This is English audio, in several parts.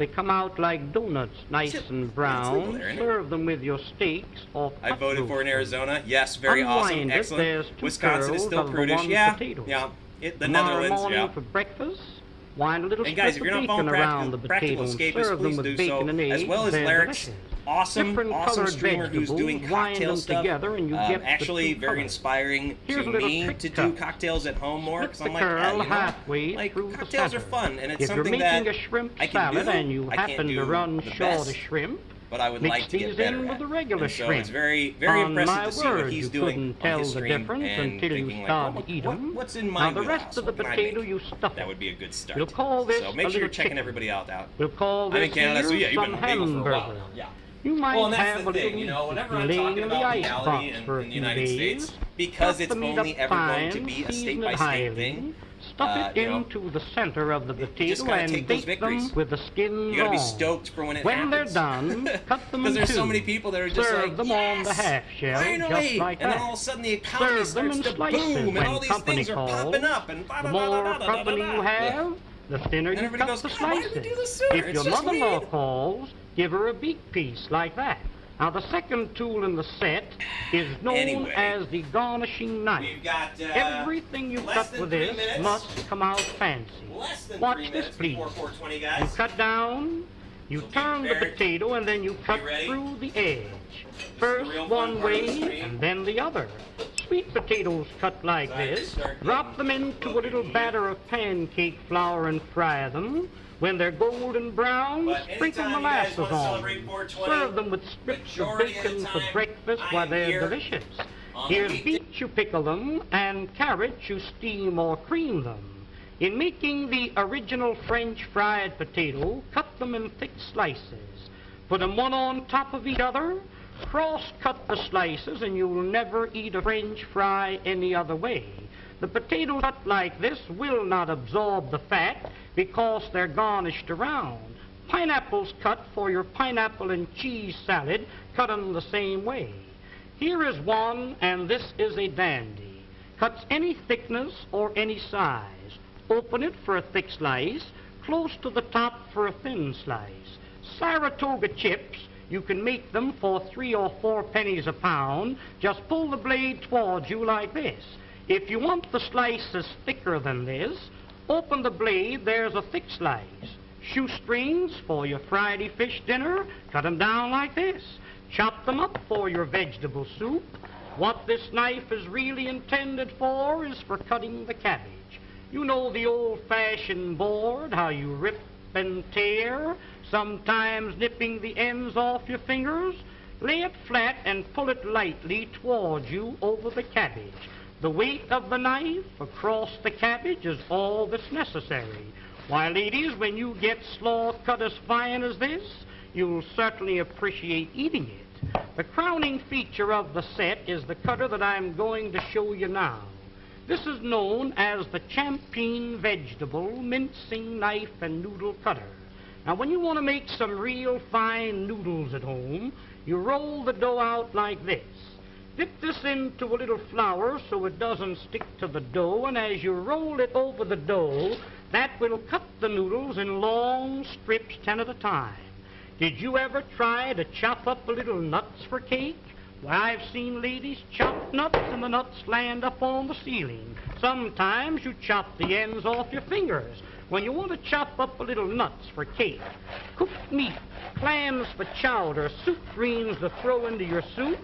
They come out like donuts, nice and brown. There, Serve them with your steaks or I voted for in Arizona. Yes, very Unwind awesome, it. excellent. There's two Wisconsin is still curls of the prudish. one Yeah, potato. yeah. The Tomorrow Netherlands, morning yeah. for breakfast, wind a little And guys, if strip you're of not bacon following around the Practical potato and Escapist, serve them please with do bacon so, and eggs. as well as They're Larry's delicious. awesome Different colored streamer who's vegetables, doing wind cocktail them stuff. together and you get Actually, the two very colors. inspiring Here's to a little me trick to do cut. cocktails at home more, Split because the I'm like, curl yeah, you know, halfway like through the cocktails are center. fun, and it's If you're something making that a shrimp I can salad do. and you I can't happen do to run the short best, of shrimp, but I would mix like to get these better in with at. the regular And so shrimp. it's very, very On impressive my to see what word, he's you doing couldn't on tell his the stream difference and until you thinking start like, to eat well, them. what's in my Now the wheelhouse? rest of the What can I potato make? you stuff That it. would be a good start. We'll call this So make a sure you're little checking chicken. everybody out. We'll call I'm in this Canada, so yeah, here you've been some on bagel for a while hamburger. now. Yeah. You might Well, and that's have the a thing, little you know, meat whenever I'm laying talking in the about ice reality box in for a the few United days. States, because Cut it's the meat only up ever going fine, to be a season it state-by-state highly, thing, stuff it you know, into the center of the just potato gotta and take those bake victories. them with the skins You gotta be on. stoked for when it When happens. they're done, cut them in Because there's two. so many people that are just Serve like, them on the half shell, finally! just like And that. then all of a sudden the economy Serve them starts in to slices boom, and when all these company things are calls. popping up, and The more company you have, the thinner and you everybody cut goes, the God, why slices. did we do this sooner? If It's your just mother-in-law weird. calls, give her a beak piece like that. Now, the second tool in the set is known Anyway, as the garnishing knife. We've got Everything you less cut than with 3 this minutes. must come out fancy. less than Watch 3 this, minutes please. before 4:20, You guys. cut down, you So be turn the prepared. potato, and then you cut ready? through the edge. the First real fun one part of the way, stream. and then the other. Sweet potatoes cut like So I this, just start drop them getting into a little here. batter of pancake flour and fry them. When they're golden brown, But sprinkle anytime you guys molasses wanna on. celebrate 420, Serve them with strips of majority of the bacon for time, breakfast I while am they're here delicious. on the Here's weekday. beets, you pickle them, and carrots, you steam or cream them. In making the original French fried potato, cut them in thick slices. Put them one on top of each other. Cross-cut the slices, and you'll never eat a French fry any other way. The potatoes cut like this will not absorb the fat because they're garnished around. Pineapples cut for your pineapple and cheese salad, cut them the same way. Here is one, and this is a dandy. Cuts any thickness or any size. Open it for a thick slice, close to the top for a thin slice. Saratoga chips, you can make them for 3 or 4 pennies a pound. Just pull the blade towards you like this. If you want the slices thicker than this, open the blade, there's a thick slice. Shoestrings for your Friday fish dinner, cut them down like this. Chop them up for your vegetable soup. What this knife is really intended for is for cutting the cabbage. You know the old-fashioned board, how you rip and tear, sometimes nipping the ends off your fingers. Lay it flat and pull it lightly towards you over the cabbage. The weight of the knife across the cabbage is all that's necessary. Why, ladies, when you get slaw cut as fine as this, you'll certainly appreciate eating it. The crowning feature of the set is the cutter that I'm going to show you now. This is known as the Champeen Vegetable Mincing Knife and Noodle Cutter. Now, when you want to make some real fine noodles at home, you roll the dough out like this. Dip this into a little flour so it doesn't stick to the dough, and as you roll it over the dough, that will cut the noodles in long strips, 10 at a time. Did you ever try to chop up a little nuts for cake? Why, I've seen ladies chop nuts and the nuts land up on the ceiling. Sometimes you chop the ends off your fingers. When you want to chop up a little nuts for cake, cooked meat, clams for chowder, soup greens to throw into your soup,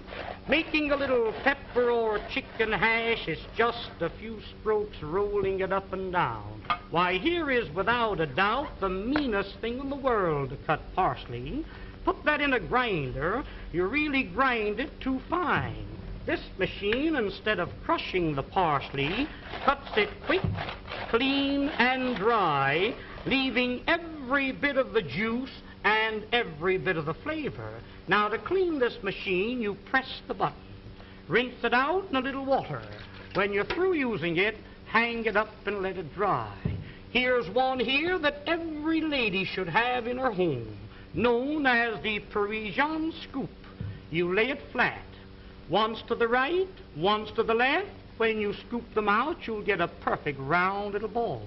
making a little pepper or chicken hash is just a few strokes rolling it up and down. Why, here is without a doubt the meanest thing in the world to cut parsley. Put that in a grinder, you really grind it too fine. This machine, instead of crushing the parsley, cuts it quick, clean, and dry, leaving every bit of the juice and every bit of the flavor. Now, to clean this machine, you press the button. Rinse it out in a little water. When you're through using it, hang it up and let it dry. Here's one here that every lady should have in her home, known as the Parisian scoop. You lay it flat, once to the right, once to the left. When you scoop them out, you'll get a perfect round little ball.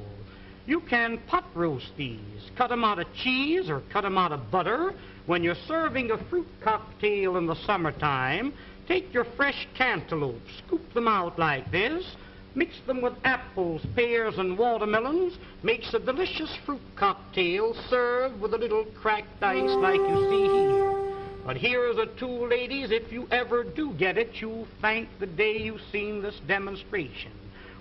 You can pot roast these. Cut 'em out of cheese or cut 'em out of butter. When you're serving a fruit cocktail in the summertime, take your fresh cantaloupe, scoop them out like this, mix them with apples, pears, and watermelons, makes a delicious fruit cocktail served with a little cracked ice like you see here. But here's a tool, ladies, if you ever do get it, you'll thank the day you've seen this demonstration.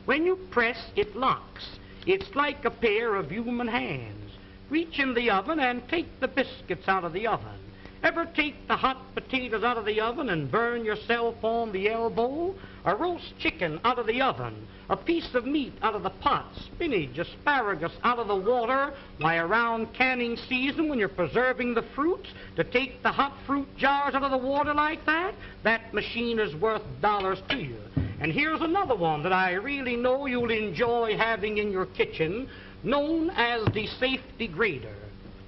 When you press, it locks. It's like a pair of human hands. Reach in the oven and take the biscuits out of the oven. Ever take the hot potatoes out of the oven and burn yourself on the elbow? A roast chicken out of the oven, a piece of meat out of the pot, spinach, asparagus out of the water. Why, around canning season when you're preserving the fruits, to take the hot fruit jars out of the water like that, that machine is worth dollars to you. And here's another one that I really know you'll enjoy having in your kitchen, known as the safety grater.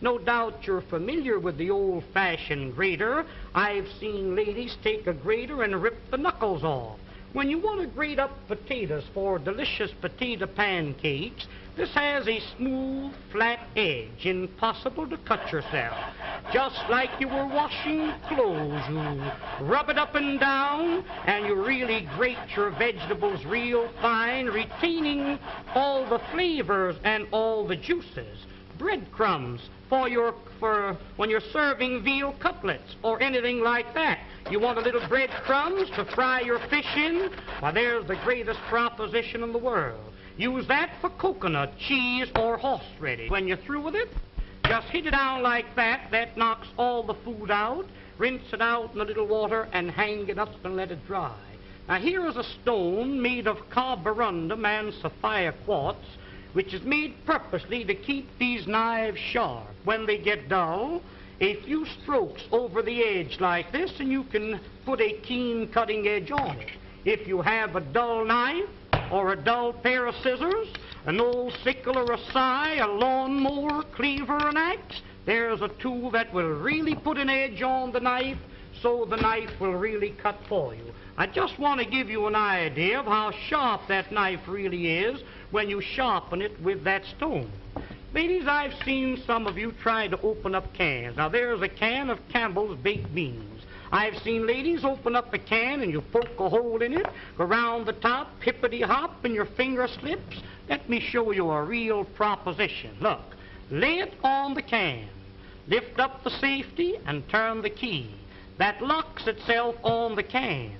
No doubt you're familiar with the old-fashioned grater. I've seen ladies take a grater and rip the knuckles off. When you want to grate up potatoes for delicious potato pancakes, this has a smooth, flat edge, impossible to cut yourself. Just like you were washing clothes, you rub it up and down, and you really grate your vegetables real fine, retaining all the flavors and all the juices. Breadcrumbs for when you're serving veal cutlets or anything like that. You want a little breadcrumbs to fry your fish in? Why, there's the greatest proposition in the world. Use that for coconut, cheese, or horseradish. When you're through with it, just hit it down like that. That knocks all the food out. Rinse it out in a little water and hang it up and let it dry. Now, here is a stone made of carborundum and sapphire quartz, which is made purposely to keep these knives sharp. When they get dull, a few strokes over the edge like this, and you can put a keen cutting edge on it. If you have a dull knife or a dull pair of scissors, an old sickle or a scythe, a lawnmower, cleaver, an axe, there's a tool that will really put an edge on the knife, so the knife will really cut for you. I just want to give you an idea of how sharp that knife really is when you sharpen it with that stone. Ladies, I've seen some of you try to open up cans. Now, there's a can of Campbell's baked beans. I've seen ladies open up a can and you poke a hole in it, go around the top, hippity-hop, and your finger slips. Let me show you a real proposition. Look, lay it on the can, lift up the safety, and turn the key. That locks itself on the can.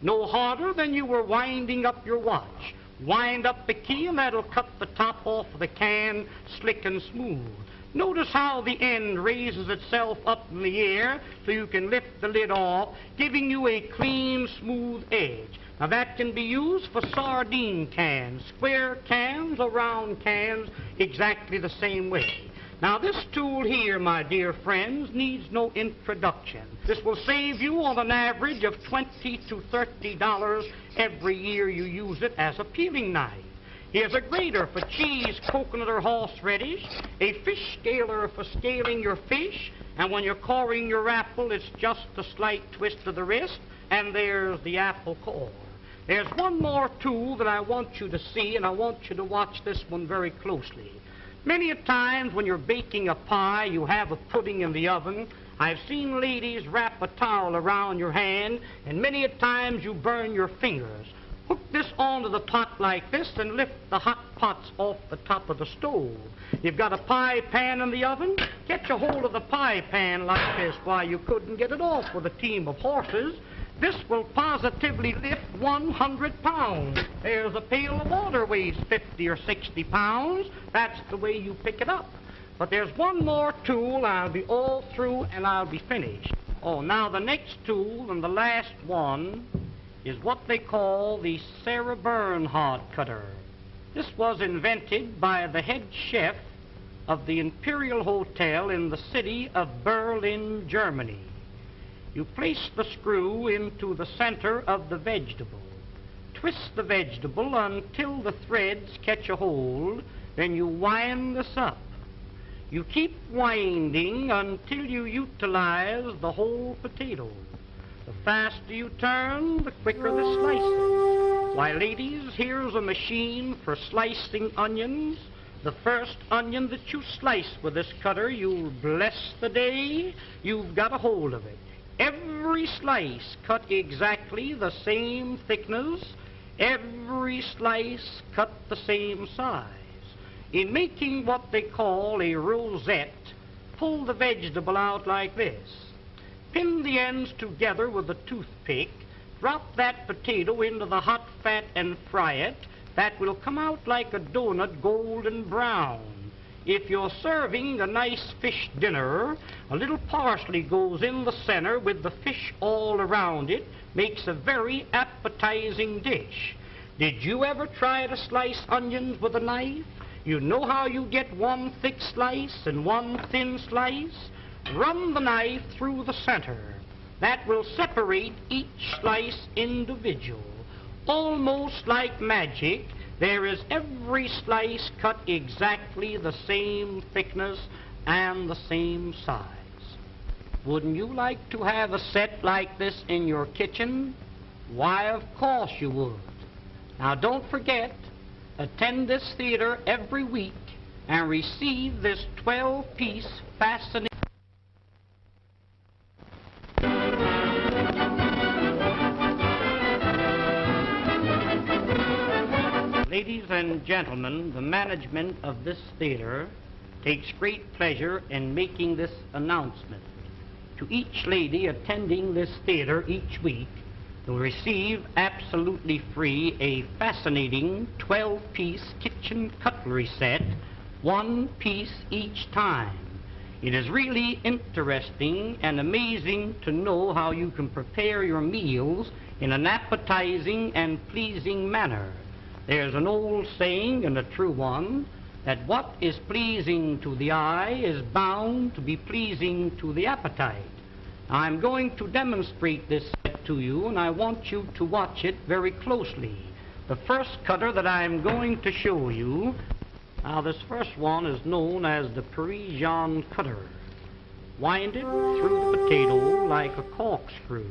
No harder than you were winding up your watch. Wind up the key and that'll cut the top off of the can slick and smooth. Notice how the end raises itself up in the air so you can lift the lid off, giving you a clean, smooth edge. Now that can be used for sardine cans, square cans or round cans, exactly the same way. Now this tool here, my dear friends, needs no introduction. This will save you on an average of $20 to $30 every year you use it as a peeling knife. Here's a grater for cheese, coconut, or horseradish, a fish scaler for scaling your fish, and when you're coring your apple, it's just a slight twist of the wrist, and there's the apple core. There's one more tool that I want you to see, and I want you to watch this one very closely. Many a times when you're baking a pie, you have a pudding in the oven. I've seen ladies wrap a towel around your hand, and many a times you burn your fingers. Hook this onto the pot like this and lift the hot pots off the top of the stove. You've got a pie pan in the oven, catch a hold of the pie pan like this. Why, you couldn't get it off with a team of horses. This will positively lift 100 pounds. There's a pail of water weighs 50 or 60 pounds. That's the way you pick it up. But there's one more tool. I'll be all through and I'll be finished. Oh, now the next tool and the last one is what they call the Sarah Bernhardt cutter. This was invented by the head chef of the Imperial Hotel in the city of Berlin, Germany. You place the screw into the center of the vegetable. Twist the vegetable until the threads catch a hold, then you wind this up. You keep winding until you utilize the whole potato. The faster you turn, the quicker the slices. Why, ladies, here's a machine for slicing onions, The first onion that you slice with this cutter, you'll bless the day you've got a hold of it. Every slice cut exactly the same thickness, every slice cut the same size. In making what they call a rosette, pull the vegetable out like this. Pin the ends together with a toothpick, drop that potato into the hot fat and fry it. That will come out like a donut, golden brown. If you're serving a nice fish dinner, a little parsley goes in the center with the fish all around it, makes a very appetizing dish. Did you ever try to slice onions with a knife? You know how you get one thick slice and one thin slice? Run the knife through the center. That will separate each slice individual. Almost like magic, there is every slice cut exactly the same thickness and the same size. Wouldn't you like to have a set like this in your kitchen? Why, of course you would. Now don't forget, attend this theater every week and receive this 12-piece fascinating... Ladies and gentlemen, the management of this theater takes great pleasure in making this announcement. To each lady attending this theater each week, will receive absolutely free a fascinating 12-piece kitchen cutlery set, one piece each time. It is really interesting and amazing to know how you can prepare your meals in an appetizing and pleasing manner. There's an old saying, and a true one, that what is pleasing to the eye is bound to be pleasing to the appetite. I'm going to demonstrate this set to you, and I want you to watch it very closely. The first cutter that I'm going to show you, now this first one is known as the Parisian cutter. Wind it through the potato like a corkscrew.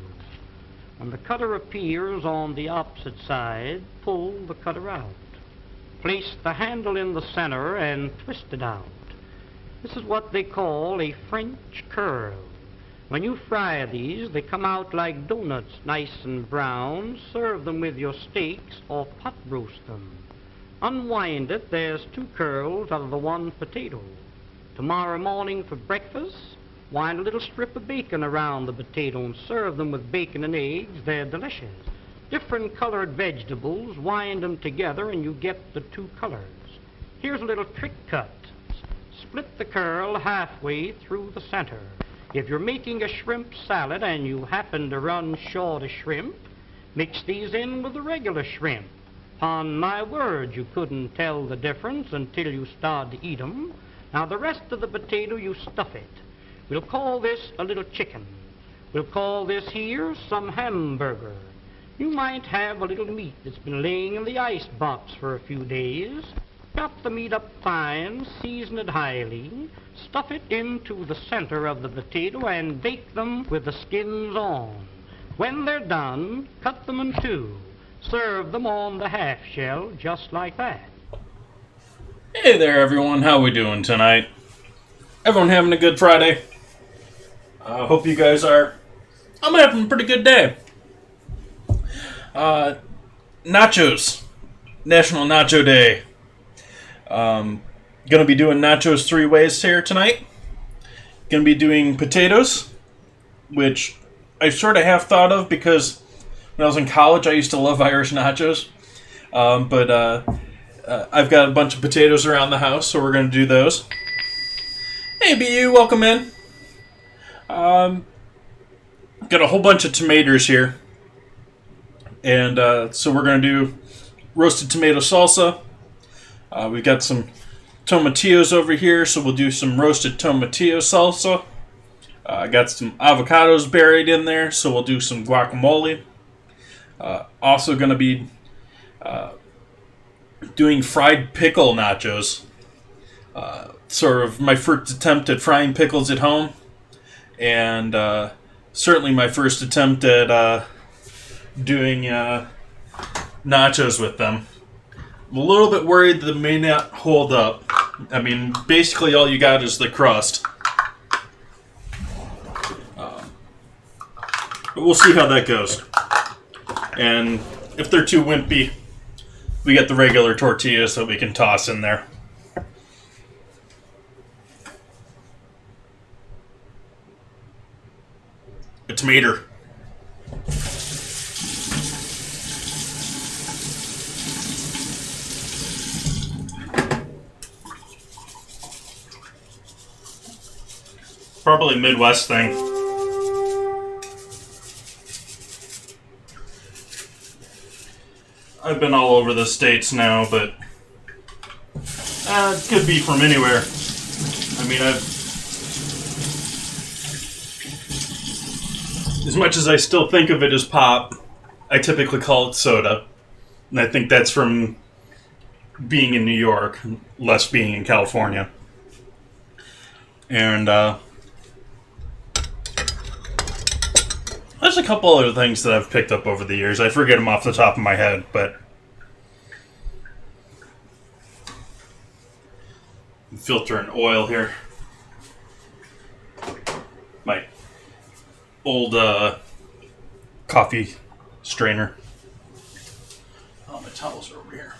When the cutter appears on the opposite side, pull the cutter out. Place the handle in the center and twist it out. This is what they call a French curl. When you fry these, they come out like donuts, nice and brown. Serve them with your steaks or pot roast them. Unwind it, there's two curls out of the one potato. Tomorrow morning for breakfast, wind a little strip of bacon around the potato and serve them with bacon and eggs. They're delicious. Different colored vegetables, wind them together and you get the two colors. Here's a little trick cut. Split the curl halfway through the center. If you're making a shrimp salad and you happen to run short of shrimp, mix these in with the regular shrimp. Upon my word, you couldn't tell the difference until you start to eat 'em. Now the rest of the potato, you stuff it. We'll call this a little chicken. We'll call this here some hamburger. You might have a little meat that's been laying in the ice box for a few days. Chop the meat up fine, season it highly, stuff it into the center of the potato and bake them with the skins on. When they're done, cut them in two. Serve them on the half shell just like that. Hey there everyone, how we doing tonight? Everyone having a good Friday? I hope you guys are. I'm having a pretty good day. Nachos. National Nacho Day. Gonna be doing nachos 3 ways here tonight. Gonna be doing potatoes, which I sort of half thought of because when I was in college I used to love Irish nachos. But I've got a bunch of potatoes around the house, so we're gonna do those. Hey BU, welcome in. Got a whole bunch of tomatoes here. And so we're going to do roasted tomato salsa. We've got some tomatillos over here, so we'll do some roasted tomatillo salsa. I got some avocados buried in there, so we'll do some guacamole. Also going to be doing fried pickle nachos. Sort of my first attempt at frying pickles at home. And certainly my first attempt at doing nachos with them. I'm a little bit worried that they may not hold up. I mean, basically all you got is the crust. But we'll see how that goes. And if they're too wimpy, we get the regular tortillas that we can toss in there. A tomato. Probably a Midwest thing. I've been all over the States now, but it could be from anywhere. I mean, as much as I still think of it as pop, I typically call it soda. And I think that's from being in New York, less being in California. And there's a couple other things that I've picked up over the years. I forget them off the top of my head, but I'm filtering oil here. My old coffee strainer. Oh, my towels are over here.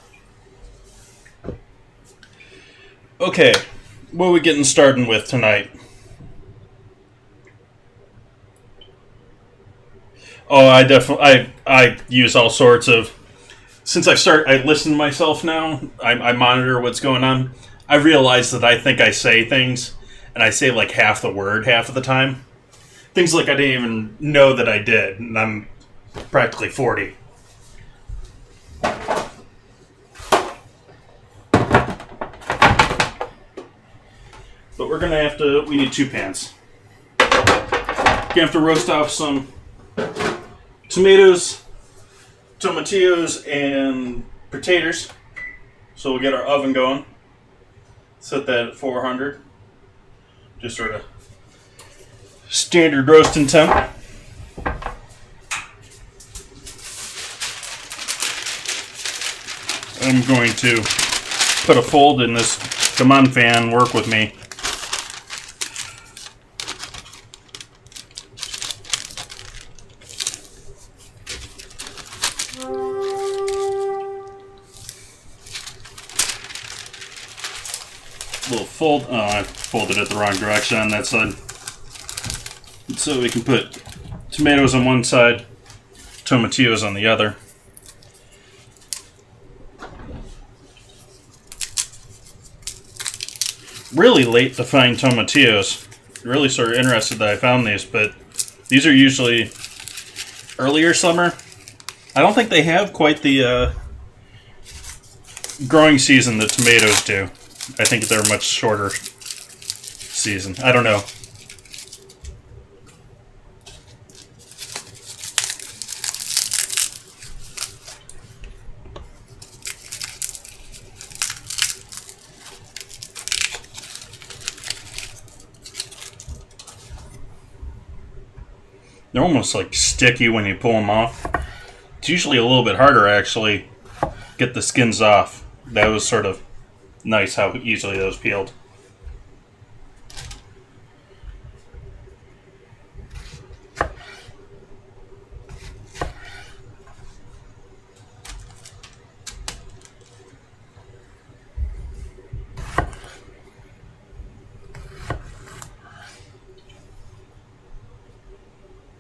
Okay, what are we getting started with tonight? Oh, I use all sorts of. Since I listen to myself now. I monitor what's going on. I realize that I think I say things, and I say like half the word half of the time. Things like I didn't even know that I did, and I'm practically 40. But we're gonna we need 2 pans. Gonna have to roast off some tomatoes, tomatillos, and potatoes. So we'll get our oven going. Set that at 400. Just sort of standard roasting temp. I'm going to put a fold in this command fan, work with me. Little fold. Oh, I folded it the wrong direction on that side. So we can put tomatoes on one side, tomatillos on the other. Really late to find tomatillos. Really sort of interested that I found these, but these are usually earlier summer. I don't think they have quite the growing season that tomatoes do. I think they're much shorter season. I don't know. They're almost like sticky when you pull them off. It's usually a little bit harder actually get the skins off. That was sort of nice how easily those peeled.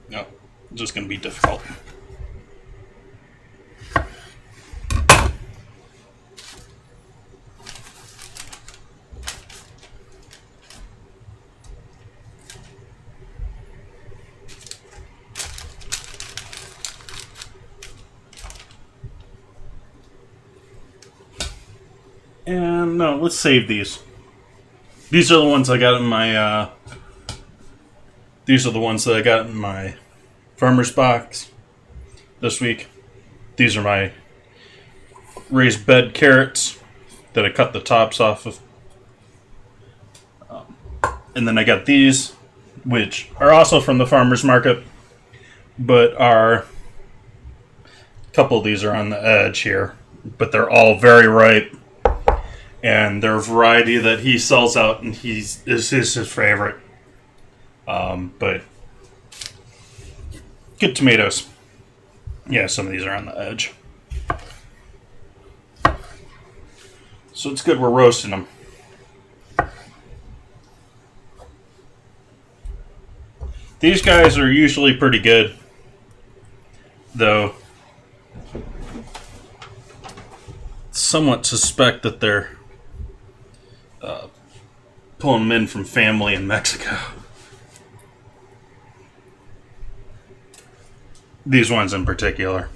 No, it's just going to be difficult. And no, let's save these. These are the ones I got in my, these are the ones that I got in my farmer's box this week. These are my raised bed carrots that I cut the tops off of. And then I got these, which are also from the farmer's market, but a couple of these are on the edge here, but they're all very ripe. and they're a variety that he sells out, and is his favorite. But good tomatoes. Yeah, some of these are on the edge. So it's good we're roasting them. These guys are usually pretty good, though somewhat suspect that they're pulling them in from family in Mexico. These ones in particular.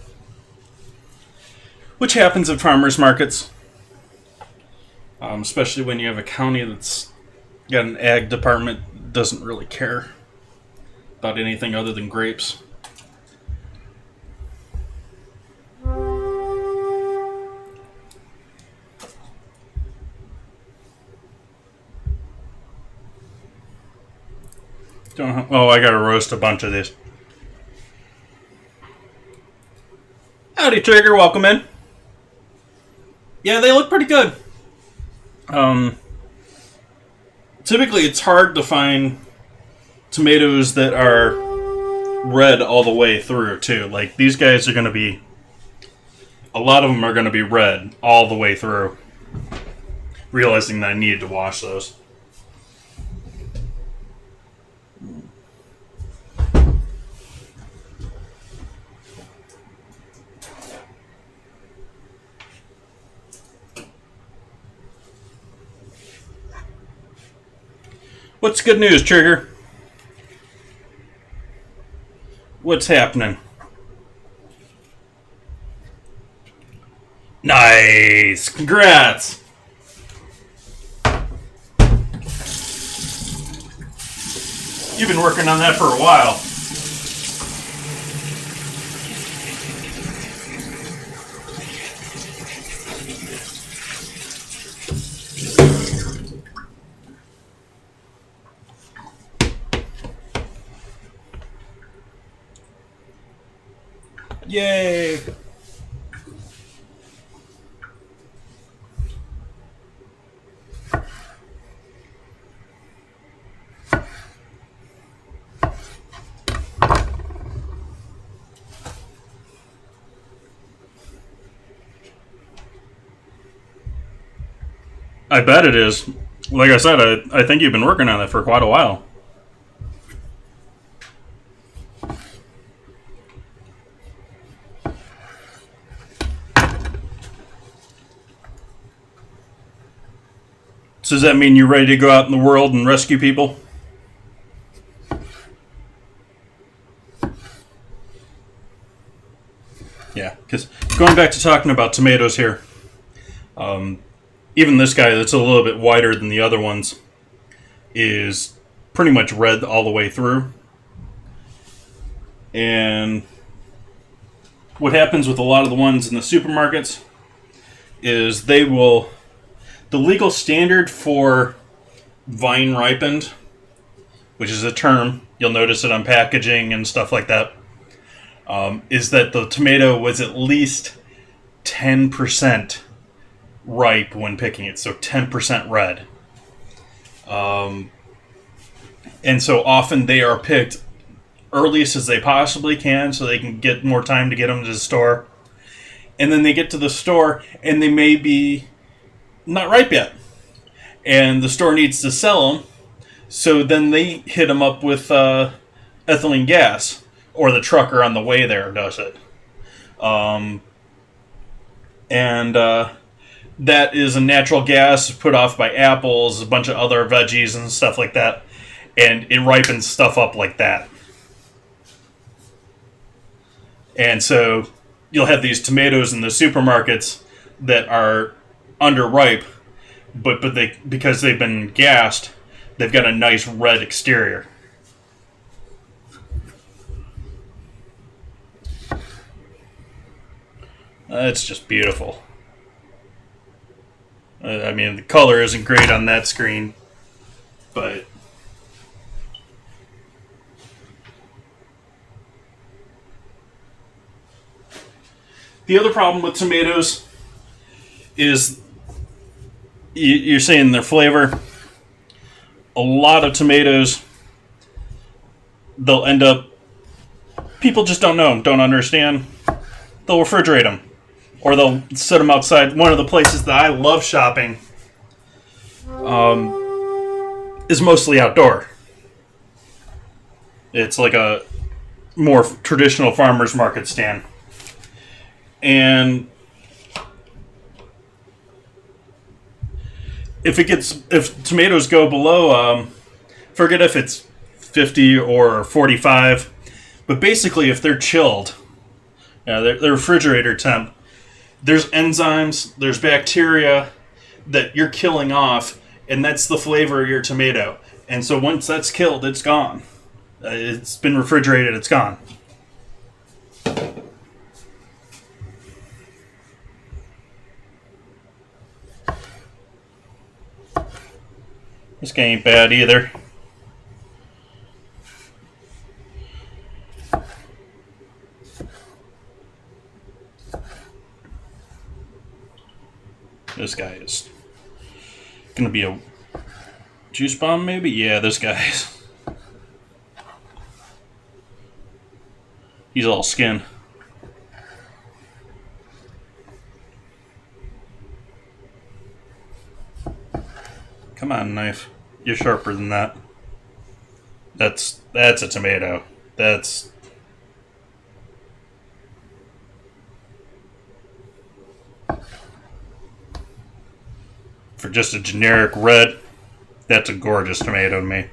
Which happens at farmers markets. Especially when you have a county that's got an ag department that doesn't really care about anything other than grapes. Oh, I gotta roast a bunch of these. Howdy, Trigger. Welcome in. Yeah, they look pretty good. Typically, it's hard to find tomatoes that are red all the way through, too. Like, these guys are going to be... A lot of them are going to be red all the way through. Realizing that I needed to wash those. What's good news, Trigger? What's happening? Nice! Congrats! You've been working on that for a while. Yay! I bet it is. Like I said, I think you've been working on it for quite a while. So does that mean you're ready to go out in the world and rescue people? Yeah, because going back to talking about tomatoes here, even this guy that's a little bit wider than the other ones is pretty much red all the way through. And what happens with a lot of the ones in the supermarkets is they will... The legal standard for vine ripened, which is a term, you'll notice it on packaging and stuff like that, is that the tomato was at least 10% ripe when picking it, so 10% red. And so often they are picked earliest as they possibly can so they can get more time to get them to the store. And then they get to the store and they may be not ripe yet. And the store needs to sell them, so then they hit them up with ethylene gas, or the trucker on the way there does it. That is a natural gas put off by apples, a bunch of other veggies and stuff like that, and it ripens stuff up like that. And so you'll have these tomatoes in the supermarkets that are underripe, but they, because they've been gassed, they've got a nice red exterior. It's just beautiful. I mean, the color isn't great on that screen, but the other problem with tomatoes is you're saying their flavor. A lot of tomatoes, they'll end up, people just don't know them, don't understand. They'll refrigerate them. Or they'll set them outside. One of the places that I love shopping is mostly outdoor. It's like a more traditional farmer's market stand. And if tomatoes go below, forget if it's 50 or 45, but basically if they're chilled, they're refrigerator temp, there's enzymes, there's bacteria that you're killing off, and that's the flavor of your tomato. And so once that's killed, it's gone. It's been refrigerated, it's gone. This guy ain't bad either. This guy is gonna be a juice bomb, maybe? Yeah, this guy is. He's all skin. Come on, knife. You're sharper than that. That's a tomato. That's... For just a generic red, that's a gorgeous tomato to me.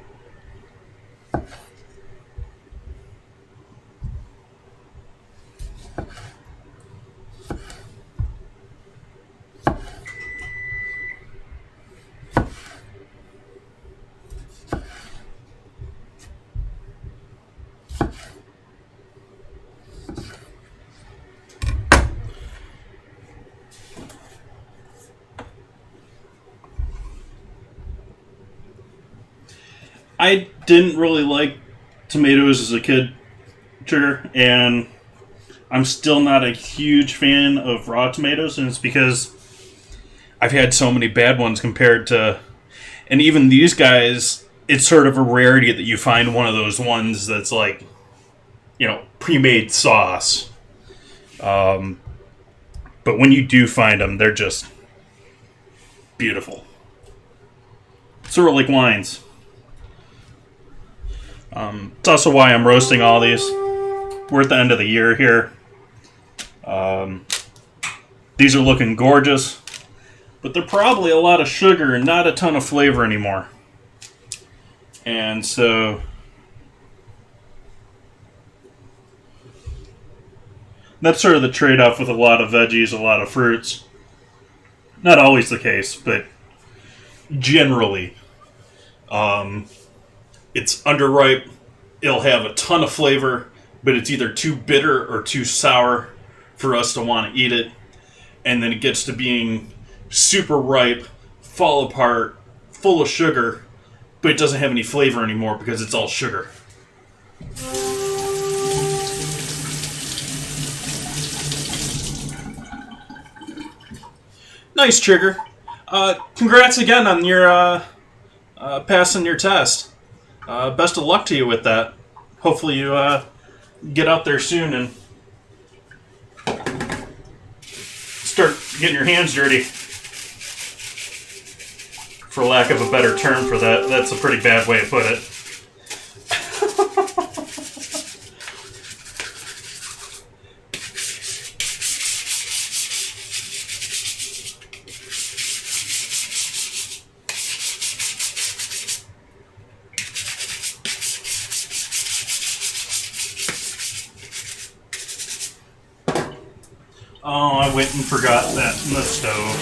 I didn't really like tomatoes as a kid, Sugar, and I'm still not a huge fan of raw tomatoes, and it's because I've had so many bad ones compared to... And even these guys, it's sort of a rarity that you find one of those ones that's like, pre-made sauce. But when you do find them, they're just beautiful. Sort of like wines. It's also why I'm roasting all these. We're at the end of the year here. These are looking gorgeous, but they're probably a lot of sugar and not a ton of flavor anymore. And so that's sort of the trade-off with a lot of veggies, a lot of fruits. Not always the case, but generally. It's underripe, it'll have a ton of flavor, but it's either too bitter or too sour for us to want to eat it. And then it gets to being super ripe, fall apart, full of sugar, but it doesn't have any flavor anymore because it's all sugar. Nice, Trigger. Congrats again on your passing your test. Best of luck to you with that. Hopefully you get out there soon and start getting your hands dirty. For lack of a better term for that. That's a pretty bad way to put it. Oh, I went and forgot that in the stove.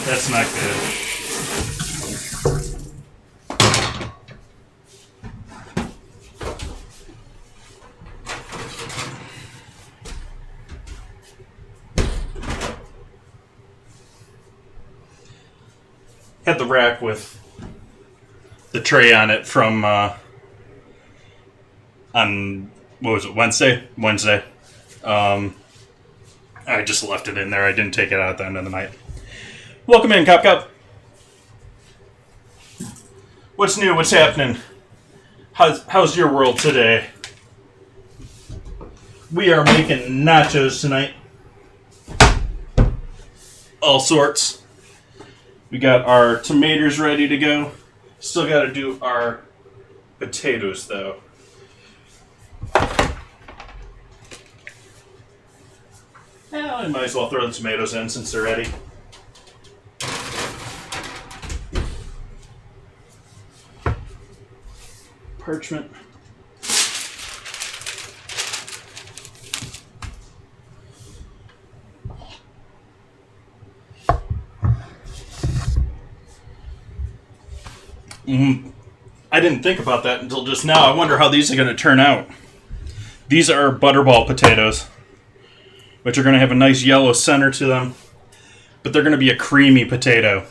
That's not good. Had the rack with the tray on it from on, what was it, Wednesday? I just left it in there. I didn't take it out at the end of the night. Welcome in, Cop Cop. What's new? What's happening? How's your world today? We are making nachos tonight. All sorts. We got our tomatoes ready to go. Still got to do our potatoes, though. Yeah, I might as well throw the tomatoes in since they're ready. Parchment. I didn't think about that until just now. I wonder how these are going to turn out. These are butterball potatoes, which are going to have a nice yellow center to them, but they're going to be a creamy potato.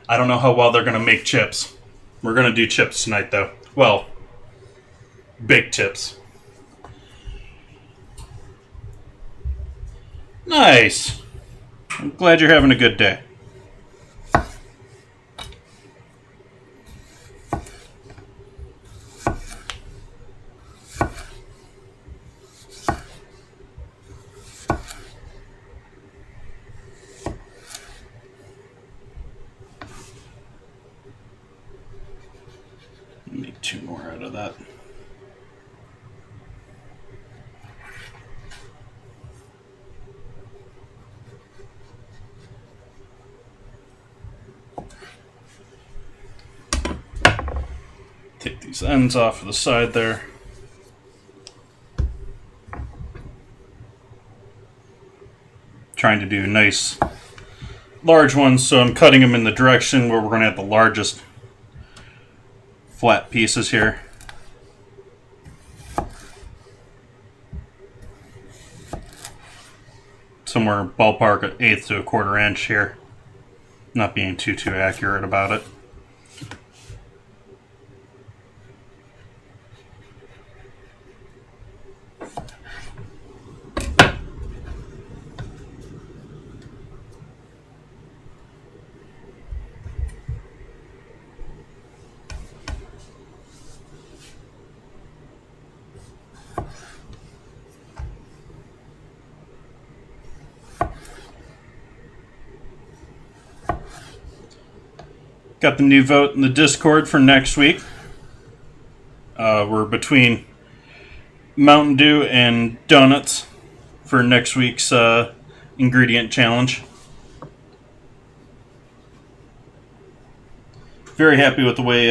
I don't know how well they're going to make chips. We're going to do chips tonight, though. Well, baked chips. Nice. I'm glad you're having a good day. Make 2 more out of that. Take these ends off of the side there. Trying to do nice large ones, so I'm cutting them in the direction where we're going to have the largest flat pieces here. Somewhere ballpark an 1/8 to 1/4 inch here. Not being too accurate about it. Got the new vote in the Discord for next week. We're between Mountain Dew and donuts for next week's ingredient challenge. Very happy with the way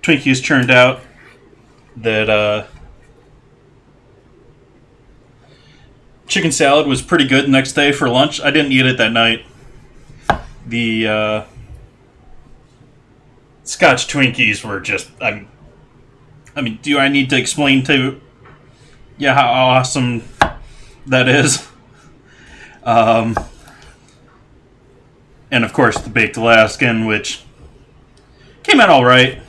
Twinkies turned out. That chicken salad was pretty good the next day for lunch. I didn't eat it that night. The Scotch Twinkies were just... I mean, do I need to explain to you how awesome that is? And of course the baked Alaskan, which came out alright.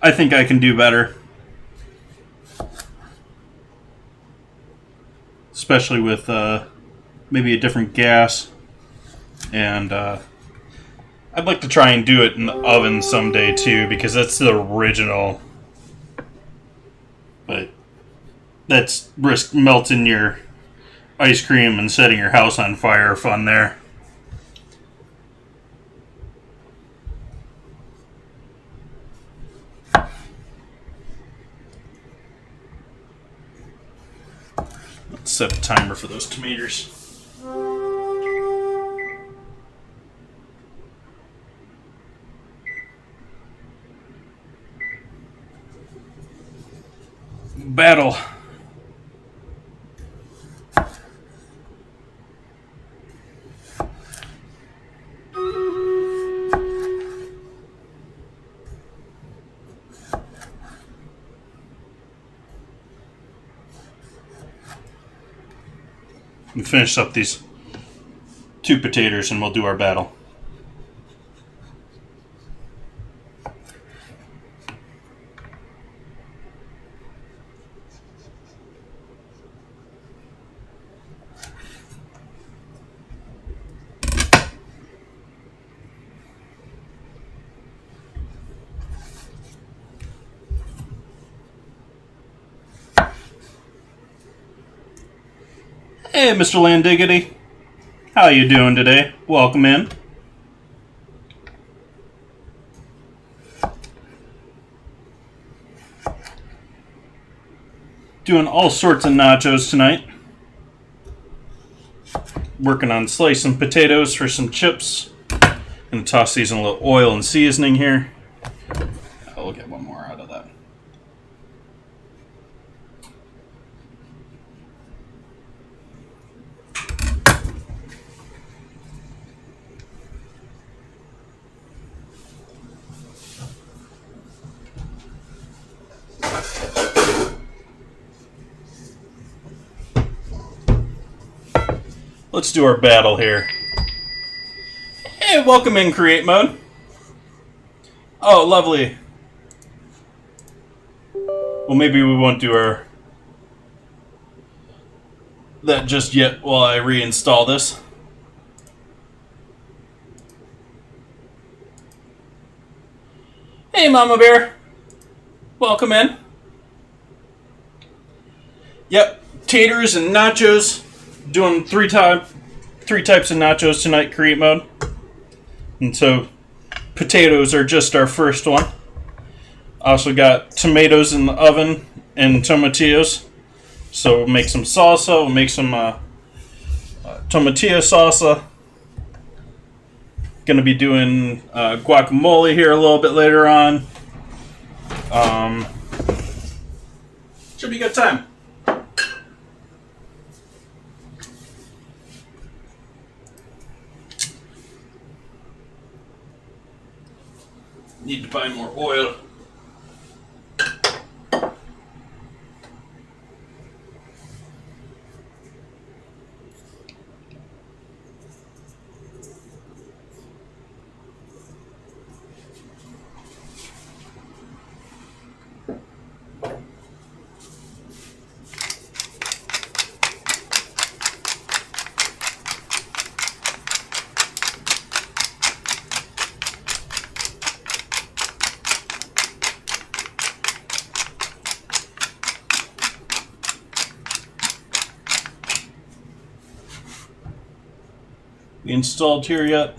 I think I can do better. Especially with maybe a different gas. And I'd like to try and do it in the oven someday too, because that's the original. But that's risk melting your ice cream and setting your house on fire fun there. Let's set a timer for those tomatoes. Battle. We finish up these 2 potatoes and we'll do our battle. Hey, Mr. Landiggity. How you doing today? Welcome in. Doing all sorts of nachos tonight. Working on slicing potatoes for some chips. Gonna toss these in a little oil and seasoning here. We'll get one more out of that. Let's do our battle here. Hey, welcome in create mode. Oh, lovely. Well, maybe we won't do that just yet while I reinstall this. Hey, Mama Bear. Welcome in. Yep, taters and nachos. Doing three types of nachos tonight, create mode. And so, potatoes are just our first one. Also got tomatoes in the oven and tomatillos. So we'll make some salsa. We'll make some tomatillo salsa. Gonna be doing guacamole here a little bit later on. Should be a good time. Need to buy more oil. Installed here yet?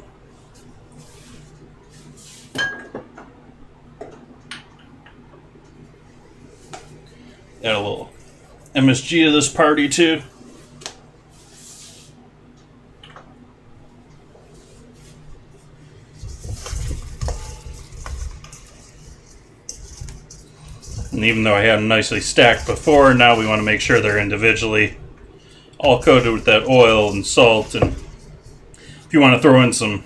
Add a little MSG to this party too. And even though I had them nicely stacked before, now we want to make sure they're individually all coated with that oil and salt. And if you want to throw in some,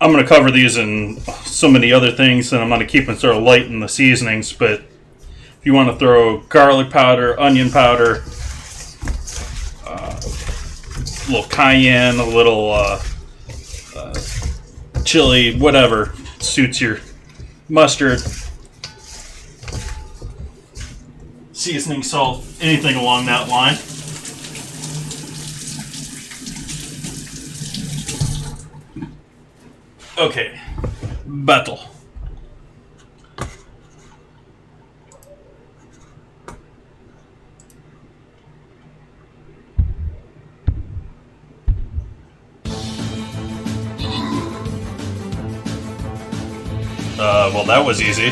I'm going to cover these in so many other things, and I'm going to keep them sort of light in the seasonings, but if you want to throw garlic powder, onion powder, a little cayenne, a little chili, whatever suits your mustard, seasoning salt, anything along that line. Okay, battle. Well, that was easy.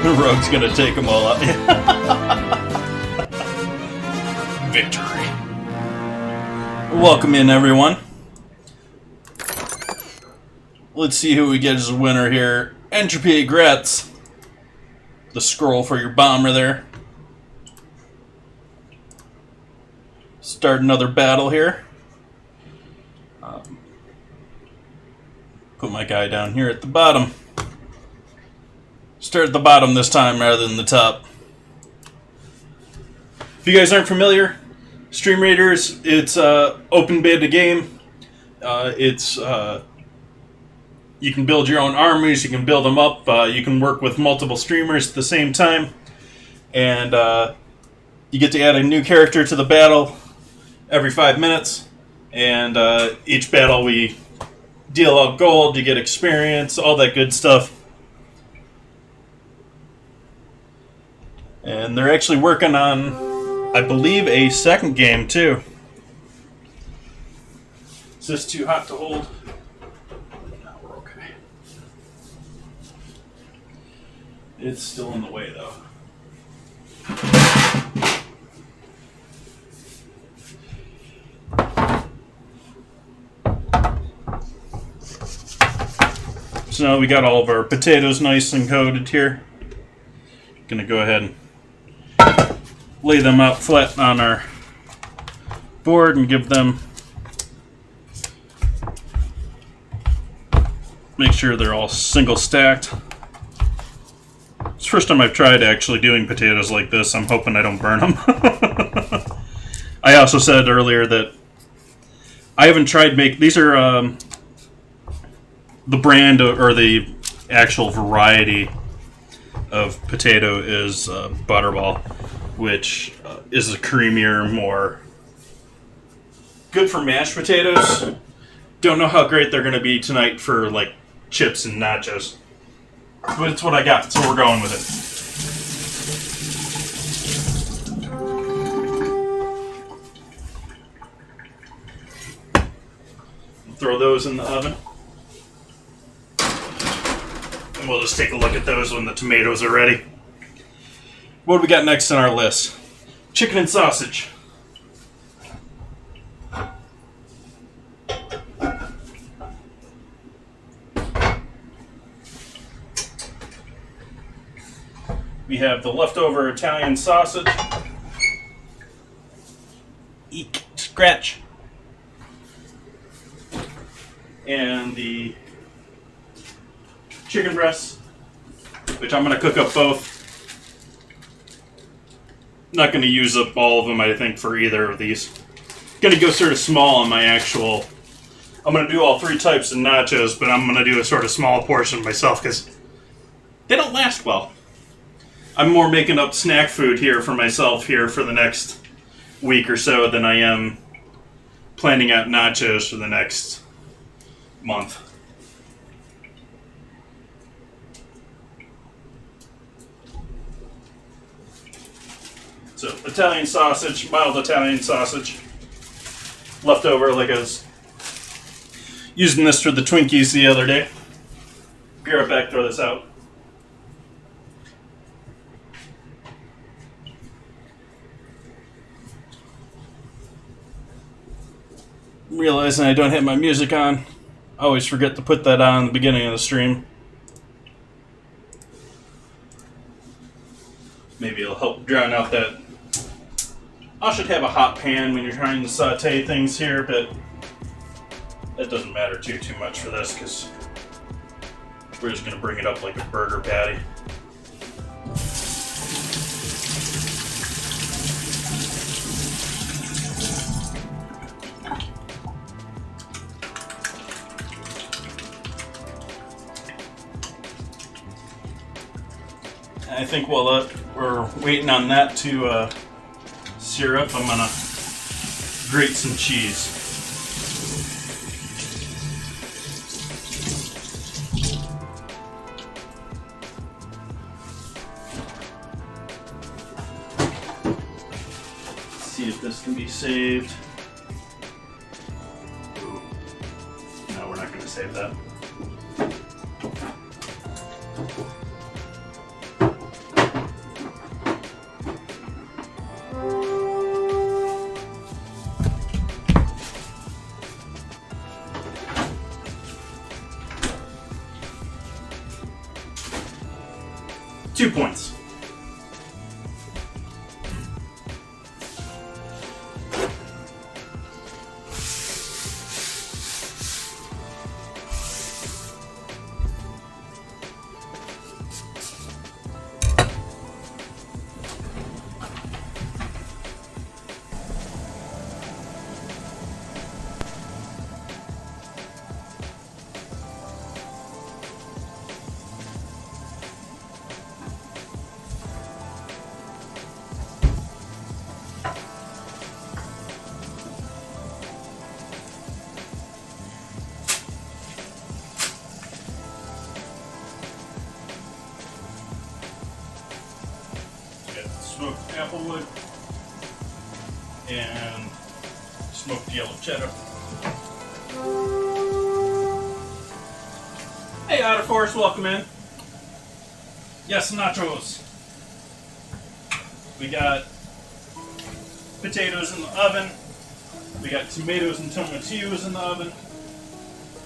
The rogue's gonna take them all out. Victory. Welcome in, everyone. Let's see who we get as a winner here. Entropy Egrets. The scroll for your bomber there. Start another battle here. Put my guy down here at the bottom. Start at the bottom this time rather than the top. If you guys aren't familiar, Stream Raiders, it's open beta game. You can build your own armies, you can build them up, you can work with multiple streamers at the same time, and you get to add a new character to the battle every 5 minutes, and each battle we deal out gold, you get experience, all that good stuff. And they're actually working on, I believe, a second game too. Is this too hot to hold? No, we're okay. It's still in the way though. So now we got all of our potatoes nice and coated here. Gonna go ahead and lay them out flat on our board and give them, make sure they're all single stacked. It's the first time I've tried actually doing potatoes like this. I'm hoping I don't burn them. I also said earlier that I haven't tried these are the brand or the actual variety of potato is Butterball, which is a creamier, more good for mashed potatoes. Don't know how great they're going to be tonight for like chips and nachos, but it's what I got, so we're going with it. Throw those in the oven. And we'll just take a look at those when the tomatoes are ready. What do we got next on our list? Chicken and sausage. We have the leftover Italian sausage. Eek, scratch. And the chicken breasts, which I'm going to cook up both. Not going to use up all of them, I think, for either of these. Going to go sort of small on my actual... I'm going to do all three types of nachos, but I'm going to do a sort of small portion myself because they don't last well. I'm more making up snack food here for myself here for the next week or so than I am planning out nachos for the next month. So, Italian sausage, mild Italian sausage. Leftover, like I was using this for the Twinkies the other day. Be right back, throw this out. Realizing I don't have my music on. I always forget to put that on at the beginning of the stream. Maybe it'll help drown out that. I should have a hot pan when you're trying to saute things here, but that doesn't matter too much for this because we're just going to bring it up like a burger patty. I think while we're waiting on that to sear up, I'm gonna grate some cheese. See if this can be saved. Ooh. No, we're not gonna save that. .2 points. applewood, and smoked yellow cheddar. Hey, Outer Force, welcome in. Yes, nachos. We got potatoes in the oven. We got tomatoes and tomatillos in the oven,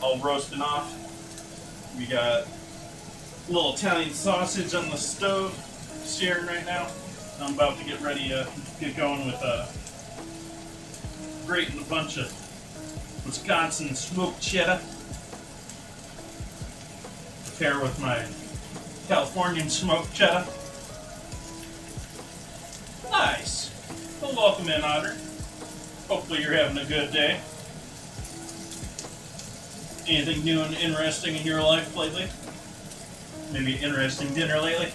all roasting off. We got a little Italian sausage on the stove, searing right now. I'm about to get ready to get going with grating a bunch of Wisconsin smoked cheddar. Pair with my Californian smoked cheddar. Nice. Well, welcome in, Otter. Hopefully you're having a good day. Anything new and interesting in your life lately? Maybe interesting dinner lately?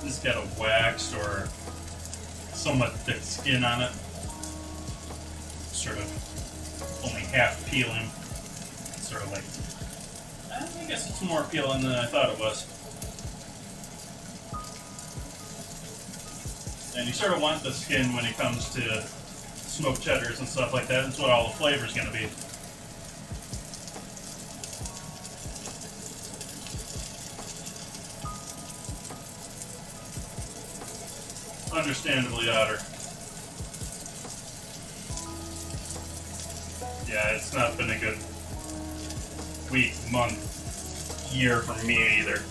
It's got a waxed or somewhat thick skin on it. Sort of only half peeling. Sort of like, I guess it's more peeling than I thought it was. And you sort of want the skin when it comes to smoked cheddars and stuff like that. That's what all the flavor's going to be. Understandably, Otter. Yeah, it's not been a good week, month, year for me either.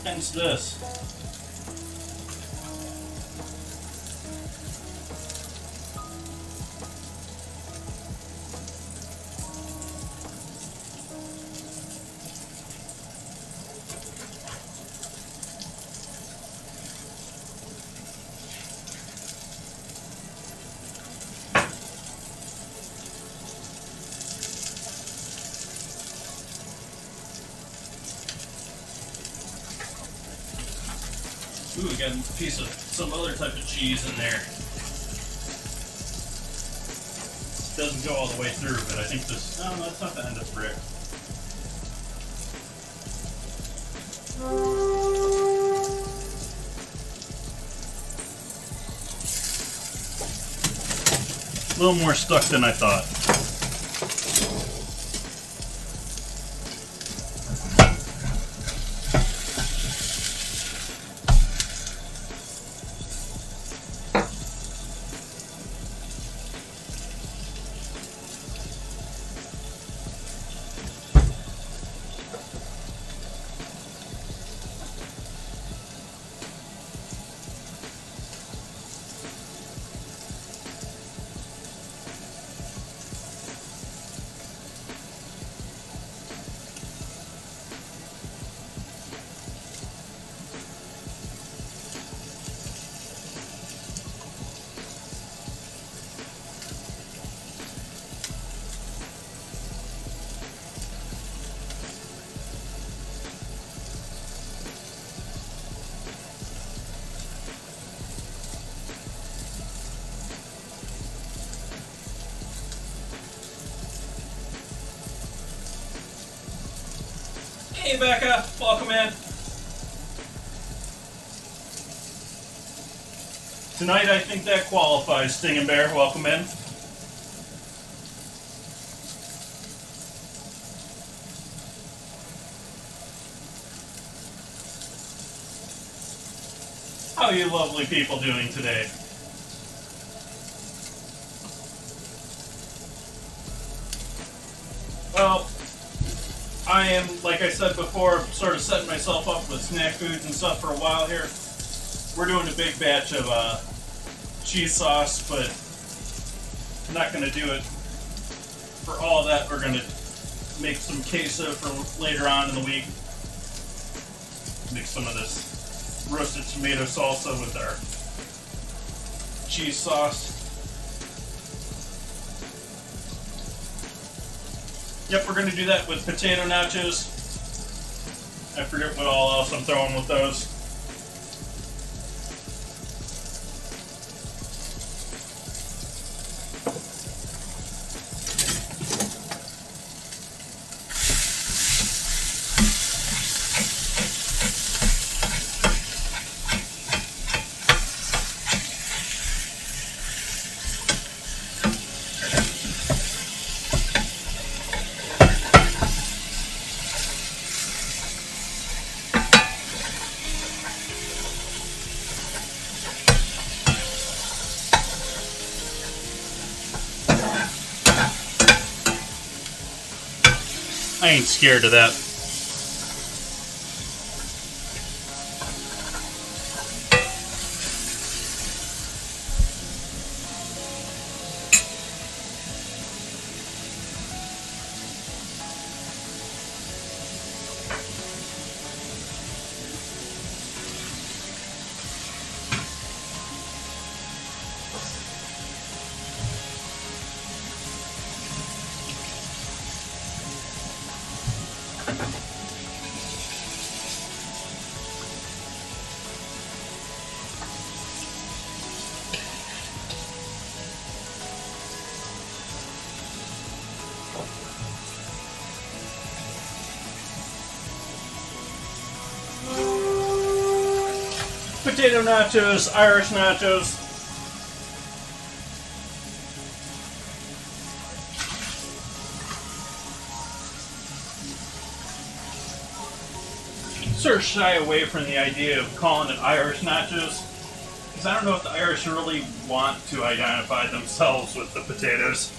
Hence this. Ooh, we got a piece of some other type of cheese in there. Doesn't go all the way through, but I think this... No, that's not the end of the brick. A little more stuck than I thought. Hey Becca, welcome in. Tonight I think that qualifies, Sting and Bear, welcome in. How are you lovely people doing today? Well, I am, like I said before, sort of setting myself up with snack foods and stuff for a while here. We're doing a big batch of cheese sauce, but I'm not going to do it for all that. We're going to make some queso for later on in the week. Mix some of this roasted tomato salsa with our cheese sauce. Yep, we're going to do that with potato nachos. I forget what all else I'm throwing with those. I ain't scared of that. Potato nachos, Irish nachos. Sort of shy away from the idea of calling it Irish nachos, because I don't know if the Irish really want to identify themselves with the potatoes.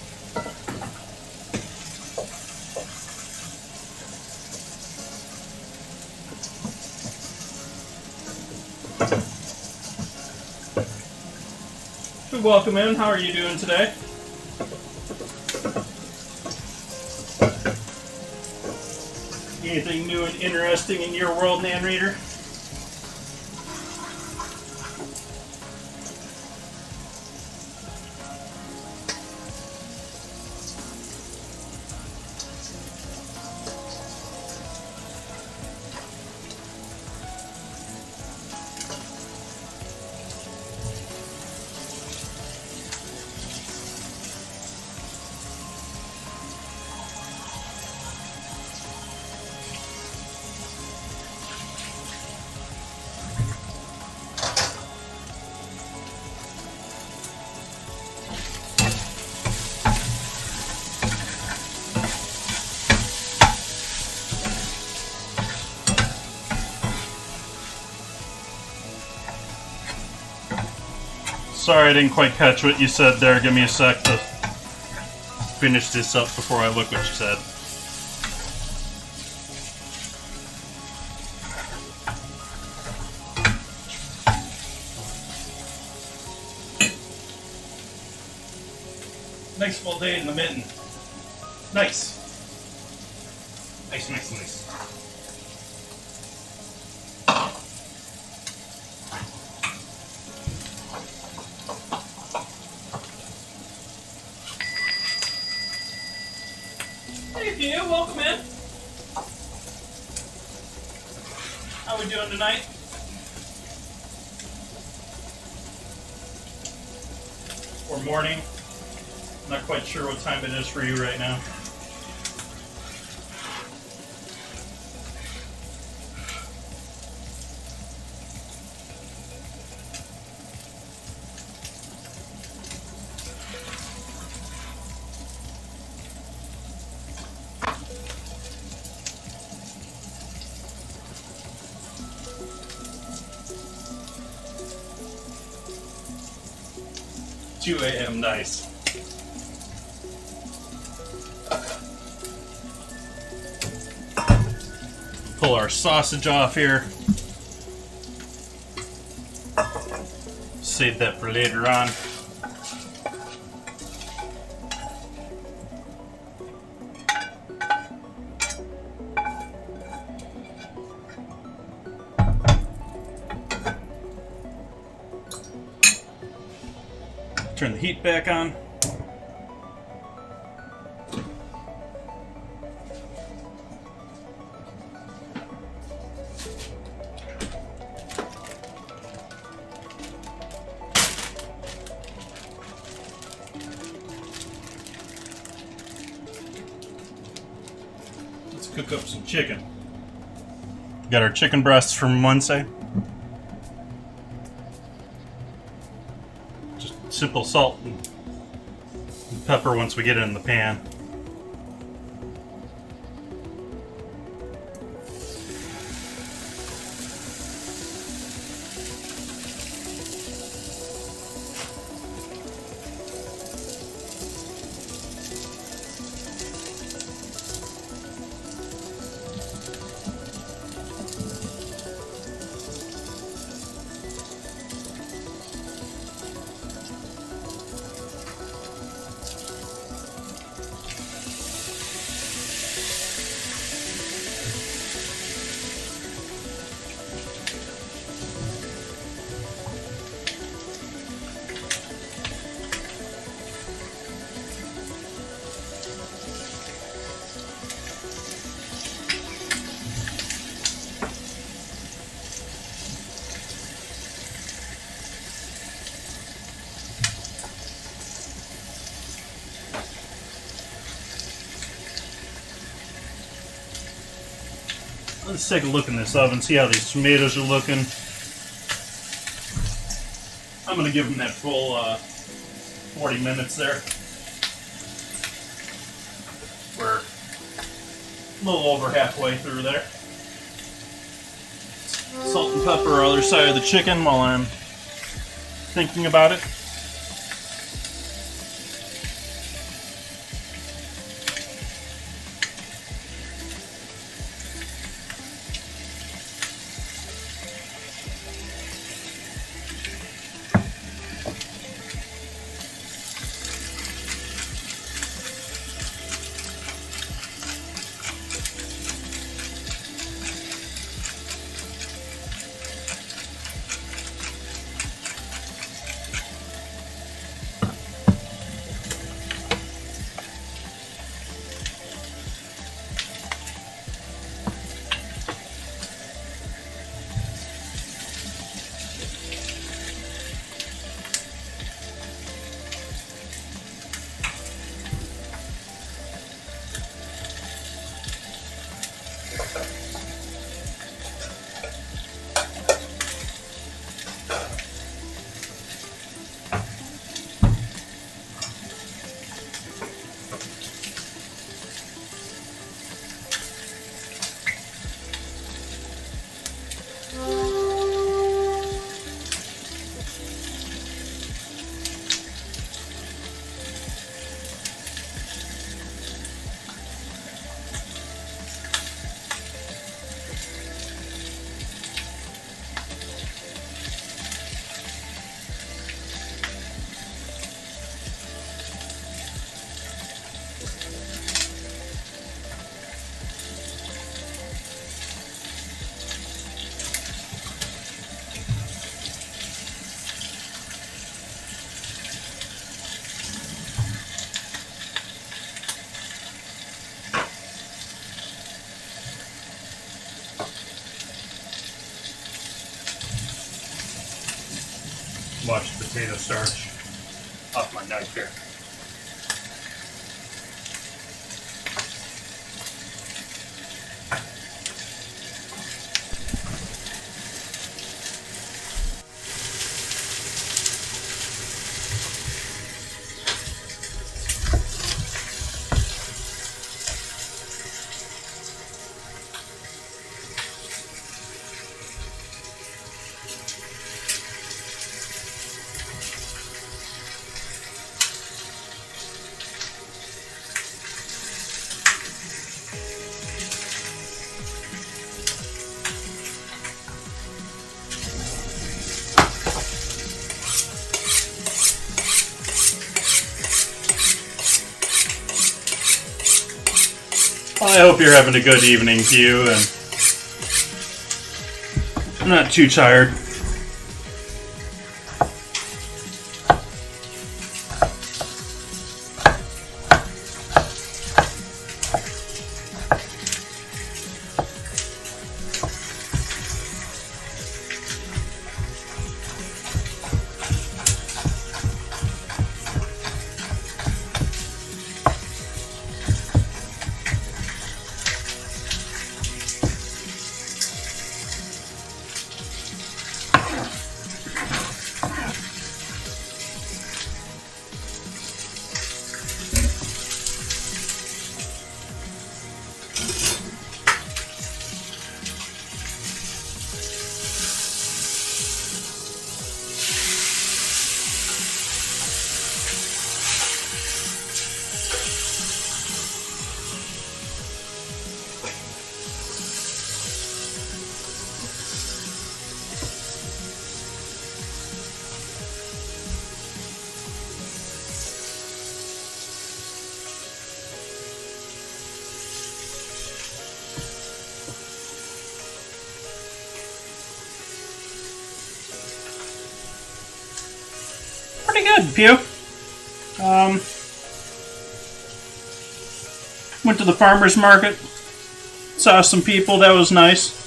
Welcome in. How are you doing today? Anything new and interesting in your world, Nan Reader? Sorry, I didn't quite catch what you said there. Give me a sec to finish this up before I look what you said. Nice full day in the mitten. Nice. Nice, nice, nice. Hey, welcome in. How we doing tonight? Or morning? Not quite sure what time it is for you right now. Two a.m. Nice. Pull our sausage off here. Save that for later on. Turn the heat back on. cook up some chicken. Got our chicken breasts from Muncie. Just simple salt and pepper once we get it in the pan. Let's take a look in this oven, see how these tomatoes are looking. I'm going to give them that full 40 minutes there. We're a little over halfway through there. Salt and pepper on the other side of the chicken while I'm thinking about it. Watch the potato starch off my knife here. Well, I hope you're having a good evening to you, and I'm not too tired. Pretty good, Pew. Went to the farmer's market. Saw some people. That was nice.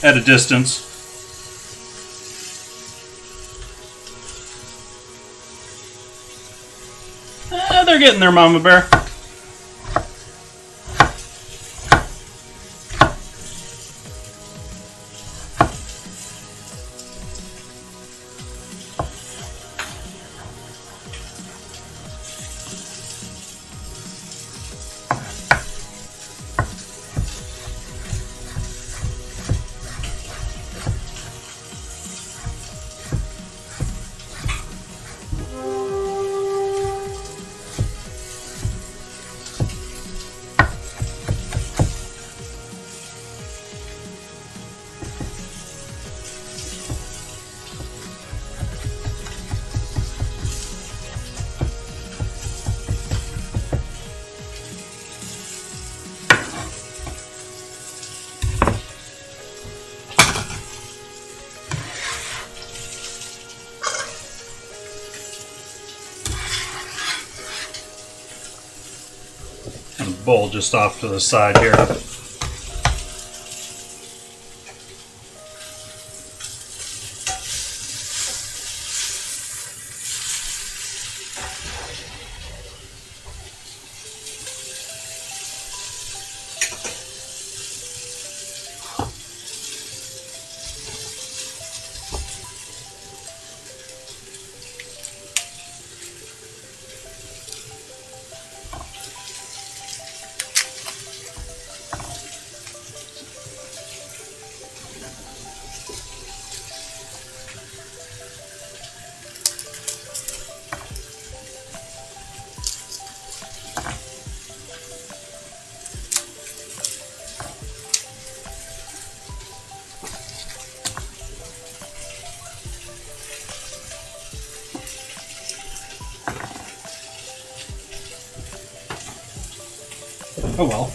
At a distance. They're getting there, Mama Bear. Bowl just off to the side here. Oh well.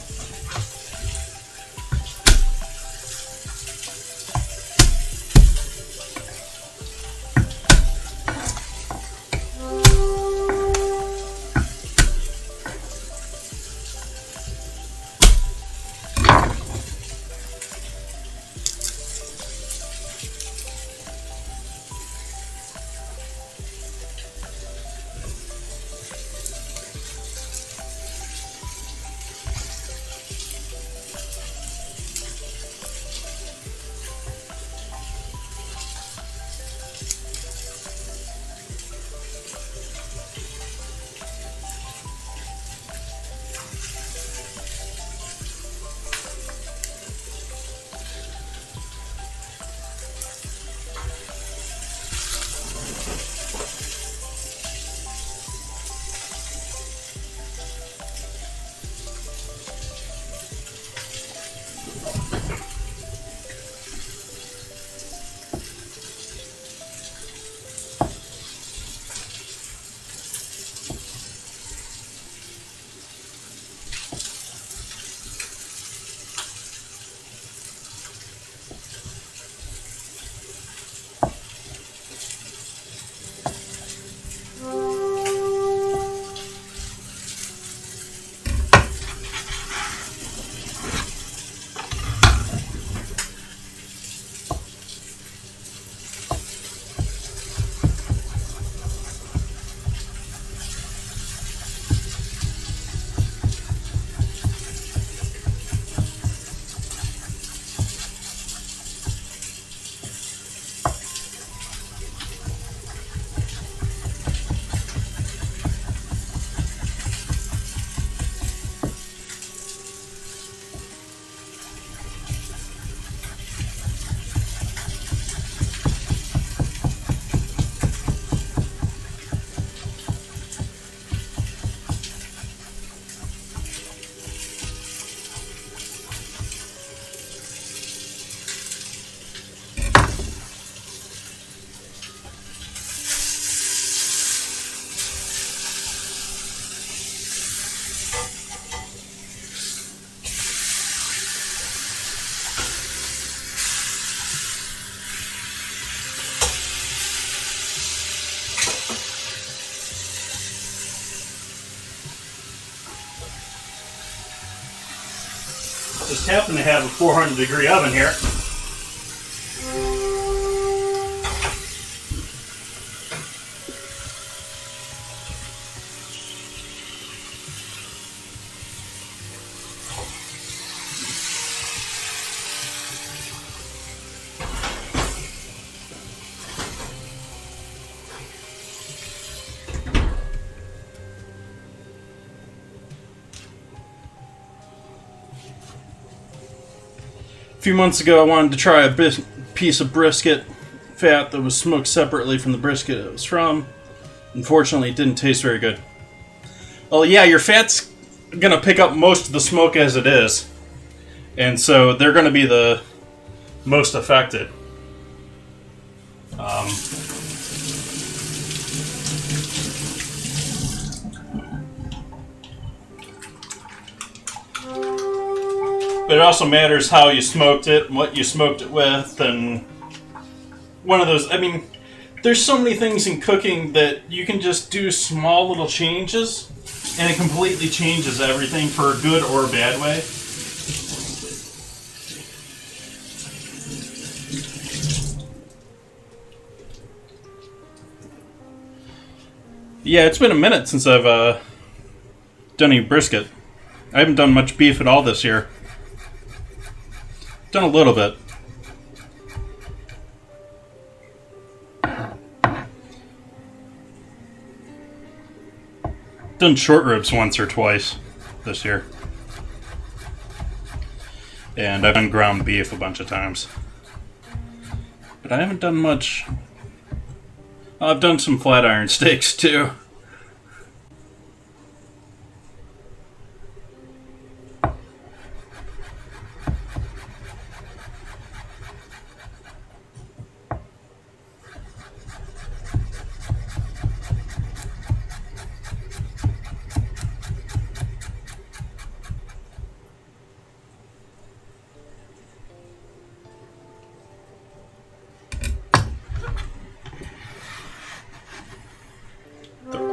Just happen to have a 400-degree oven here. A few months ago, I wanted to try a piece of brisket fat that was smoked separately from the brisket it was from. Unfortunately, it didn't taste very good. Well, yeah, your fat's going to pick up most of the smoke as it is. And so they're going to be the most affected. But it also matters how you smoked it, and what you smoked it with, and one of those, I mean, there's so many things in cooking that you can just do small little changes, and it completely changes everything for a good or a bad way. Yeah, it's been a minute since I've done any brisket. I haven't done much beef at all this year. Done a little bit. Done short ribs once or twice this year. And I've done ground beef a bunch of times. But I haven't done much. I've done some flat iron steaks too.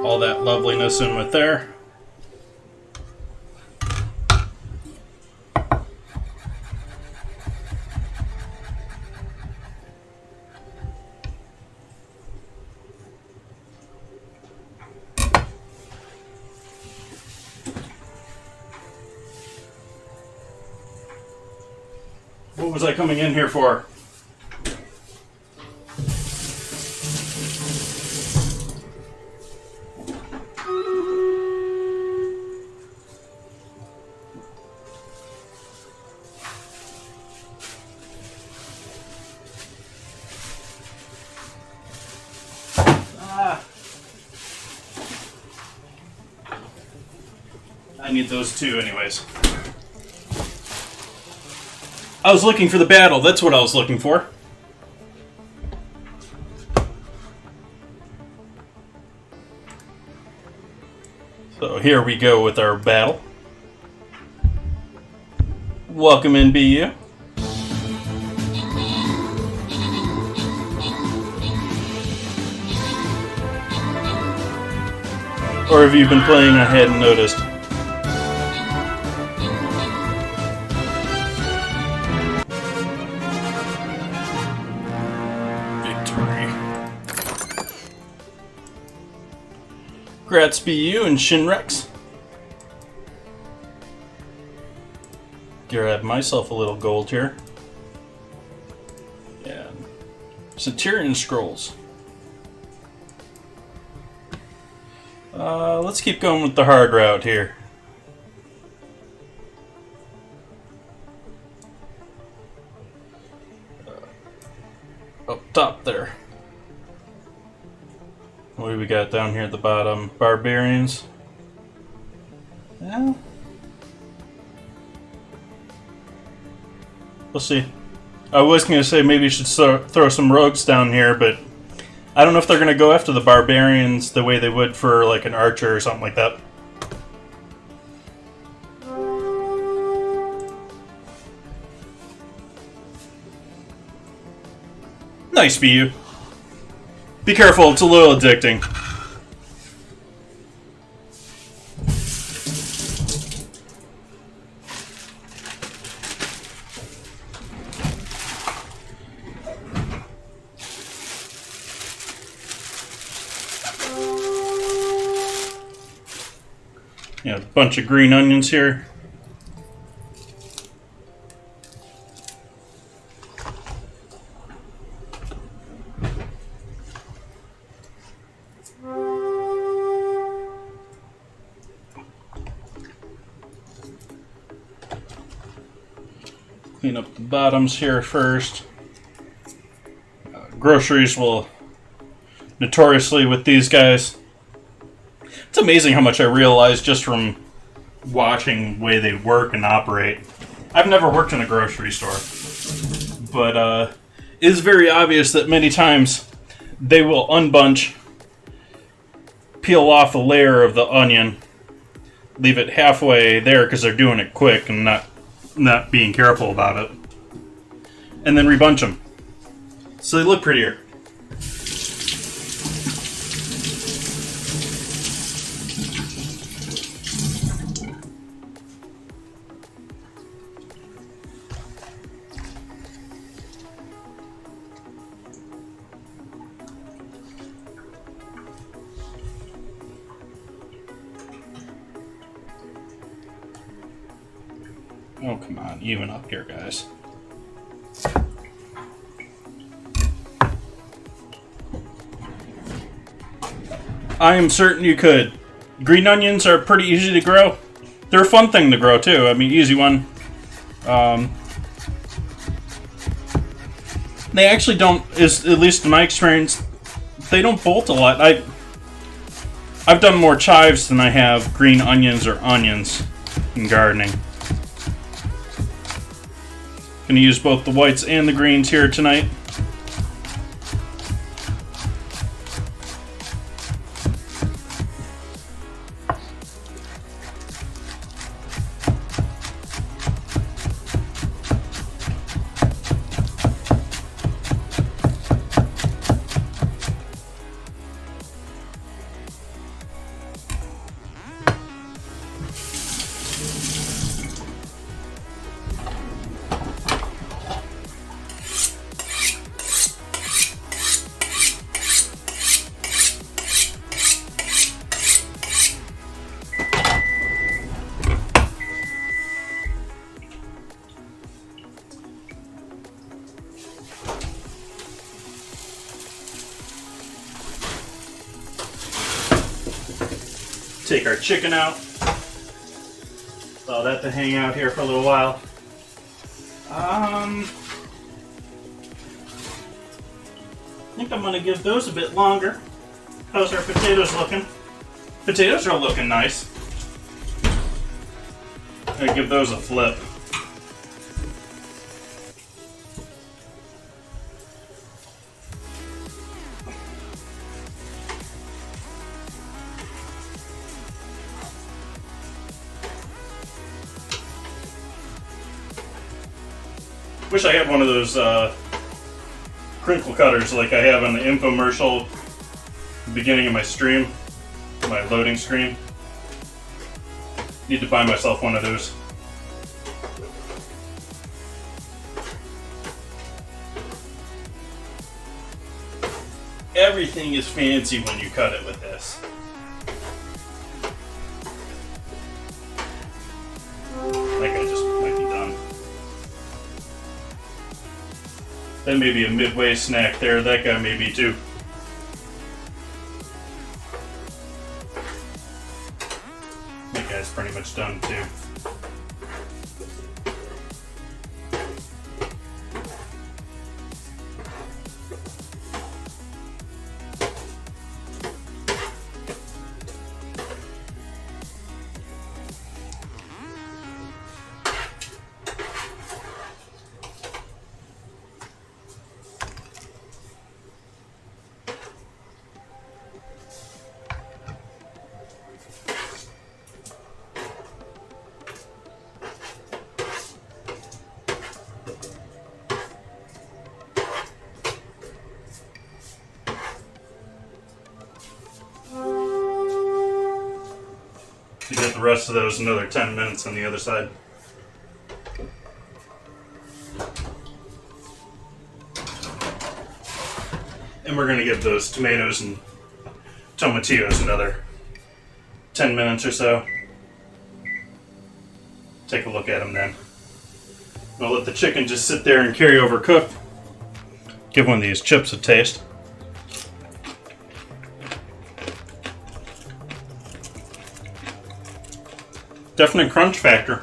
All that loveliness in with there. What was I coming in here for? I need those two anyways. I was looking for the battle, that's what I was looking for. So here we go with our battle. Welcome in, BU. Or have you been playing I hadn't noticed? Grats BU and Shinrex. Grab myself a little gold here. And Centurion Scrolls. Let's keep going with the hard route here. Up top there. What do we got down here at the bottom? Barbarians. Yeah. We'll see. I was going to say maybe you should throw some rogues down here, but I don't know if they're going to go after the barbarians the way they would for like an archer or something like that. Nice, BU. Be careful, it's a little addicting. a bunch of green onions here. Clean up the bottoms here first. Groceries will notoriously with these guys. It's amazing how much I realize just from watching the way they work and operate. I've never worked in a grocery store, but it is very obvious that many times they will unbunch, peel off a layer of the onion, leave it halfway there because they're doing it quick and not being careful about it, and then rebunch them so they look prettier. Oh, come on, even up here, guys. I am certain you could. Green onions are pretty easy to grow. They're a fun thing to grow, too. I mean, easy one. They actually don't, at least in my experience, they don't bolt a lot. I've done more chives than I have green onions or onions in gardening. Gonna use both the whites and the greens here tonight. Take our chicken out. Allow that to hang out here for a little while. I think I'm gonna give those a bit longer. How's our potatoes looking? Potatoes are looking nice. I'm gonna give those a flip. Wish I had one of those crinkle cutters like I have on the infomercial at the beginning of my stream, my loading screen. Need to buy myself one of those. Everything is fancy when you cut it with this. That guy just might be done. That may be a midway snack there. That guy may be too. That guy's pretty much done too. To get the rest of those another 10 minutes on the other side. And we're going to give those tomatoes and tomatillos another 10 minutes or so. take a look at them then. I'll let the chicken just sit there and carry over cook. Give one of these chips a taste. Definite crunch factor.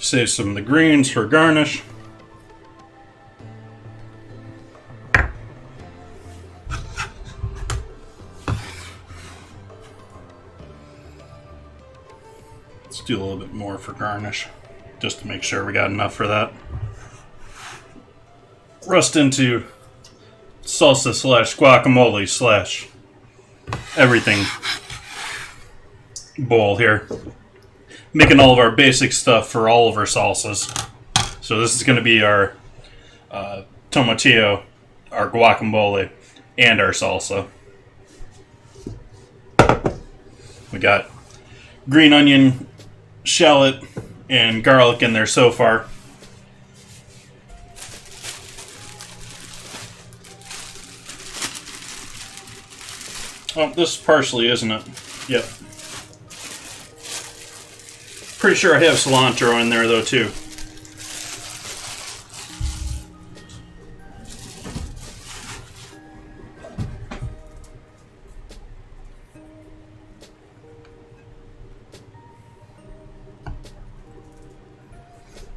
Save some of the greens for garnish. Let's do a little bit more for garnish, just to make sure we got enough for that. Rust into salsa slash guacamole slash everything bowl here. Making all of our basic stuff for all of our salsas. So this is going to be our tomatillo, our guacamole, and our salsa. We got green onion, shallot, and garlic in there so far. Oh, this is parsley, isn't it? Yep. Pretty sure I have cilantro in there though too.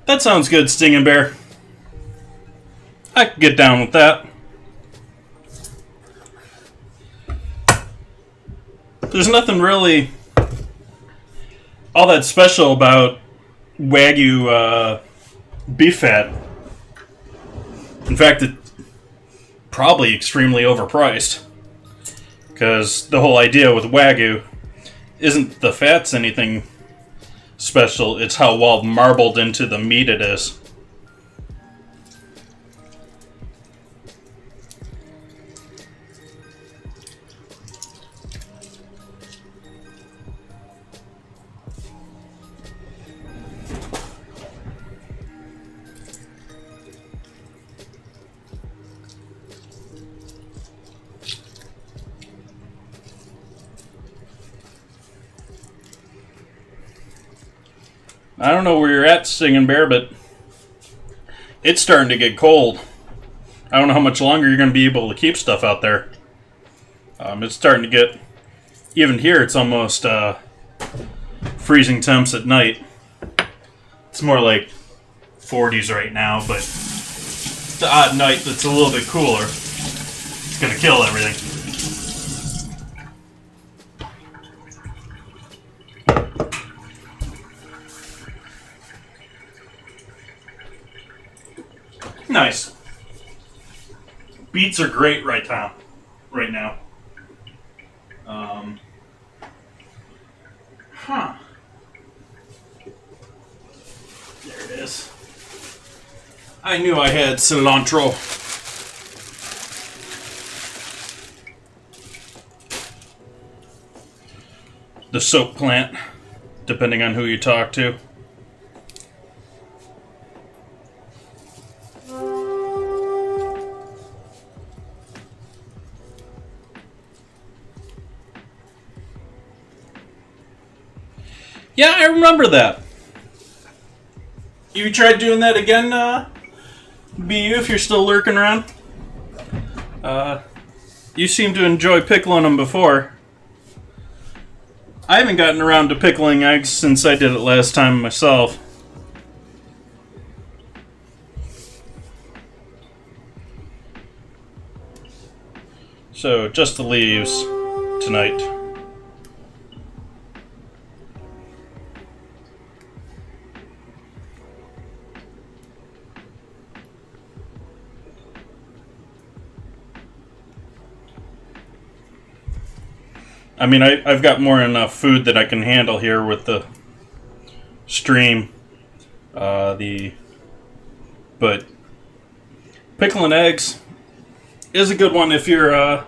That sounds good, Stinging Bear. I can get down with that. There's nothing really all that special about Wagyu beef fat. In fact, it's probably extremely overpriced. Because the whole idea with Wagyu isn't the fat's anything special, it's how well marbled into the meat it is. I don't know where you're at, Singing Bear, but it's starting to get cold. I don't know how much longer you're going to be able to keep stuff out there. It's starting to get, even here, it's almost freezing temps at night. It's more like 40s right now, but the odd night that's a little bit cooler, it's going to kill everything. Nice. Beets are great right now. There it is. I knew I had cilantro. The soap plant, depending on who you talk to. Yeah, I remember that. You tried doing that again, be you if you're still lurking around. You seem to enjoy pickling them before. I haven't gotten around to pickling eggs since I did it last time myself. So, just the leaves tonight. I mean, I've got more than enough food that I can handle here with the stream. But pickling eggs is a good one if you're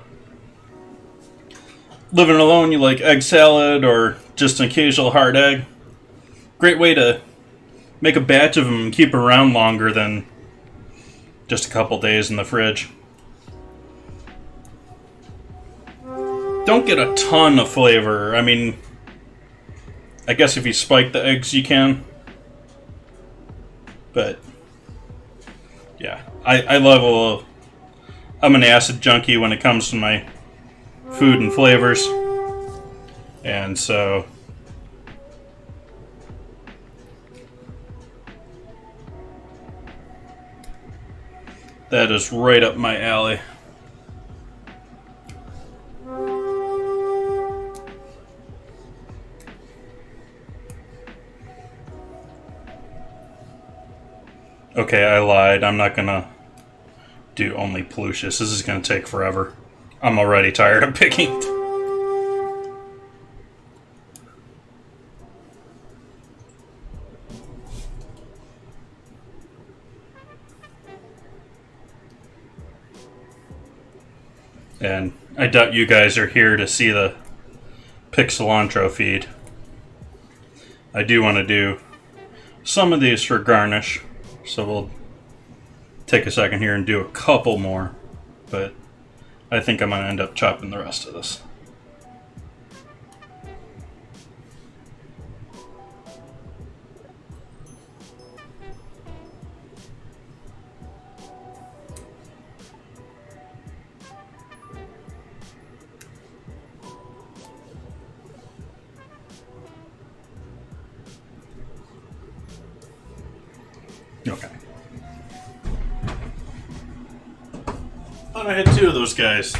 living alone. You like egg salad or just an occasional hard egg. Great way to make a batch of them and keep them around longer than just a couple days in the fridge. Don't get a ton of flavor. I mean, I guess if you spike the eggs, you can. But, yeah. I love I'm an acid junkie when it comes to my food and flavors. And so, that is right up my alley. Okay, I lied. I'm not gonna do only Plucius. This is gonna take forever. I'm already tired of picking. And I doubt you guys are here to see the pick cilantro feed. I do want to do some of these for garnish. So we'll take a second here and do a couple more, but I think I'm going to end up chopping the rest of this. Okay. Thought I had two of those guys.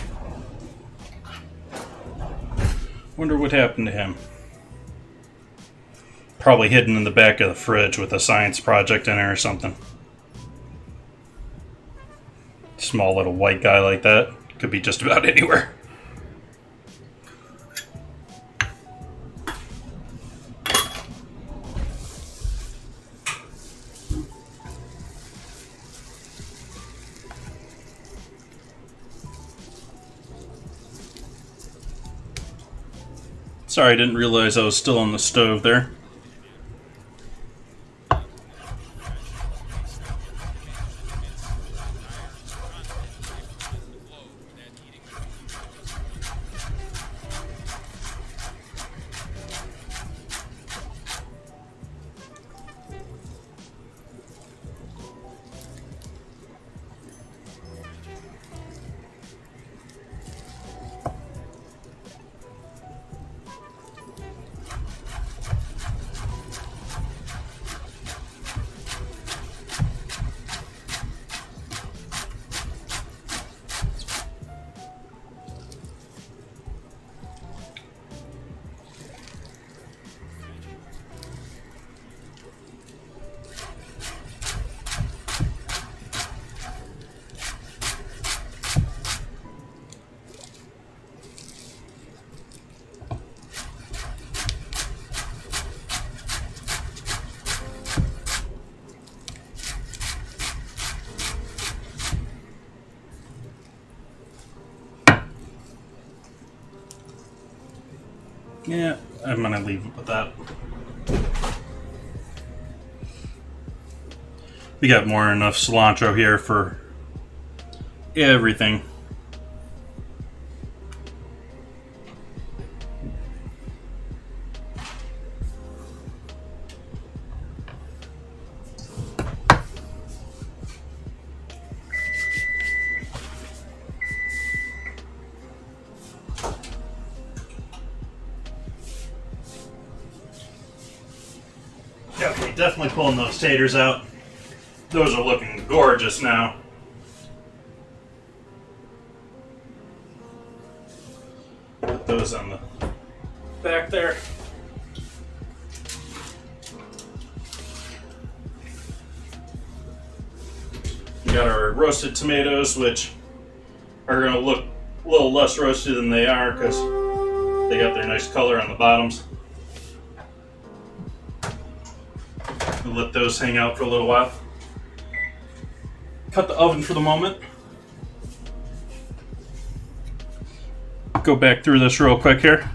Wonder what happened to him. Probably hidden in the back of the fridge with a science project in there or something. Small little white guy like that. Could be just about anywhere. Sorry, I didn't realize I was still on the stove there. Yeah, I'm gonna leave it with that. We got more than enough cilantro here for everything. definitely pulling those taters out. Those are looking gorgeous now. Put those on the back there. We got our roasted tomatoes, which are going to look a little less roasted than they are because they got their nice color on the bottoms. We'll let those hang out for a little while. Cut the oven for the moment. Go back through this real quick here.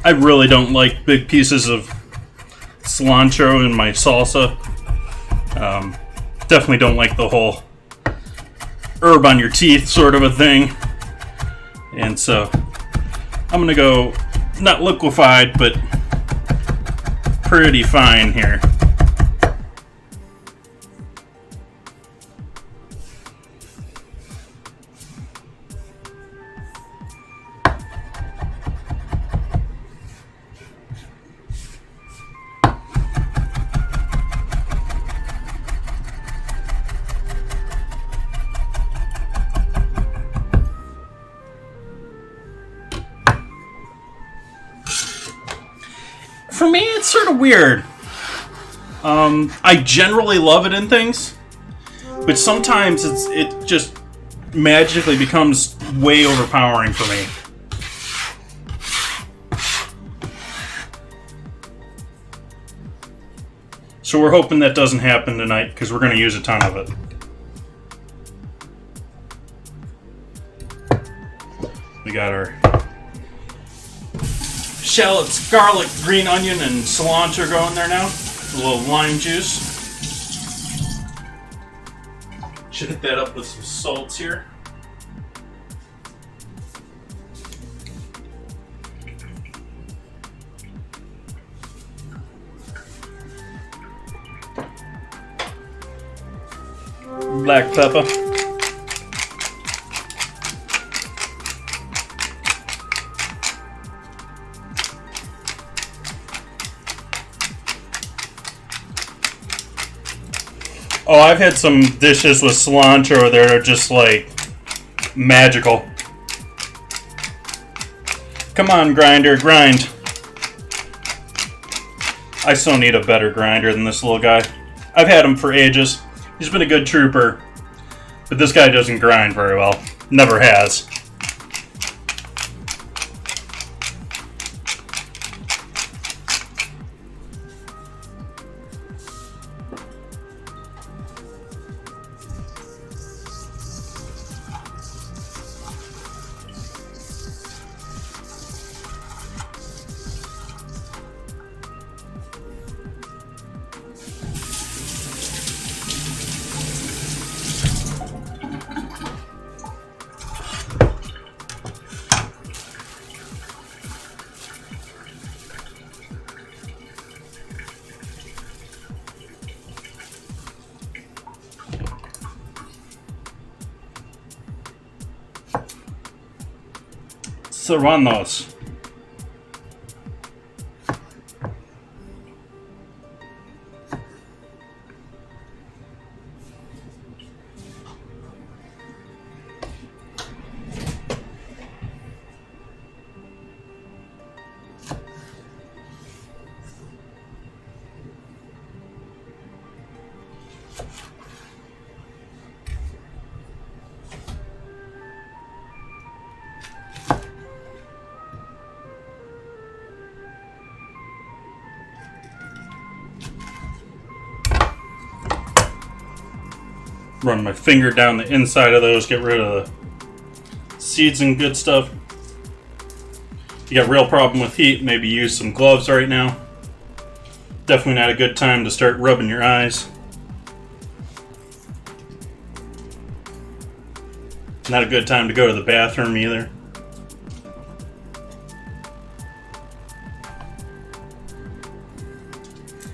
I really don't like big pieces of cilantro in my salsa. Definitely don't like the whole herb on your teeth sort of a thing. And so I'm going to go not liquefied, but pretty fine here. For me, it's sort of weird. I generally love it in things, but sometimes it just magically becomes way overpowering for me. So we're hoping that doesn't happen tonight because we're going to use a ton of it. We got our shallots, garlic, green onion, and cilantro going there now. A little lime juice. Should hit that up with some salts here. Black pepper. Oh, I've had some dishes with cilantro that are just like magical. Come on, grinder, grind. I still need a better grinder than this little guy. I've had him for ages. He's been a good trooper, but this guy doesn't grind very well. Never has. Serranos. Run my finger down the inside of those, get rid of the seeds and good stuff. you got a real problem with heat, maybe use some gloves right now. Definitely not a good time to start rubbing your eyes. Not a good time to go to the bathroom either.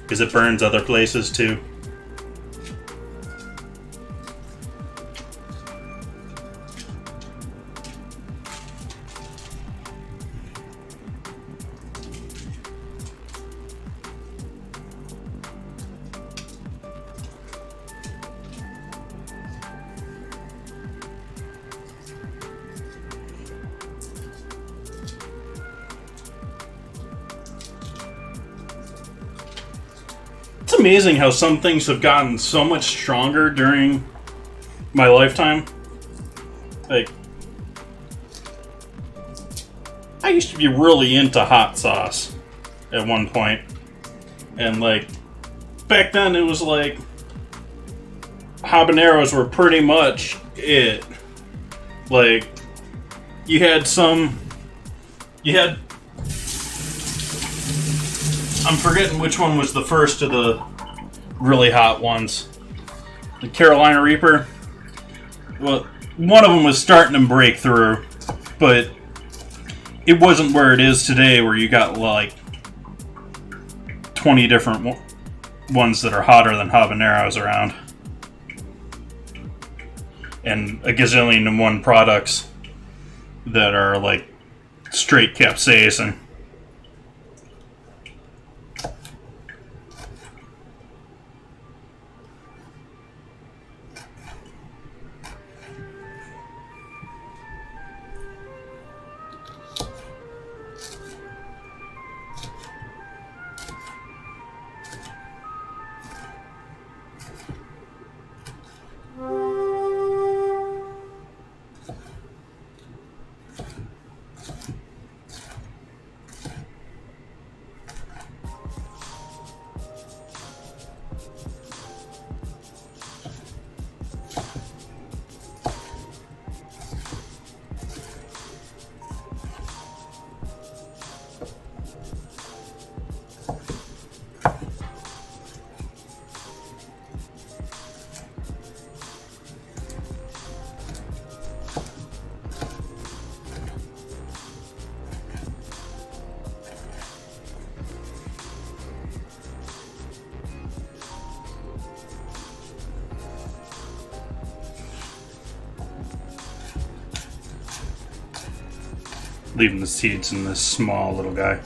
Because it burns other places too. It's amazing how some things have gotten so much stronger during my lifetime. Like, I used to be really into hot sauce at one point. And like, back then it was like, habaneros were pretty much it. Like, you had I'm forgetting which one was the first of the really hot ones. The Carolina Reaper. Well, one of them was starting to break through, but it wasn't where it is today, where you got like 20 different ones that are hotter than habaneros around. And a gazillion and one products that are like straight capsaicin. Leaving the seeds in this small little guy.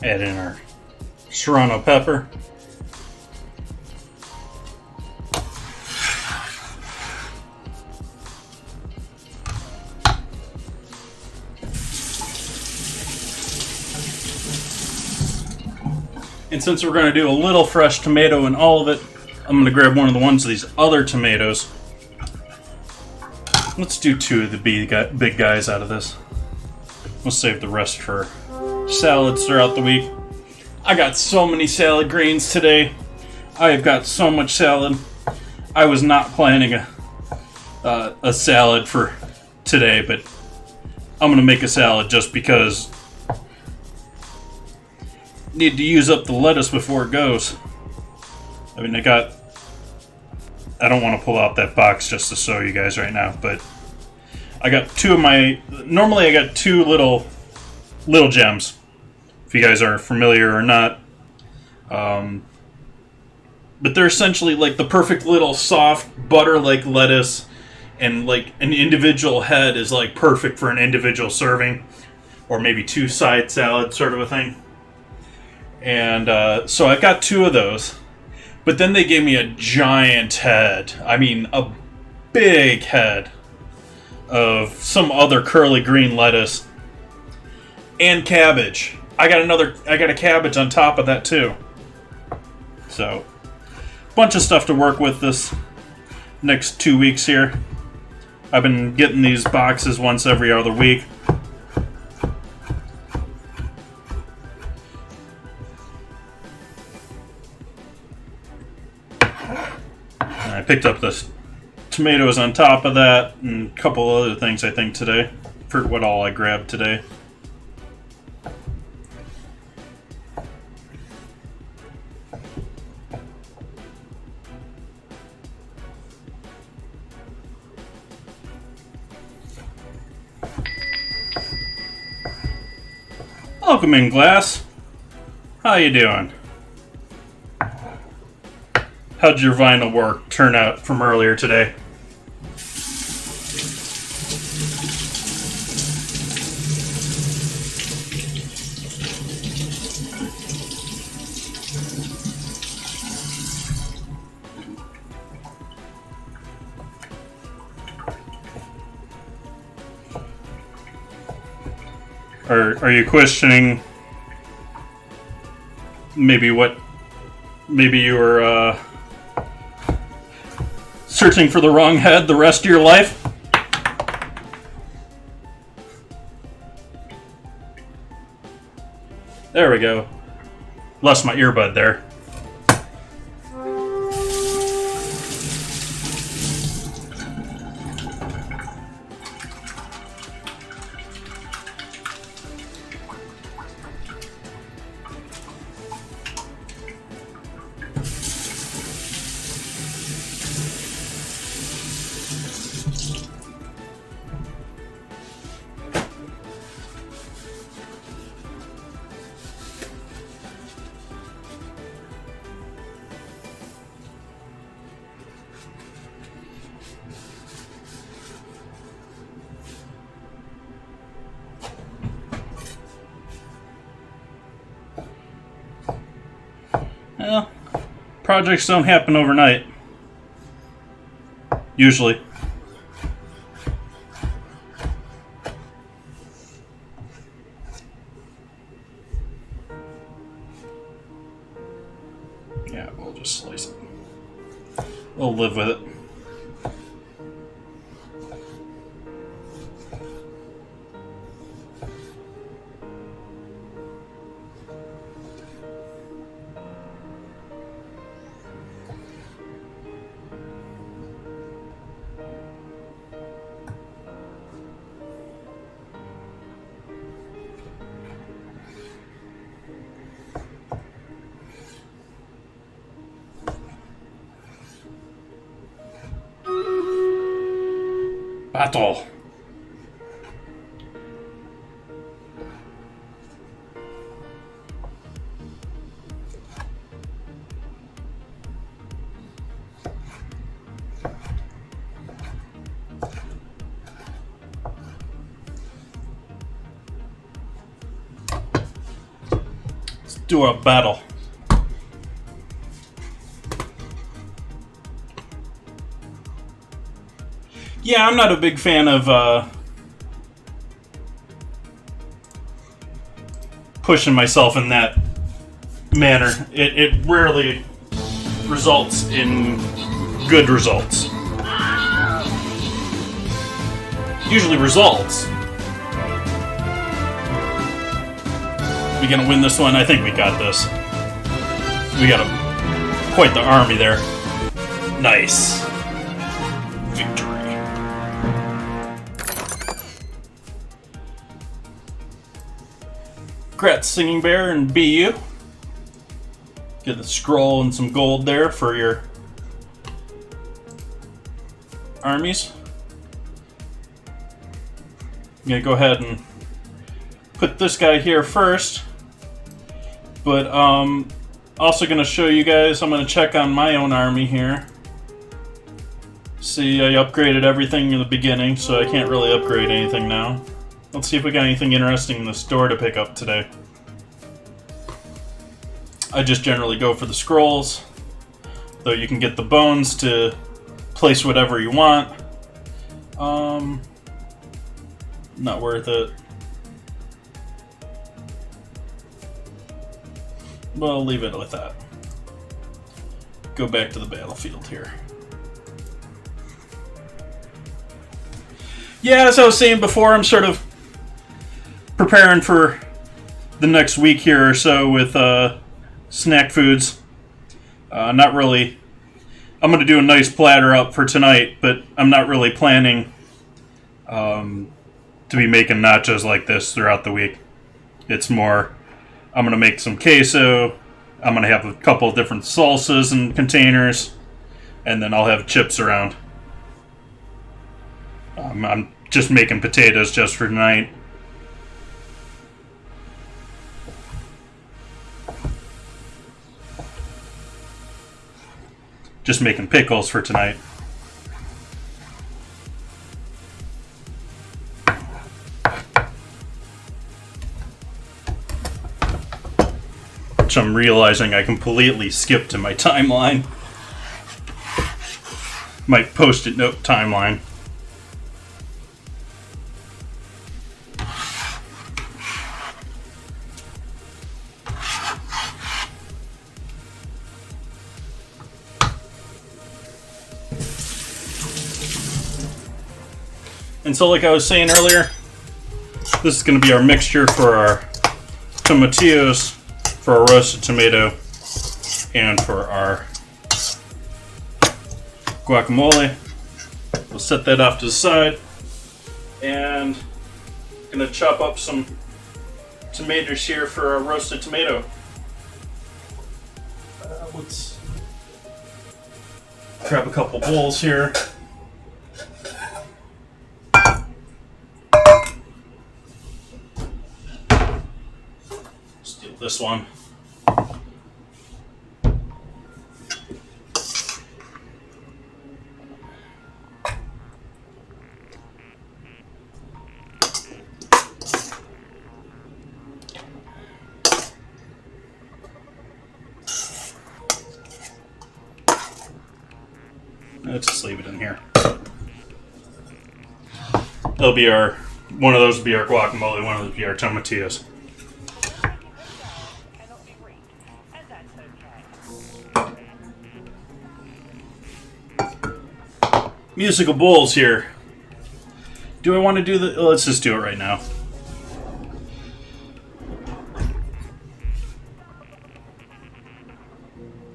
Add in our serrano pepper. And since we're going to do a little fresh tomato in all of it, I'm going to grab one of the ones of these other tomatoes. Let's do two of the big guys out of this. We'll save the rest for salads throughout the week. I got so many salad greens today. I have got so much salad. I was not planning a salad for today, but I'm gonna make a salad just because need to use up the lettuce before it goes. I mean, I got I don't want to pull out that box just to show you guys right now, but I got two of my... Normally I got two little gems, if you guys are familiar or not. But they're essentially like the perfect little soft butter-like lettuce, and like an individual head is like perfect for an individual serving, or maybe two side salad sort of a thing. And so I got two of those, but then they gave me a giant head. I mean, a big head of some other curly green lettuce and cabbage. I got a cabbage on top of that too. So, bunch of stuff to work with this next 2 weeks here. I've been getting these boxes once every other week. And I picked up the tomatoes on top of that and a couple other things I think today. For what all I grabbed today. Welcome in, Glass. How you doing? How'd your vinyl work turn out from earlier today? Are you questioning maybe you were searching for the wrong head the rest of your life? There we go. Lost my earbud there. Well, projects don't happen overnight. Usually. Yeah, we'll just slice it. We'll live with it. Battle. Let's do a battle. Yeah, I'm not a big fan of pushing myself in that manner. It rarely results in good results. Usually results. We gonna win this one? I think we got this. We got quite the army there. Nice. Victory. Congrats, Singing Bear and BU. Get the scroll and some gold there for your armies. I'm going to go ahead and put this guy here first. But also going to show you guys, I'm going to check on my own army here. See, I upgraded everything in the beginning, so I can't really upgrade anything now. Let's see if we got anything interesting in the store to pick up today. I just generally go for the scrolls, though you can get the bones to place whatever you want. Not worth it. Well, leave it with that. Go back to the battlefield here. Yeah, as I was saying before, I'm sort of preparing for the next week here or so with snack foods. Not really. I'm going to do a nice platter up for tonight, but I'm not really planning to be making nachos like this throughout the week. It's more, I'm going to make some queso, I'm going to have a couple of different salsas in containers, and then I'll have chips around. I'm just making potatoes just for tonight. Just making pickles for tonight. Which I'm realizing I completely skipped in my timeline. My post-it note timeline. And so, like I was saying earlier, this is going to be our mixture for our tomatillos, for our roasted tomato, and for our guacamole. We'll set that off to the side, and I'm going to chop up some tomatoes here for our roasted tomato. Let's grab a couple bowls here. This one. Let's just leave it in here. It'll be our, one of those will be our guacamole, one of those will be our tomatillos. Musical bowls here. Do I want to do the... Let's just do it right now.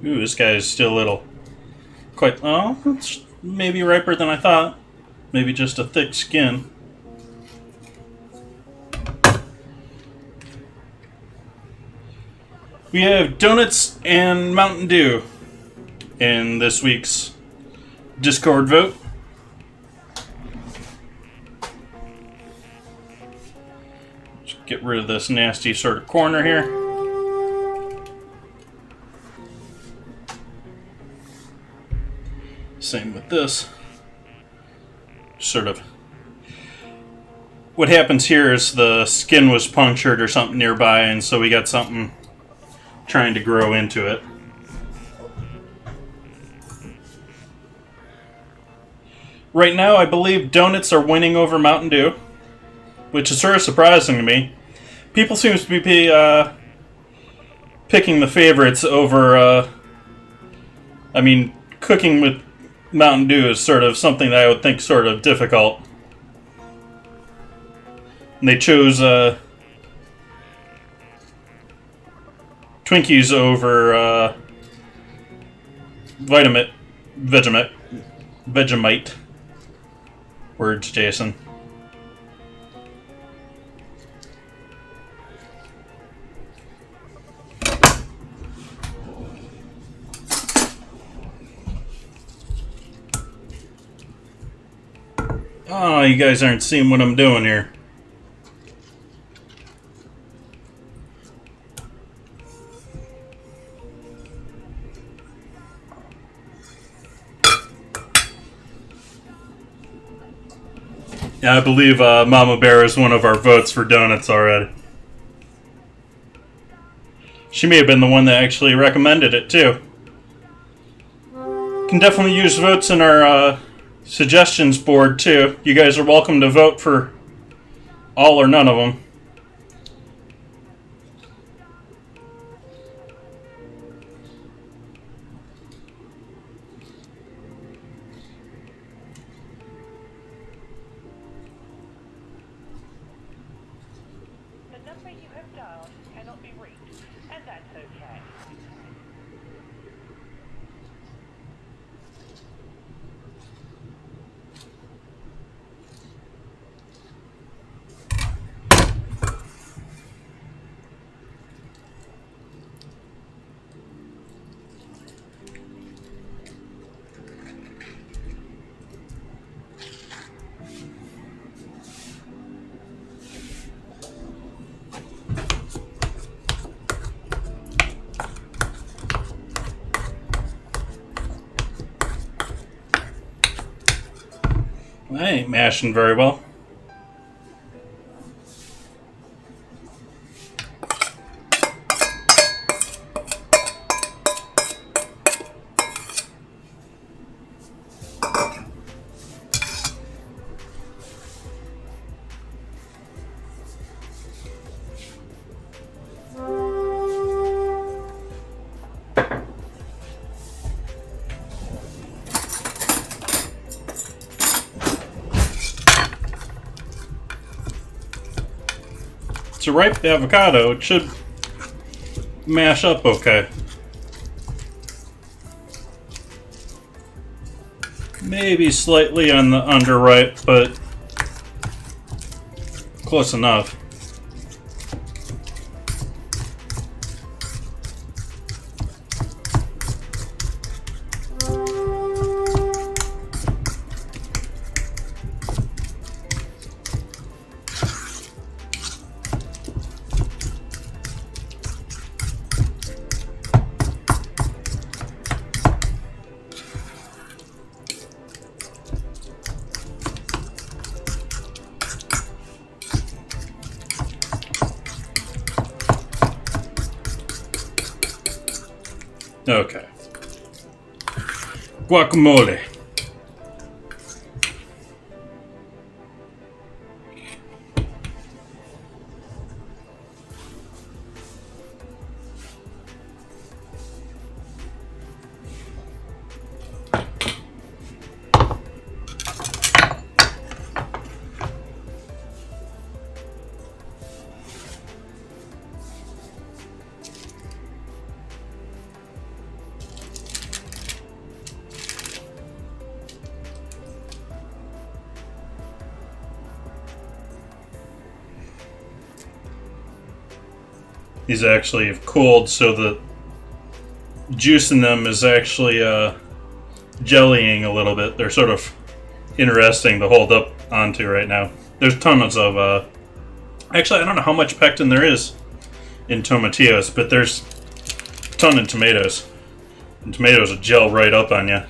Ooh, this guy is still a little... Quite... Oh, it's maybe riper than I thought. Maybe just a thick skin. We have donuts and Mountain Dew in this week's Discord vote. Get rid of this nasty sort of corner here. Same with this. Sort of. What happens here is the skin was punctured or something nearby, and so we got something trying to grow into it. Right now, I believe donuts are winning over Mountain Dew, which is sort of surprising to me. People seem to be picking the favorites over, I mean, cooking with Mountain Dew is sort of something that I would think sort of difficult. And they chose Twinkies over Vegemite. Words, Jason. why you guys aren't seeing what I'm doing here. Yeah, I believe Mama Bear is one of our votes for donuts already. She may have been the one that actually recommended it, too. Can definitely use votes in our suggestions board, too. You guys are welcome to vote for all or none of them. The number you have dialed cannot be reached, and that's okay. I ain't mashing very well. It's a ripe avocado. It should mash up okay. Maybe slightly on the underripe, but close enough. Okay. Guacamole. These actually have cooled, so the juice in them is actually jellying a little bit. They're sort of interesting to hold up onto right now. There's tons of actually, I don't know how much pectin there is in tomatillos, but there's a ton in tomatoes. And tomatoes will gel right up on you.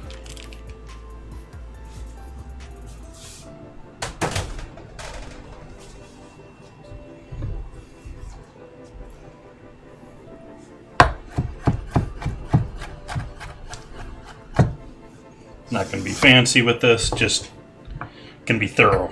Not going to be fancy with this, just can be thorough.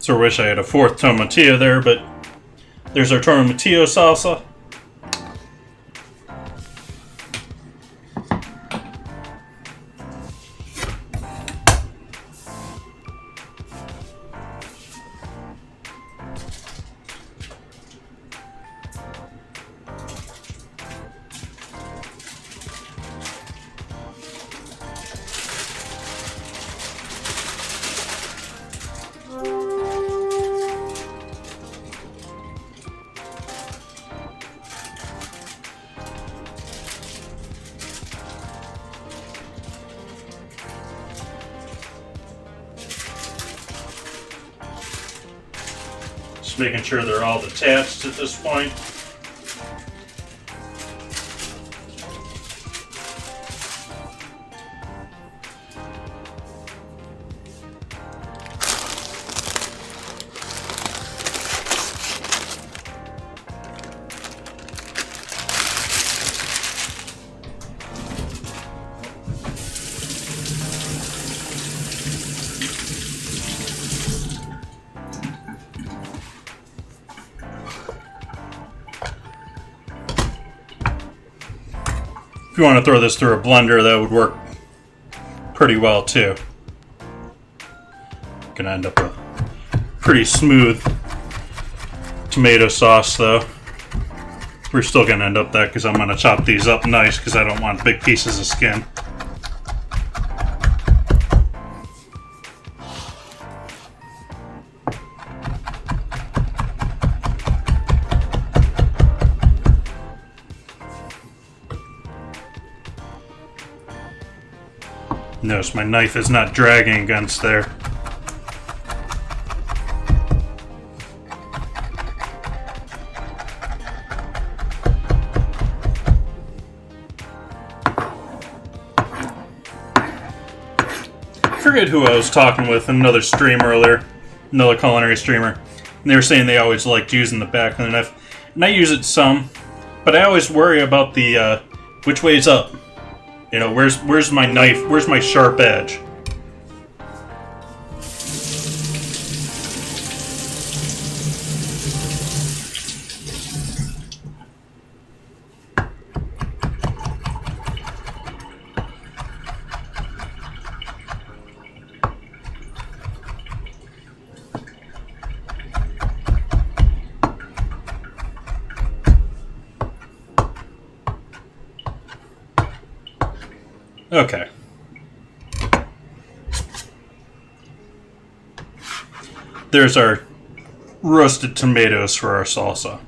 So I wish I had a fourth tomatillo there, but there's our tomatillo salsa. Just making sure they're all detached at this point. If you want to throw this through a blender, that would work pretty well too. Gonna end up a pretty smooth tomato sauce though. We're still gonna end up that because I'm gonna chop these up nice because I don't want big pieces of skin. Notice my knife is not dragging against there. I forget who I was talking with, another stream earlier, another culinary streamer, and they were saying they always liked using the back of the knife. And I use it some, but I always worry about the which way is up. You know, where's my knife? Where's my sharp edge? Okay. There's our roasted tomatoes for our salsa.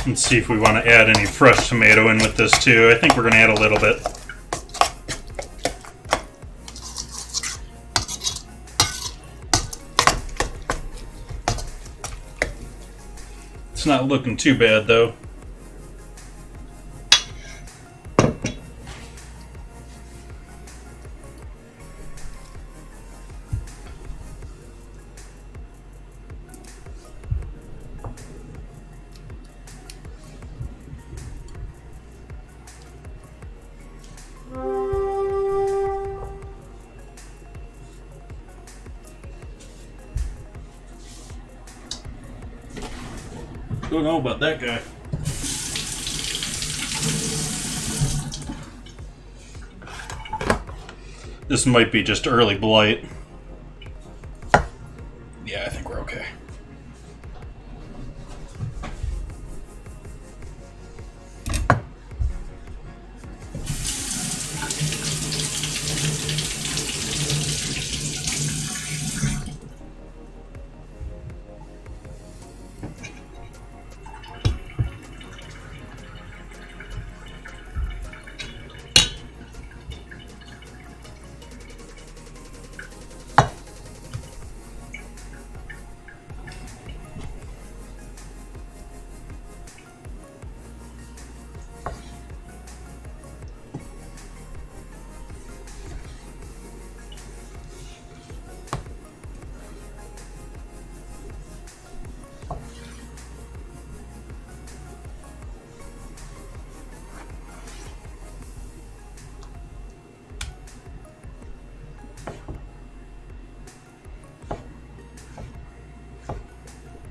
Let's see if we want to add any fresh tomato in with this too. I think we're going to add a little bit. It's not looking too bad though. Don't know about that guy. This might be just early blight. Yeah, I think we're okay.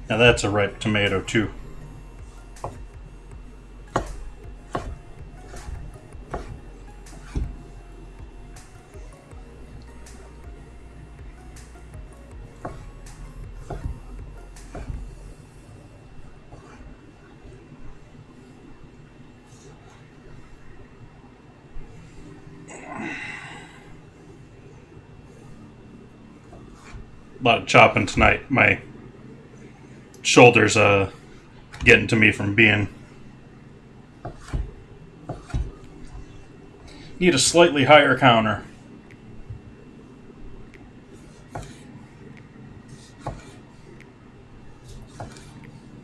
Now that's a ripe tomato too. A lot of chopping tonight. My shoulders getting to me from being. Need a slightly higher counter.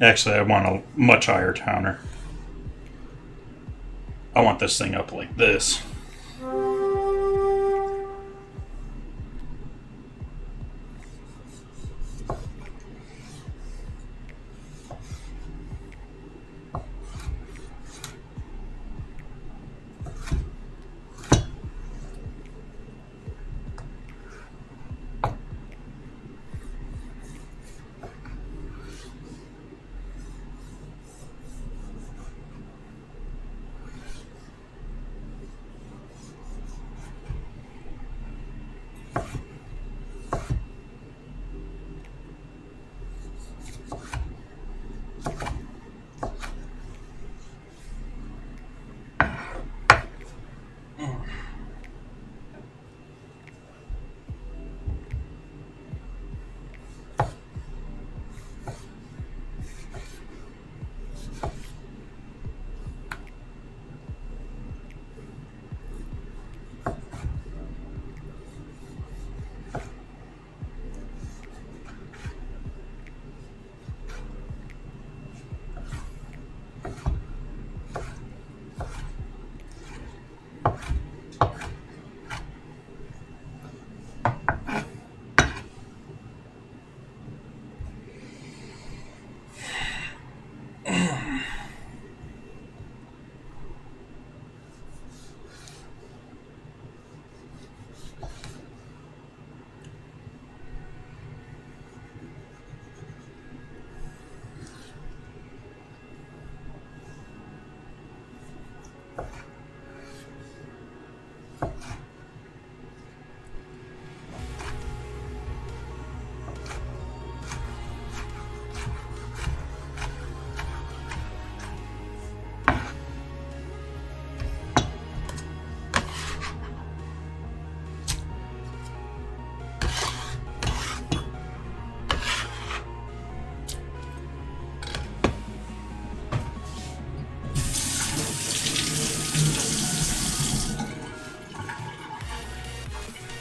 Actually, I want a much higher counter. I want this thing up like this.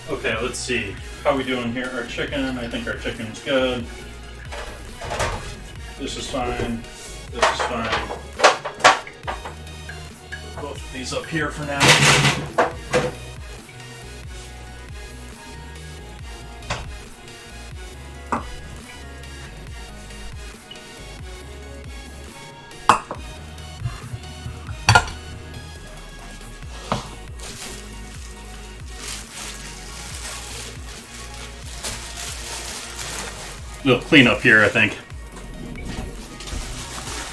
Okay, let's see. How we doing here? Our chicken, I think our chicken's good. This is fine. This is fine. Both of these up here for now. Little cleanup here, I think.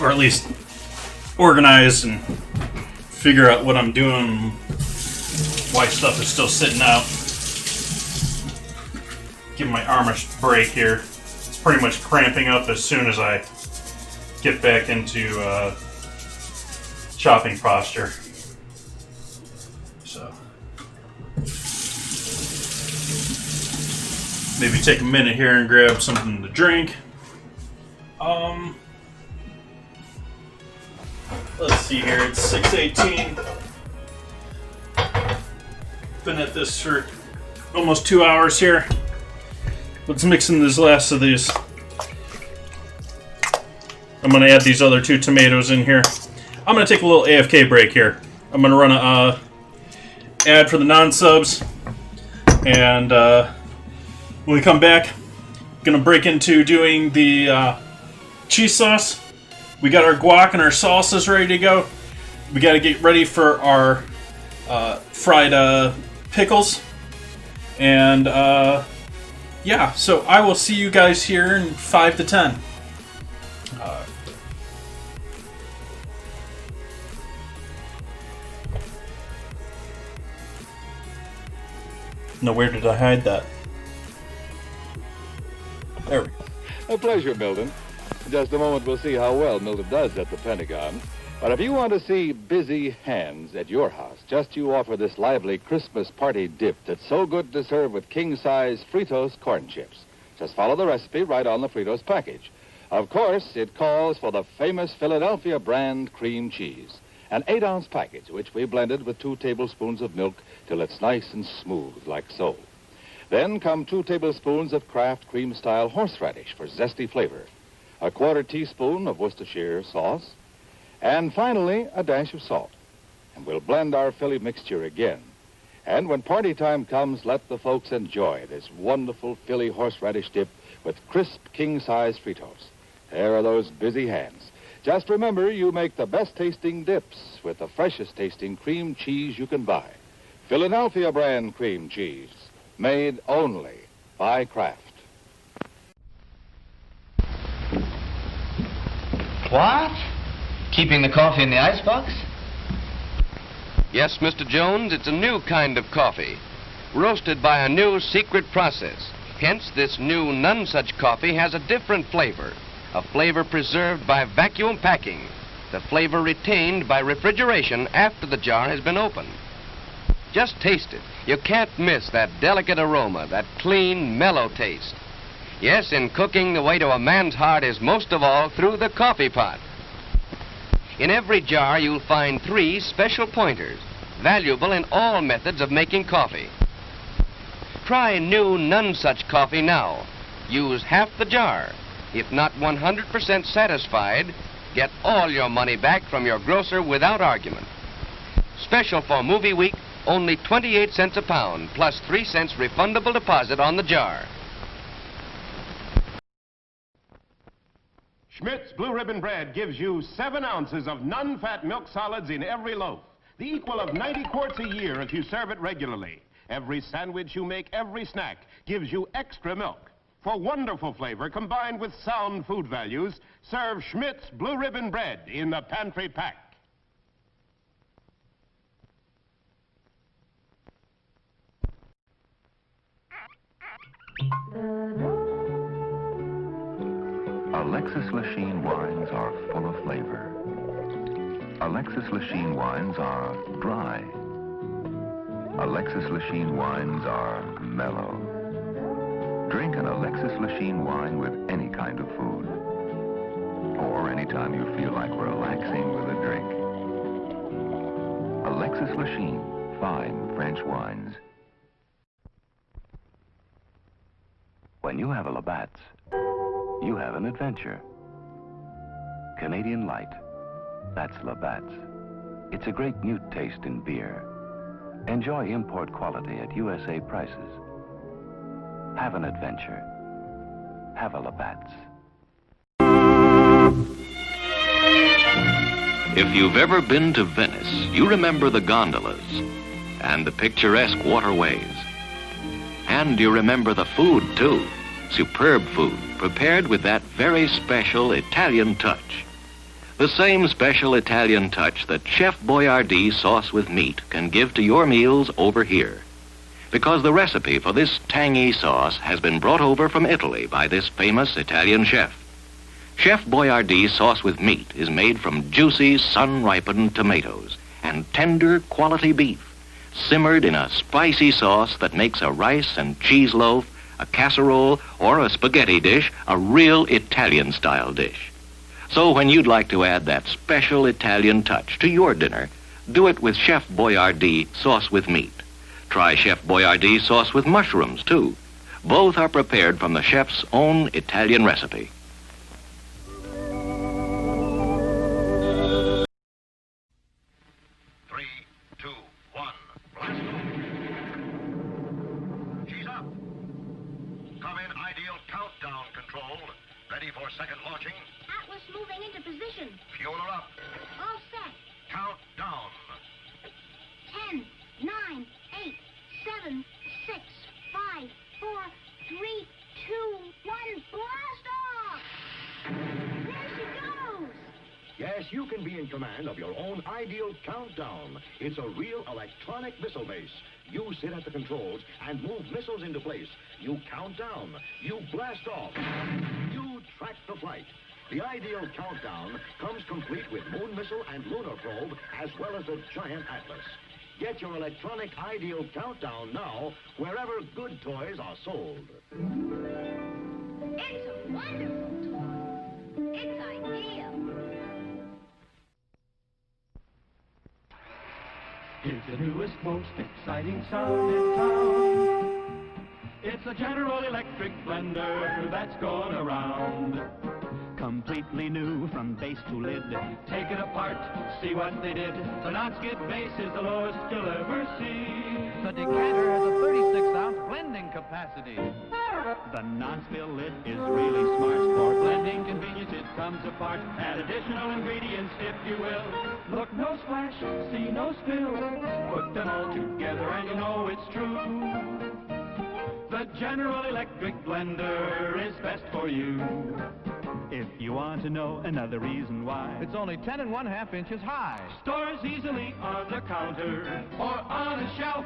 Or at least organize and figure out what I'm doing, why stuff is still sitting out. Give my arm a break here. It's pretty much cramping up as soon as I get back into chopping posture. So maybe take a minute here and grab something to drink. Let's see here, it's 6:18. Been at this for almost 2 hours here. Let's mix in this last of these. I'm gonna add these other 2 tomatoes in here. I'm gonna take a little AFK break here. I'm gonna run a ad for the non-subs, and when we come back, I'm gonna break into doing the cheese sauce. We got our guac and our salsas ready to go. We got to get ready for our fried pickles. And yeah, so I will see you guys here in 5 to 10. Now, where did I hide that? There we go. A pleasure, Milton. In just a moment, we'll see how well Milton does at the Pentagon. But if you want to see busy hands at your house, just you offer this lively Christmas party dip that's so good to serve with king-size Fritos corn chips. Just follow the recipe right on the Fritos package. Of course, it calls for the famous Philadelphia brand cream cheese, an 8-ounce package, which we blended with 2 tablespoons of milk till it's nice and smooth, like so. Then come 2 tablespoons of Kraft cream-style horseradish for zesty flavor, a 1/4 teaspoon of Worcestershire sauce, and finally, a dash of salt. And we'll blend our Philly mixture again. And when party time comes, let the folks enjoy this wonderful Philly horseradish dip with crisp king-size Fritos. There are those busy hands. Just remember, you make the best-tasting dips with the freshest-tasting cream cheese you can buy. Philadelphia brand cream cheese, made only by Kraft. What? Keeping the coffee in the icebox? Yes, Mr. Jones, it's a new kind of coffee, roasted by a new secret process. Hence, this new none-such coffee has a different flavor, a flavor preserved by vacuum packing, the flavor retained by refrigeration after the jar has been opened. Just taste it. You can't miss that delicate aroma, that clean, mellow taste. Yes, in cooking, the way to a man's heart is most of all through the coffee pot. In every jar, you'll find 3 special pointers, valuable in all methods of making coffee. Try new none-such coffee now. Use half the jar. If not 100% satisfied, get all your money back from your grocer without argument. Special for Movie Week, only 28 cents a pound, plus 3 cents refundable deposit on the jar. Schmidt's Blue Ribbon Bread gives you 7 ounces of non-fat milk solids in every loaf, the equal of 90 quarts a year if you serve it regularly. Every sandwich you make, every snack, gives you extra milk. For wonderful flavor combined with sound food values, serve Schmidt's Blue Ribbon Bread in the pantry pack. Alexis Lachine wines are full of flavor. Alexis Lachine wines are dry. Alexis Lachine wines are mellow. Drink an Alexis Lachine wine with any kind of food, or anytime you feel like relaxing with a drink. Alexis Lachine, fine French wines. When you have a Labatt's, you have an adventure. Canadian Light, that's Labatt's. It's a great new taste in beer. Enjoy import quality at USA prices. Have an adventure. Have a Labatt's. If you've ever been to Venice, you remember the gondolas and the picturesque waterways. And you remember the food, too. Superb food, prepared with that very special Italian touch. The same special Italian touch that Chef Boyardee sauce with meat can give to your meals over here. Because the recipe for this tangy sauce has been brought over from Italy by this famous Italian chef. Chef Boyardee sauce with meat is made from juicy, sun-ripened tomatoes and tender, quality beef, simmered in a spicy sauce that makes a rice and cheese loaf, a casserole, or a spaghetti dish a real Italian-style dish. So when you'd like to add that special Italian touch to your dinner, do it with Chef Boyardee sauce with meat. Try Chef Boyardee sauce with mushrooms, too. Both are prepared from the chef's own Italian recipe. Second launching. Atlas moving into position. Fuel her up. All set. Count down. 10, 9, 8, 7, 6, 5, 4, 3, 2, 1. Blast off! There she goes! Yes, you can be in command of your own ideal countdown. It's a real electronic missile base. You sit at the controls and move missiles into place. You count down. You blast off. You track the flight. The ideal countdown comes complete with moon missile and lunar probe, as well as a giant atlas. Get your electronic ideal countdown now, wherever good toys are sold. It's a wonderful toy. It's ideal. It's the newest, most exciting sound in town. It's a General Electric blender that's going around. Completely new from base to lid. Take it apart, see what they did. The non-skid base is the lowest you'll ever see. The decanter has a 36-ounce blending capacity. The non-spill lid is really smart. For blending convenience, it comes apart. Add additional ingredients, if you will. Look, no splash, see no spill. Put them all together and you know it's true. The General Electric blender is best for you. If you want to know another reason why, It's only 10 1/2 inches high. stores easily on the counter or on a shelf.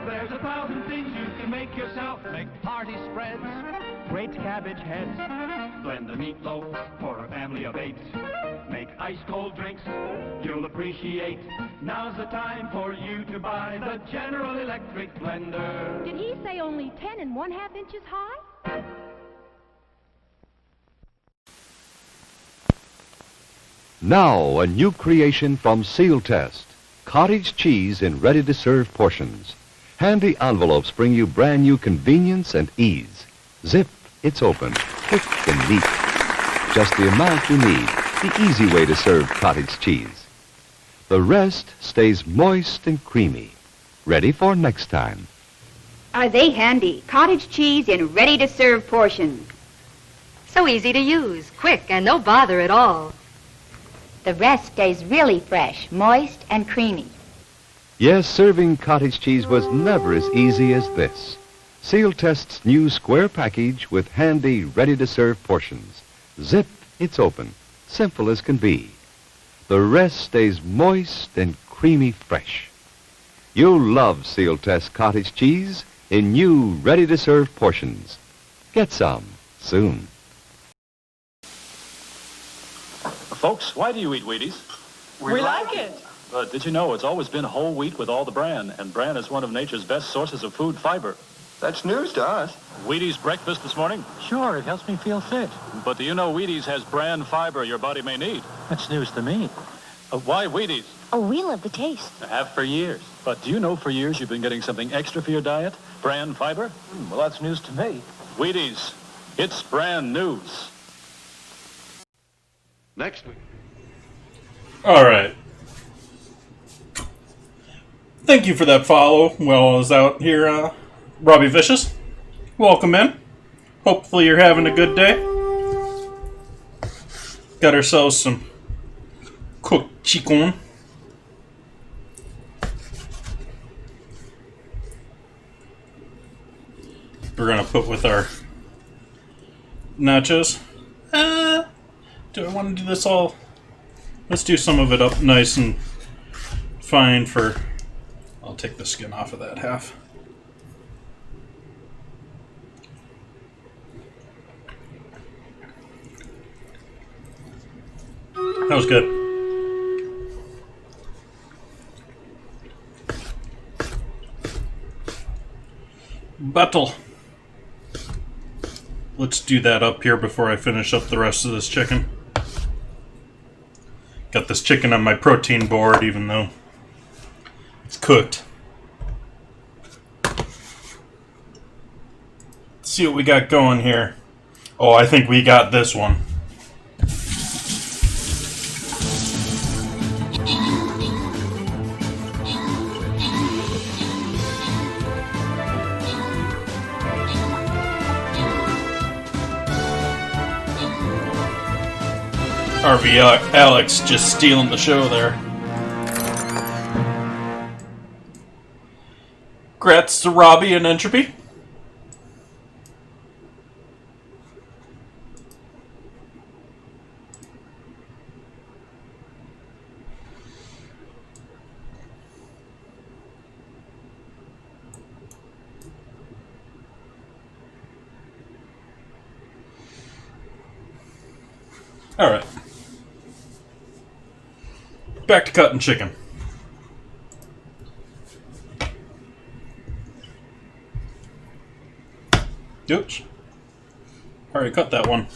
There's 1,000 things you can make yourself. Make party spreads. Great cabbage heads. Blend the meatloaf for a family of 8. Make ice-cold drinks you'll appreciate. Now's the time for you to buy the General Electric blender. Did he say only 10 1/2 inches high? Now, a new creation from Seal Test. Cottage cheese in ready-to-serve portions. Handy envelopes bring you brand new convenience and ease. Zip, it's open, quick and neat. Just the amount you need, the easy way to serve cottage cheese. The rest stays moist and creamy. Ready for next time. Are they handy? Cottage cheese in ready-to-serve portions. So easy to use, quick, and no bother at all. The rest stays really fresh, moist, and creamy. Yes, serving cottage cheese was never as easy as this. Seal Test's new square package with handy, ready-to-serve portions. Zip, it's open. Simple as can be. The rest stays moist and creamy fresh. You'll love Seal Test cottage cheese in new, ready-to-serve portions. Get some soon. Folks, why do you eat Wheaties? We like it. But did you know it's always been whole wheat with all the bran, and bran is one of nature's best sources of food fiber. That's news to us. Wheaties breakfast this morning? Sure, it helps me feel fit. But do you know Wheaties has bran fiber your body may need? That's news to me. Why Wheaties? Oh, we love the taste. I have for years. But do you know for years you've been getting something extra for your diet? Bran fiber? Well, that's news to me. Wheaties. It's brand news. Next week. All right. Thank you for that follow while I was out here, Robbie Vicious. Welcome in. Hopefully you're having a good day. Got ourselves some cooked chicken. We're going to put with our nachos. Do I want to do this all? Let's do some of it up nice and fine for... I'll take the skin off of that half. That was good. Battle. Let's do that up here before I finish up the rest of this chicken. Got this chicken on my protein board even though it's cooked. Let's see what we got going here. Oh, I think we got this one. RV Alex just stealing the show there. Congrats to Robbie and Entropy. Alright. Back to cutting chicken. Oops. Already cut that one.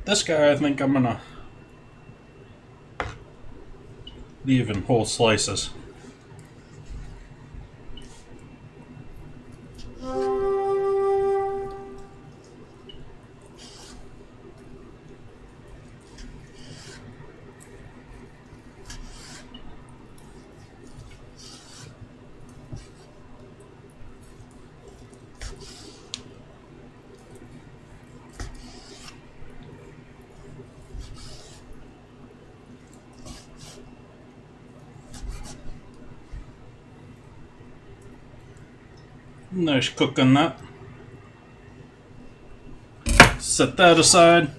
This guy, I think I'm gonna leave in whole slices. Nice cook on that. Set that aside.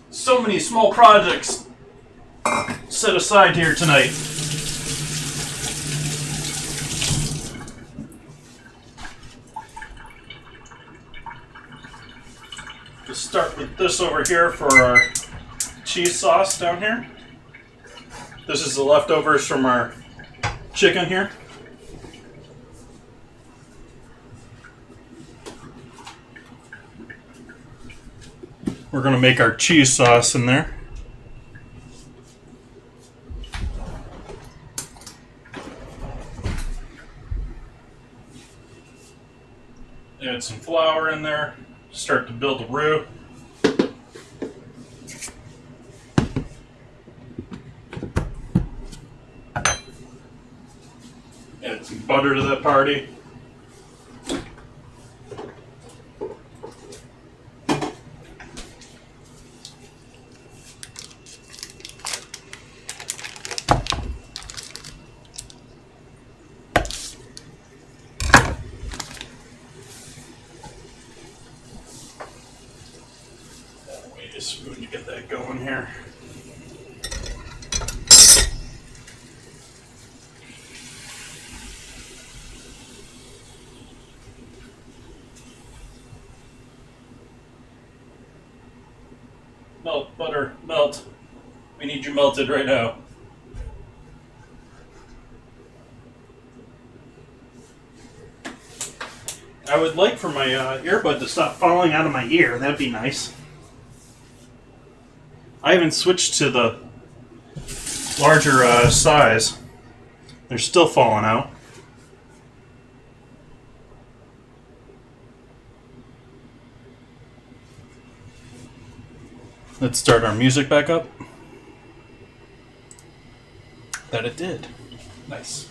So many small projects set aside here tonight. Let's start with this over here for our cheese sauce down here. This is the leftovers from our chicken here. We're going to make our cheese sauce in there. Add some flour in there. Start to build the roux. Add some butter to that party. Spoon to get that going here. Melt, butter, melt. We need you melted right now. I would like for my earbud to stop falling out of my ear. That'd be nice. I haven't switched to the larger size. They're still falling out. Let's start our music back up. That it did. Nice.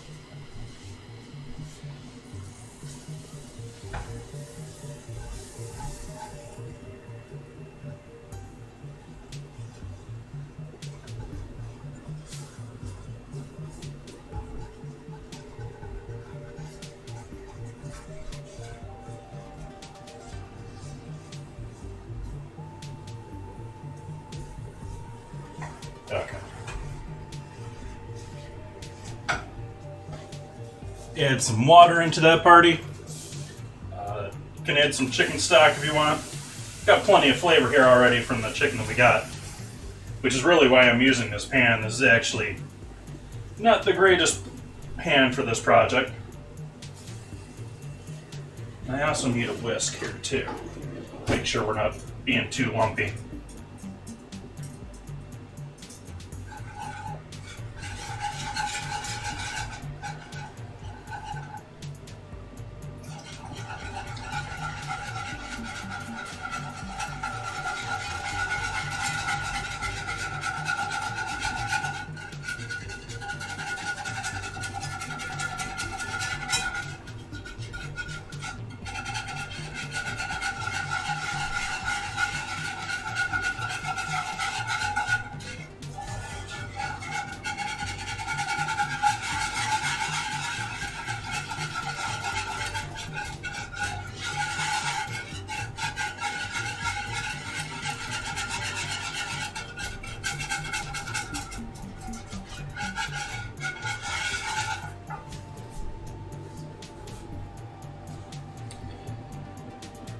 Okay. Add some water into that party. You can add some chicken stock if you want. Got plenty of flavor here already from the chicken that we got, which is really why I'm using this pan. This is actually not the greatest pan for this project. I also need a whisk here too. Make sure we're not being too lumpy.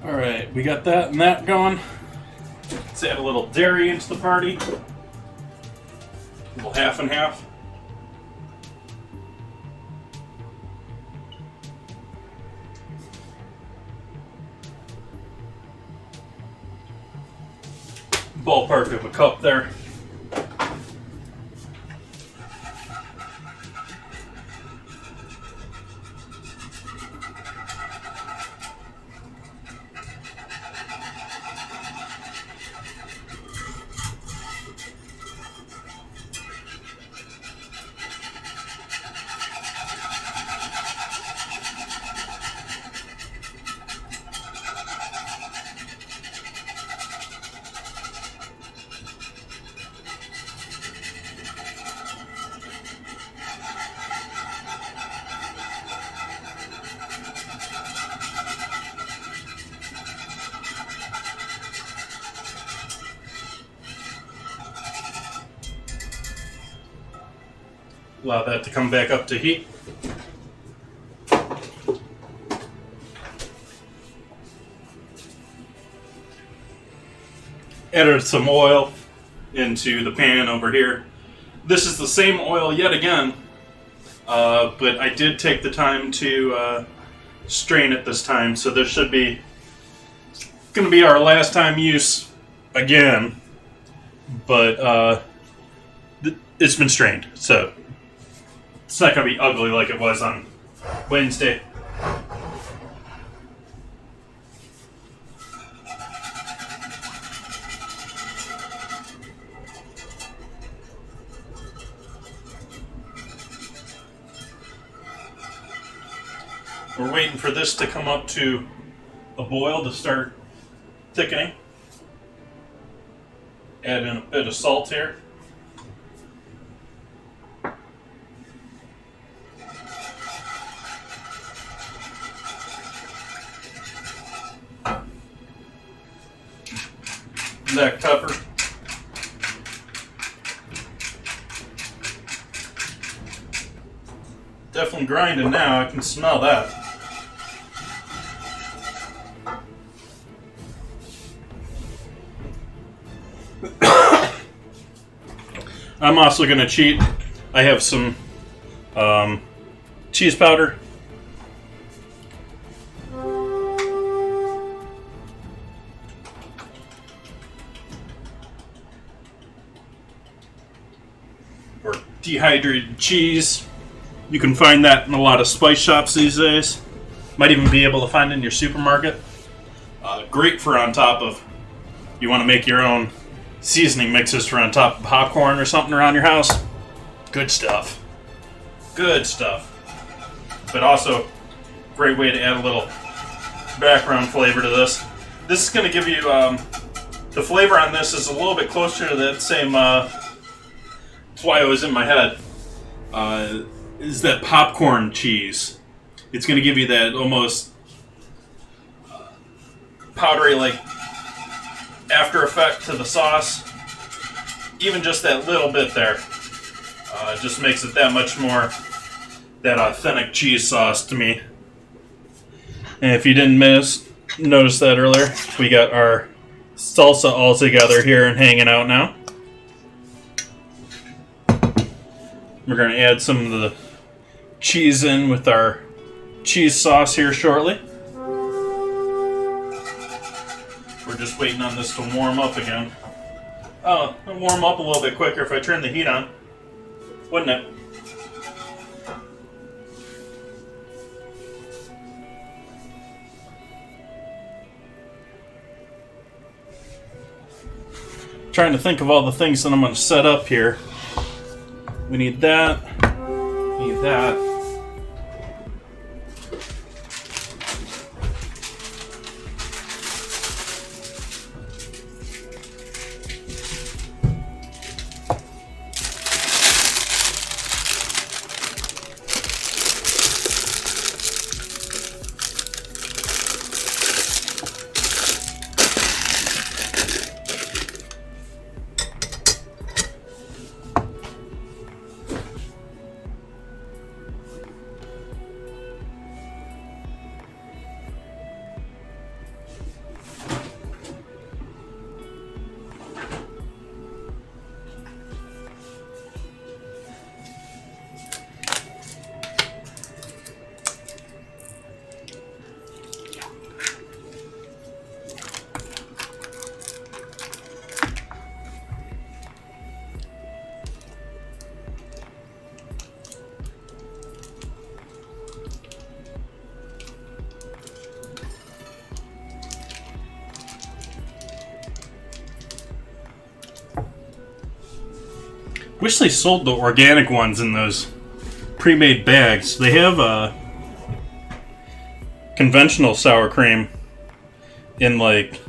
Alright, we got that and that going. Let's add a little dairy into the party. A little half and half. Ballpark of a cup there. Allow that to come back up to heat. Added some oil into the pan over here. This is the same oil yet again, but I did take the time to strain it this time, so this should be going to be our last time use again, but it's been strained, so it's not going to be ugly like it was on Wednesday. We're waiting for this to come up to a boil to start thickening. Add in a bit of salt here. Black pepper. Definitely grinding now, I can smell that. I'm also going to cheat. I have some cheese powder. Or dehydrated cheese. You can find that in a lot of spice shops these days. Might even be able to find it in your supermarket. Great for on top of, you want to make your own seasoning mixes for on top of popcorn or something around your house. Good stuff. Good stuff. But also, great way to add a little background flavor to this. This is going to give you, the flavor on this is a little bit closer to that same, that's why it was in my head, is that popcorn cheese. It's going to give you that almost powdery, like, after effect to the sauce. Even just that little bit there just makes it that much more that authentic cheese sauce to me. And if you didn't notice that earlier, we got our salsa all together here and hanging out now. We're going to add some of the cheese in with our cheese sauce here shortly. We're just waiting on this to warm up again. Oh, it'll warm up a little bit quicker if I turn the heat on, wouldn't it? Trying to think of all the things that I'm going to set up here. We need that. Need that. Wish they sold the organic ones in those pre-made bags. They have conventional sour cream in like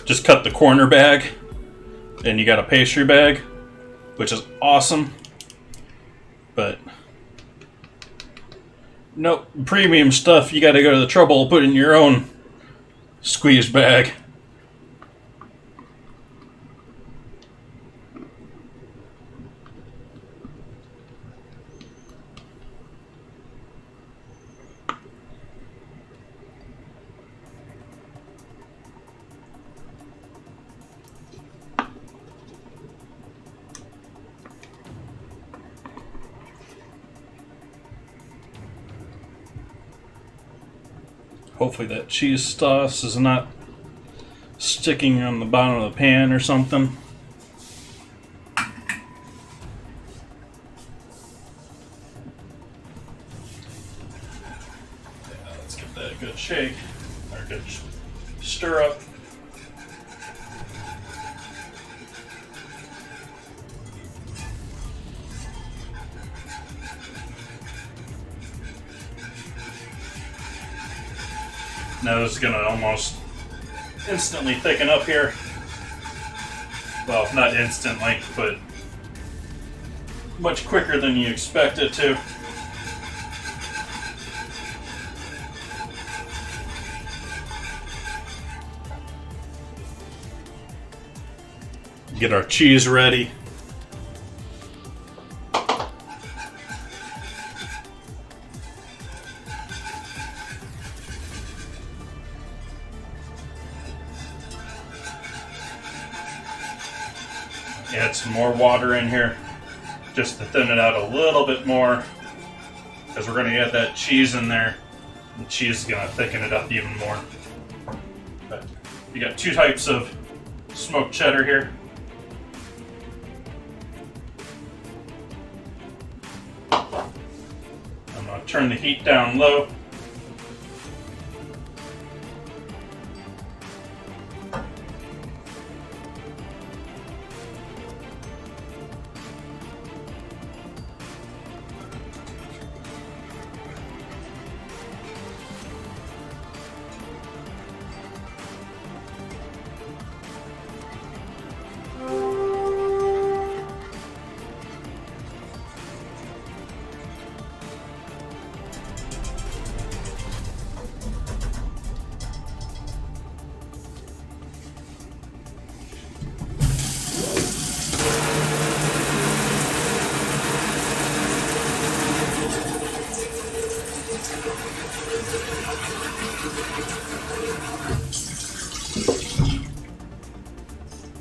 just cut the corner bag, and you got a pastry bag, which is awesome. But no, premium stuff, you got to go to the trouble of putting your own squeeze bag. Hopefully that cheese sauce is not sticking on the bottom of the pan or something. Yeah, let's give that a good shake, or a good stir up. Now this is going to almost instantly thicken up here. Well, not instantly, but much quicker than you expect it to. Get our cheese ready. Add some more water in here just to thin it out a little bit more, because we're going to add that cheese in there. The cheese is going to thicken it up even more. But you got two types of smoked cheddar here. I'm going to turn the heat down low.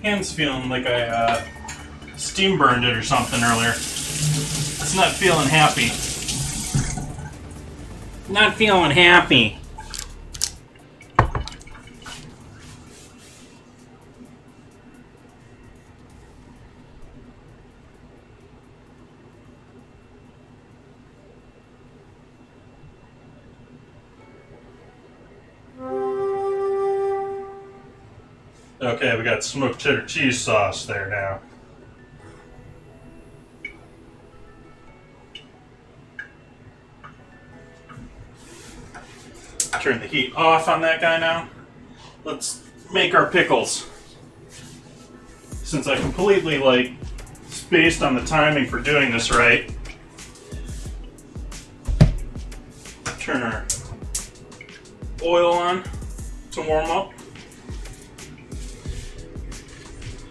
Hand's feeling like I steam burned it or something earlier. It's not feeling happy. Not feeling happy. Okay, we got smoked cheddar cheese sauce there now. Turn the heat off on that guy now. Let's make our pickles. Since I completely spaced on the timing for doing this right, turn our oil on to warm up.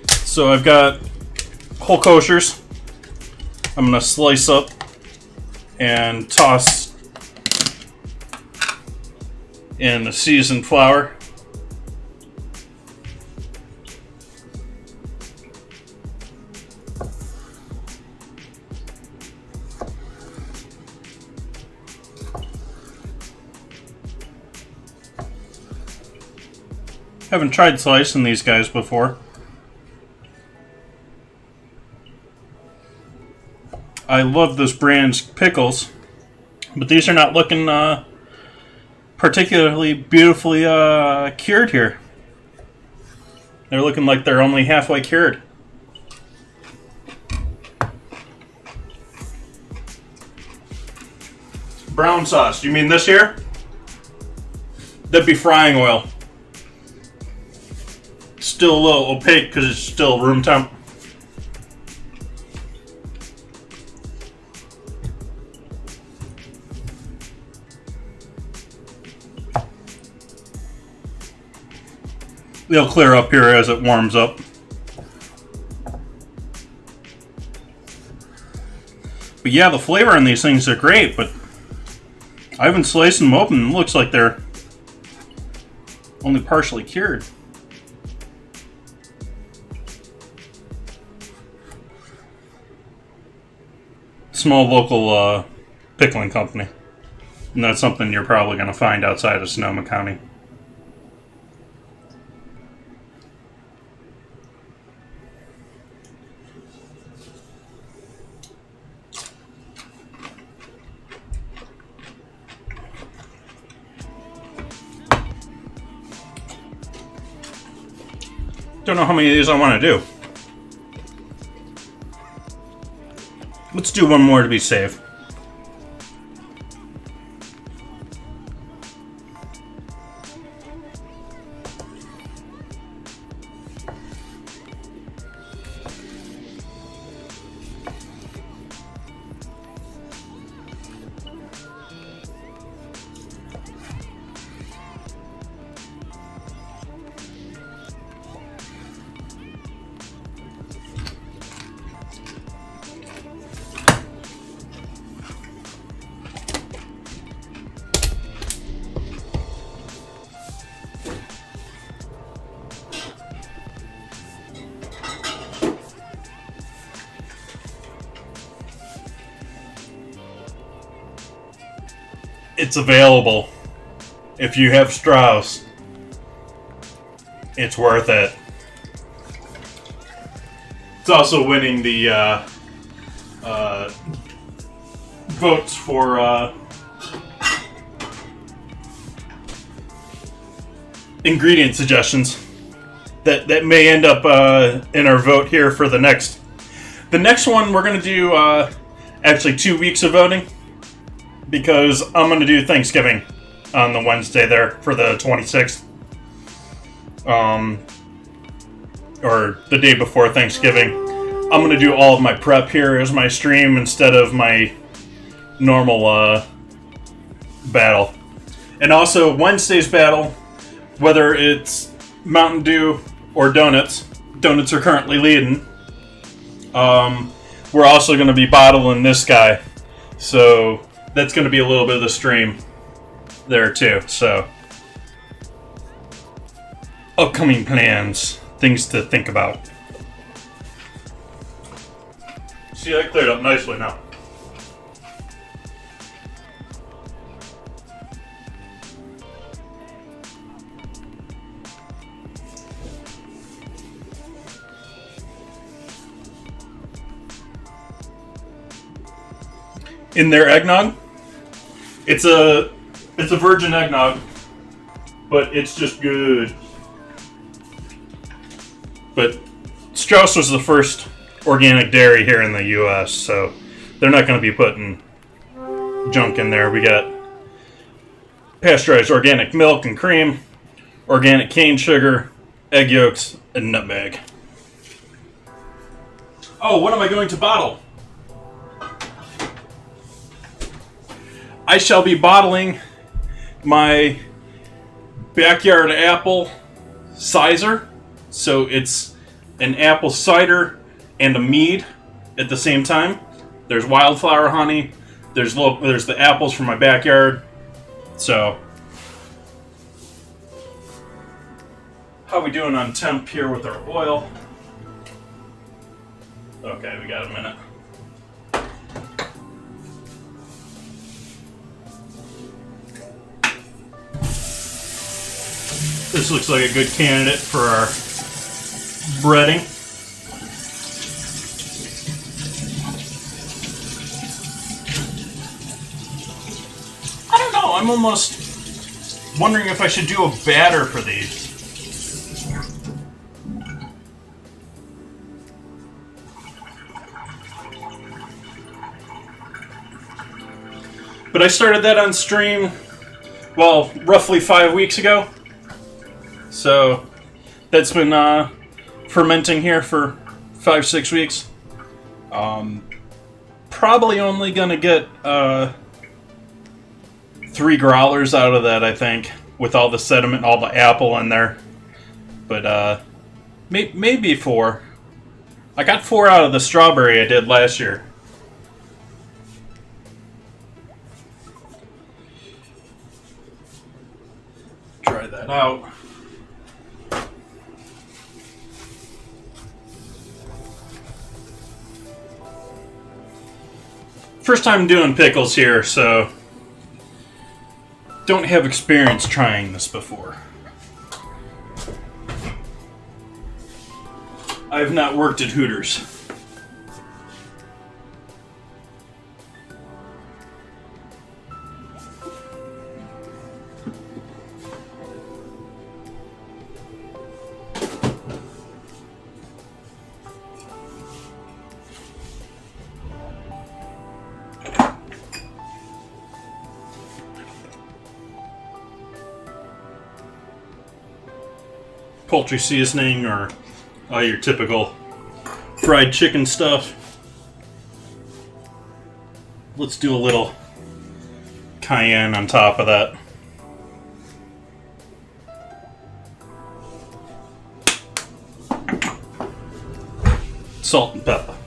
So I've got whole koshers. I'm going to slice up and toss in the seasoned flour. Haven't tried slicing these guys before. I love this brand's pickles, but these are not looking particularly beautifully cured here. They're looking like they're only halfway cured. Brown sauce. You mean this here? That'd be frying oil. Still a little opaque because it's still room temp. It'll clear up here as it warms up. But yeah, the flavor in these things are great, but I haven't sliced them open. It looks like they're only partially cured. Small local pickling company. And that's something you're probably going to find outside of Sonoma County. Don't know how many of these I want to do. Let's do one more to be safe. It's available. If you have Strauss, it's worth it. It's also winning the votes for ingredient suggestions that may end up in our vote here for the next. The next one we're going to do actually 2 weeks of voting, because I'm going to do Thanksgiving on the Wednesday there for the 26th. Or the day before Thanksgiving. I'm going to do all of my prep here as my stream instead of my normal battle. And also Wednesday's battle, whether it's Mountain Dew or donuts. Donuts are currently leading. We're also going to be bottling this guy. So that's going to be a little bit of the stream there too. So upcoming plans, things to think about. See, that cleared up nicely now. In their eggnog, it's a virgin eggnog, but it's just good. But Strauss was the first organic dairy here in the U.S., so they're not going to be putting junk in there. We got pasteurized organic milk and cream, organic cane sugar, egg yolks, and nutmeg. Oh, what am I going to bottle? I shall be bottling my backyard apple cider. So it's an apple cider and a mead at the same time. There's wildflower honey. There's the apples from my backyard. So how are we doing on temp here with our oil? Okay, we got a minute. This looks like a good candidate for our breading. I don't know, I'm almost wondering if I should do a batter for these. But I started that on stream, well, roughly 5 weeks ago. So that's been fermenting here for 5-6 weeks. Probably only gonna get 3 growlers out of that, I think, with all the sediment and all the apple in there. But maybe 4. I got 4 out of the strawberry I did last year. Try that out. First time doing pickles here, so don't have experience trying this before. I have not worked at Hooters. Poultry seasoning or your typical fried chicken stuff. Let's do a little cayenne on top of that. Salt and pepper.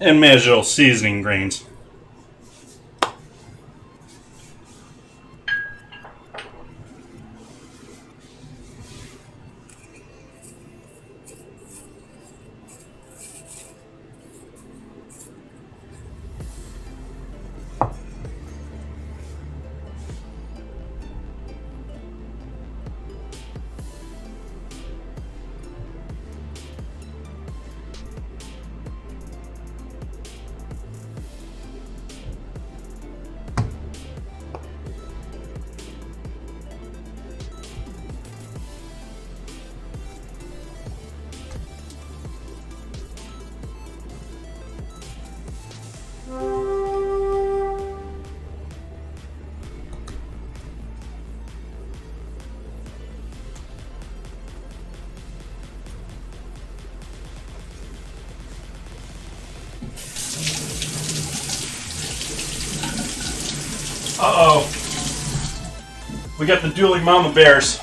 And measure seasoning grains. Uh-oh. We got the dueling mama bears.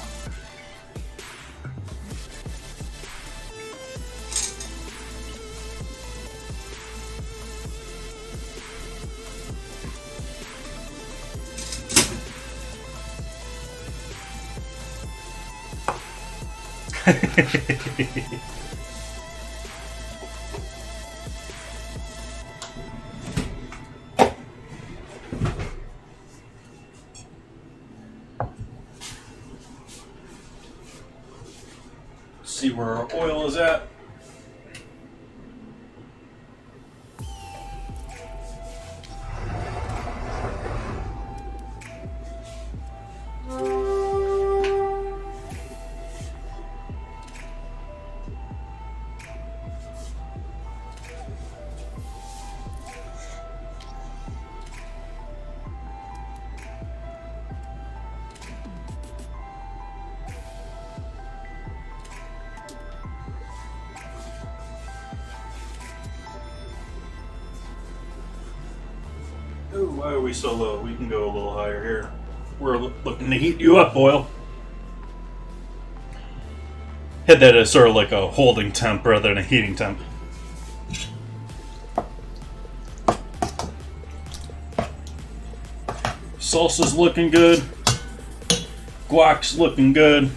See where our oil is at. Ooh, why are we so low? We can go a little higher here. We're looking to heat you up, oil. Hit that as sort of like a holding temp rather than a heating temp. Salsa's looking good. Guac's looking good.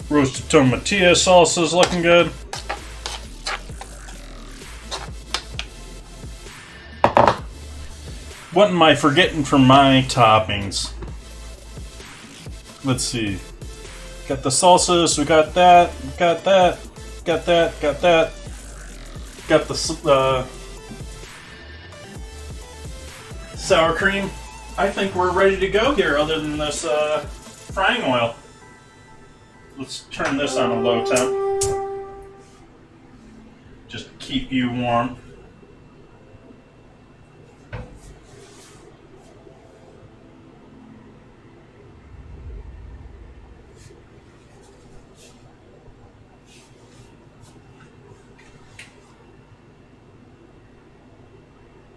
Roasted tomatilla salsa's looking good. What am I forgetting from my toppings? Let's see. Got the salsas, we got that, got that, got that, got that. Got the sour cream. I think we're ready to go here other than this frying oil. Let's turn this on a low temp. Just keep you warm.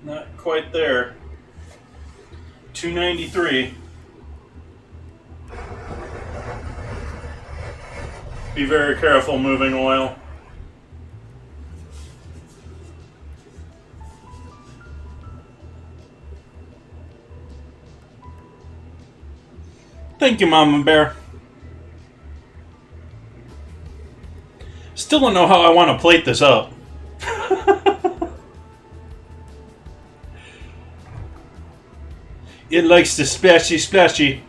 Not quite there. 293. Be very careful moving oil. Thank you, Mama Bear. Still don't know how I want to plate this up. It likes to splashy splashy.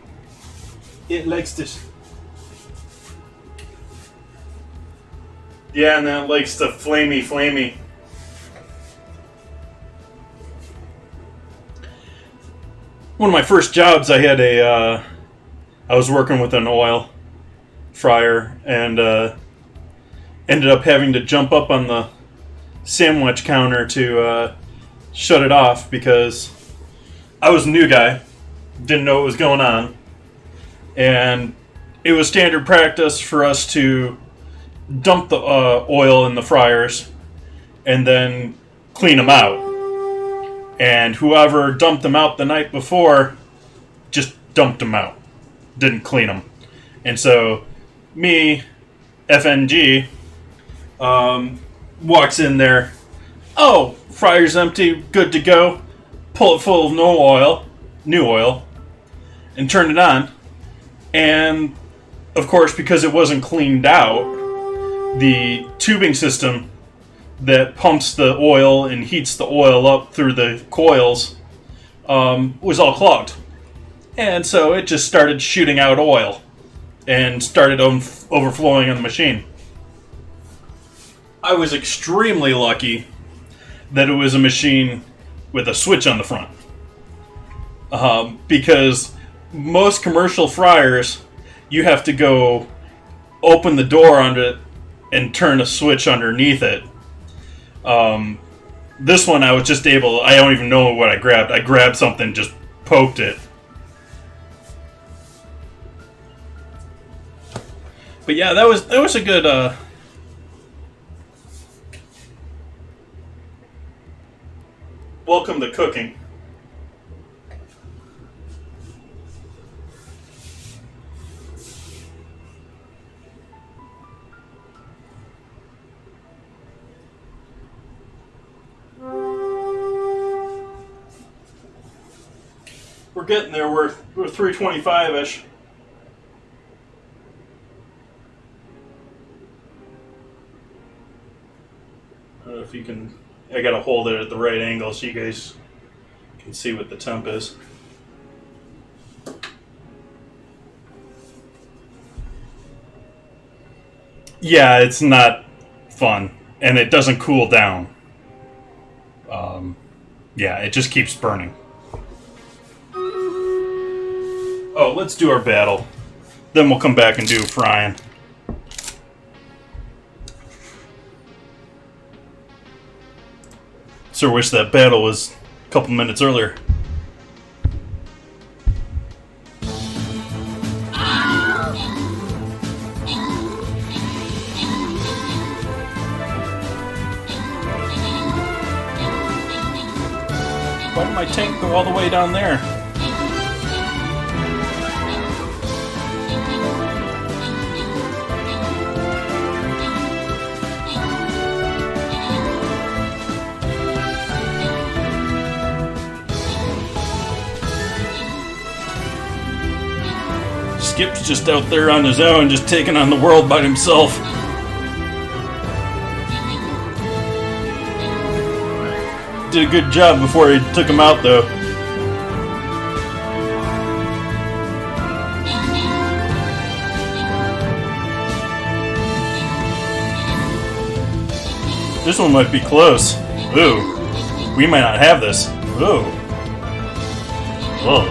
It likes to... Yeah, and then it likes to flamey flamey. One of my first jobs, I had I was working with an oil fryer and ended up having to jump up on the sandwich counter to shut it off because I was a new guy, didn't know what was going on, and it was standard practice for us to dump the oil in the fryers and then clean them out. And whoever dumped them out the night before just dumped them out, didn't clean them. And so me, FNG, walks in there, oh, fryer's empty, good to go. Pull it full of new oil, and turn it on. And, of course, because it wasn't cleaned out, the tubing system that pumps the oil and heats the oil up through the coils was all clogged. And so it just started shooting out oil and started overflowing on the machine. I was extremely lucky that it was a machine with a switch on the front. Because most commercial fryers, you have to go open the door on it and turn a switch underneath it. This one I was just able, I don't even know what I grabbed. I grabbed something, just poked it. But yeah, that was a good welcome to cooking. We're getting there. We're 325-ish. I don't know if you can... I gotta hold it at the right angle so you guys can see what the temp is. Yeah, it's not fun. And it doesn't cool down. Yeah, it just keeps burning. Oh, let's do our battle. Then we'll come back and do frying. Sure wish that battle was a couple minutes earlier. Why did my tank go all the way down there? Skip's just out there on his own, just taking on the world by himself. Did a good job before he took him out, though. This one might be close. Ooh. We might not have this. Ooh. Whoa.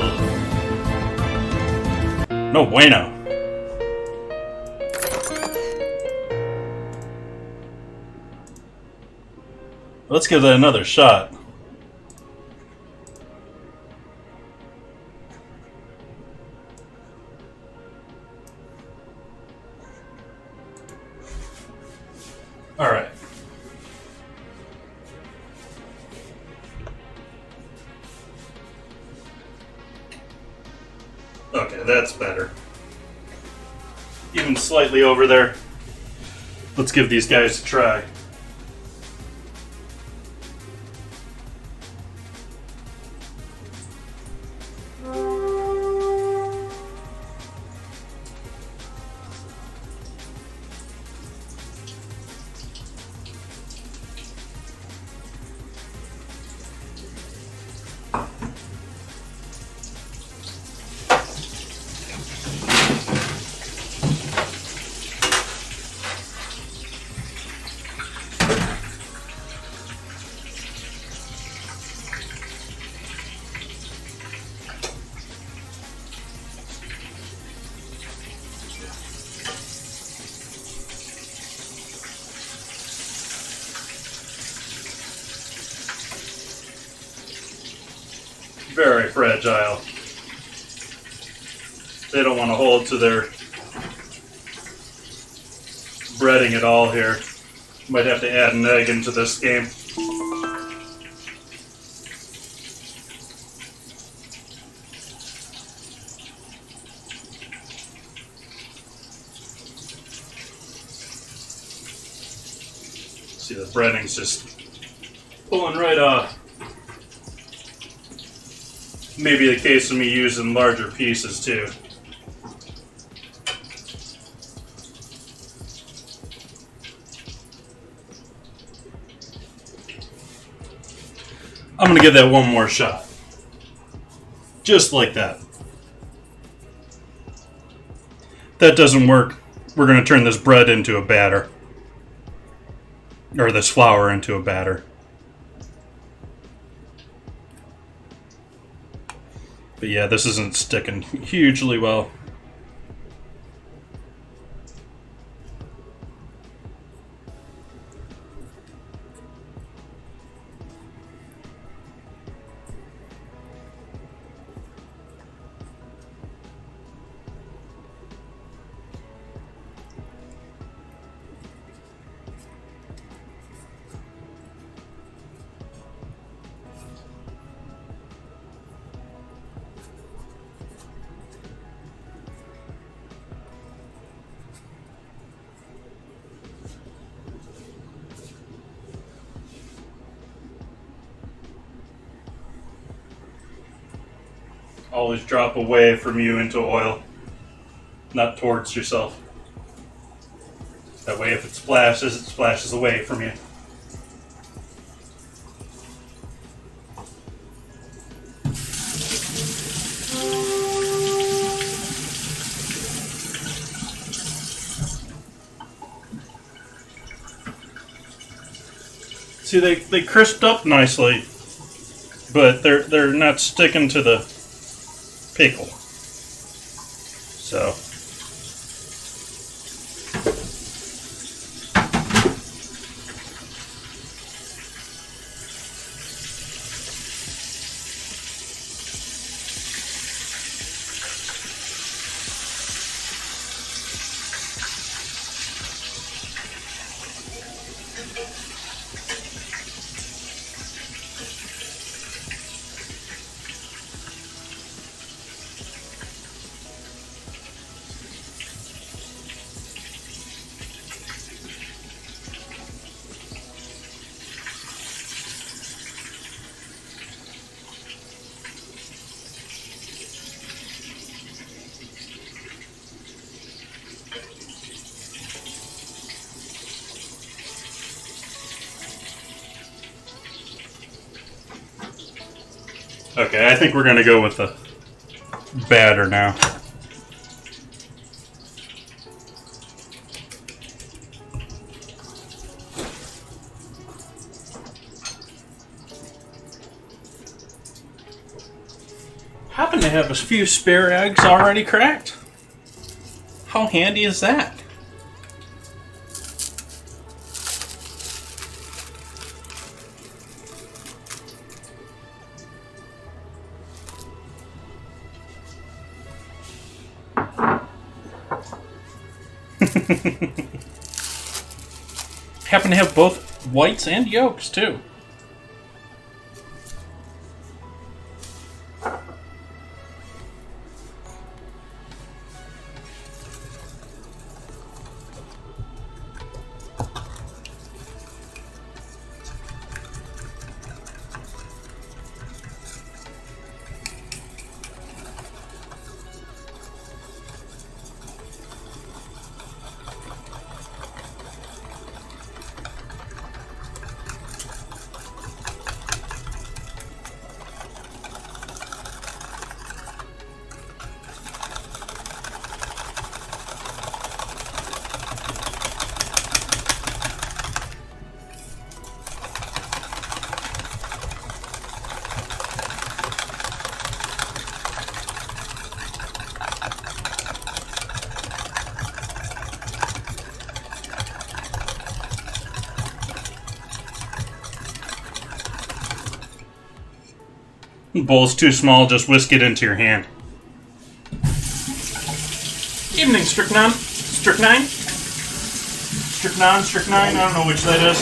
No bueno. Let's give that another shot. All right. Okay, that's better. Even slightly over there. Let's give these guys a try. Very fragile. They don't want to hold to their breading at all here. Might have to add an egg into this game. See, the breading's just pulling right off. Maybe the case of me using larger pieces too. I'm going to give that one more shot. Just like that. If that doesn't work, we're going to turn this bread into a batter. Or this flour into a batter. But yeah, this isn't sticking hugely well. Always drop away from you into oil, not towards yourself. That way if it splashes away from you. See, they crisped up nicely, but they're not sticking to the pickle. So okay, I think we're going to go with the batter now. Happen to have a few spare eggs already cracked. How handy is that? Happen to have both whites and yolks too. The bowl's too small, just whisk it into your hand. Evening, Strychnine. Strychnine? Strychnine, I don't know which that is.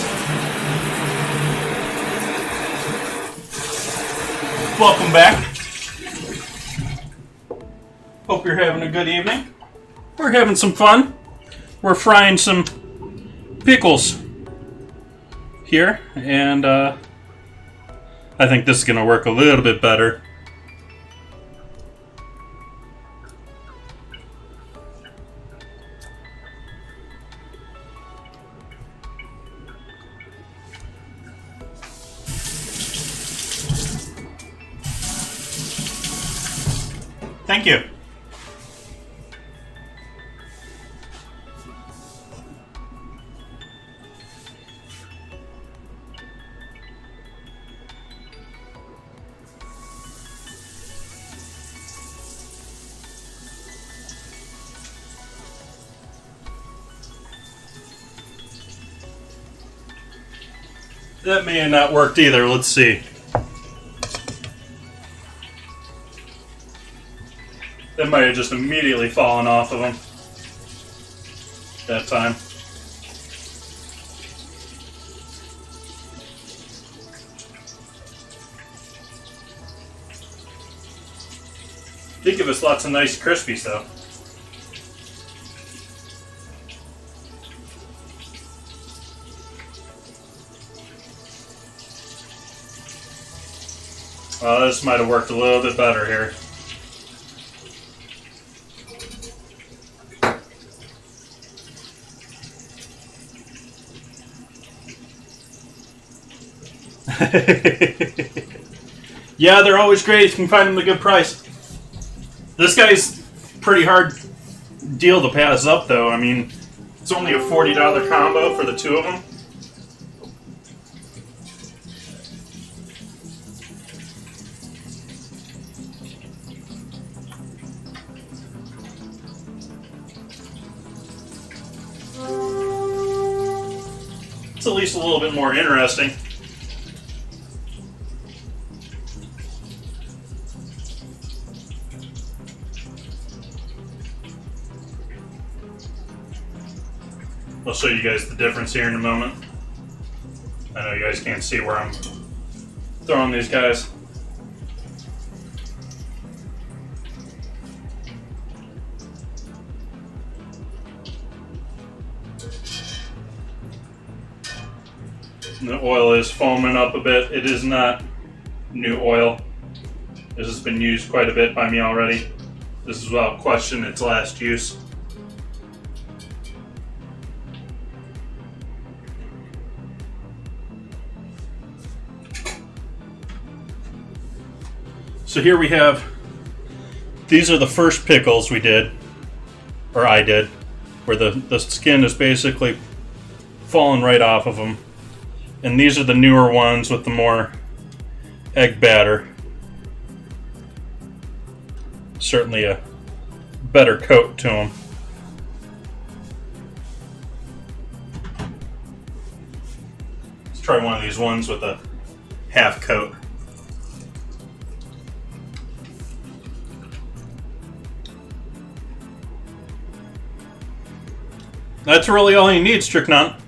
Welcome back. Hope you're having a good evening. We're having some fun. We're frying some pickles here, and I think this is going to work a little bit better. Thank you. That may have not worked either. Let's see. That might have just immediately fallen off of him that time. Did give us lots of nice crispies though. This might have worked a little bit better here. Yeah, they're always great if you can find them at a good price. This guy's pretty hard deal to pass up though. I mean, it's only a $40 combo for the two of them. It's at least a little bit more interesting. I'll show you guys the difference here in a moment. I know you guys can't see where I'm throwing these guys. The oil is foaming up a bit. It is not new oil. This has been used quite a bit by me already. This is without question its last use. So here we have, these are the first pickles we did, or I did, where the skin is basically falling right off of them. And these are the newer ones with the more egg batter. Certainly a better coat to them. Let's try one of these ones with a half coat. That's really all you need, Stricknant.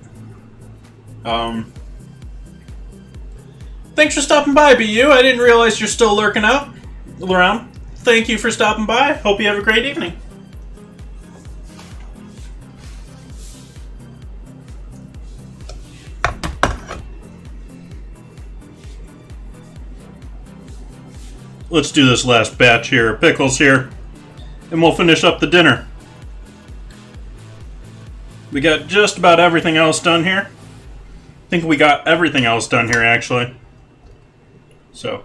Thanks for stopping by, BU. I didn't realize you're still lurking out around. Thank you for stopping by. Hope you have a great evening. Let's do this last batch here, pickles here, and we'll finish up the dinner. We got just about everything else done here. I think we got everything else done here, actually. So.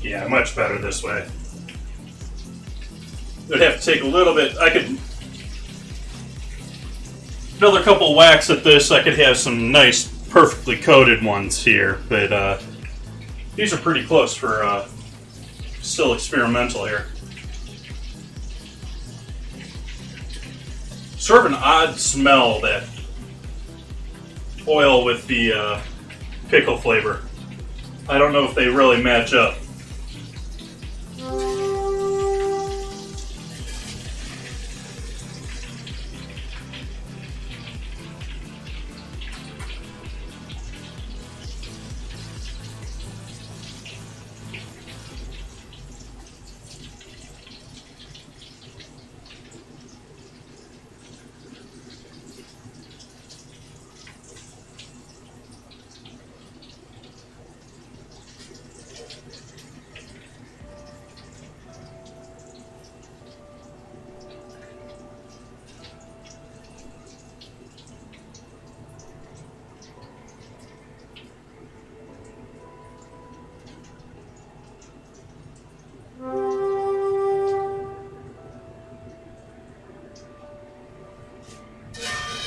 Yeah, much better this way. It would have to take a little bit. I could... Another couple whacks at this, I could have some nice, perfectly coated ones here. But these are pretty close for still experimental here. Sort of an odd smell, that oil with the pickle flavor. I don't know if they really match up.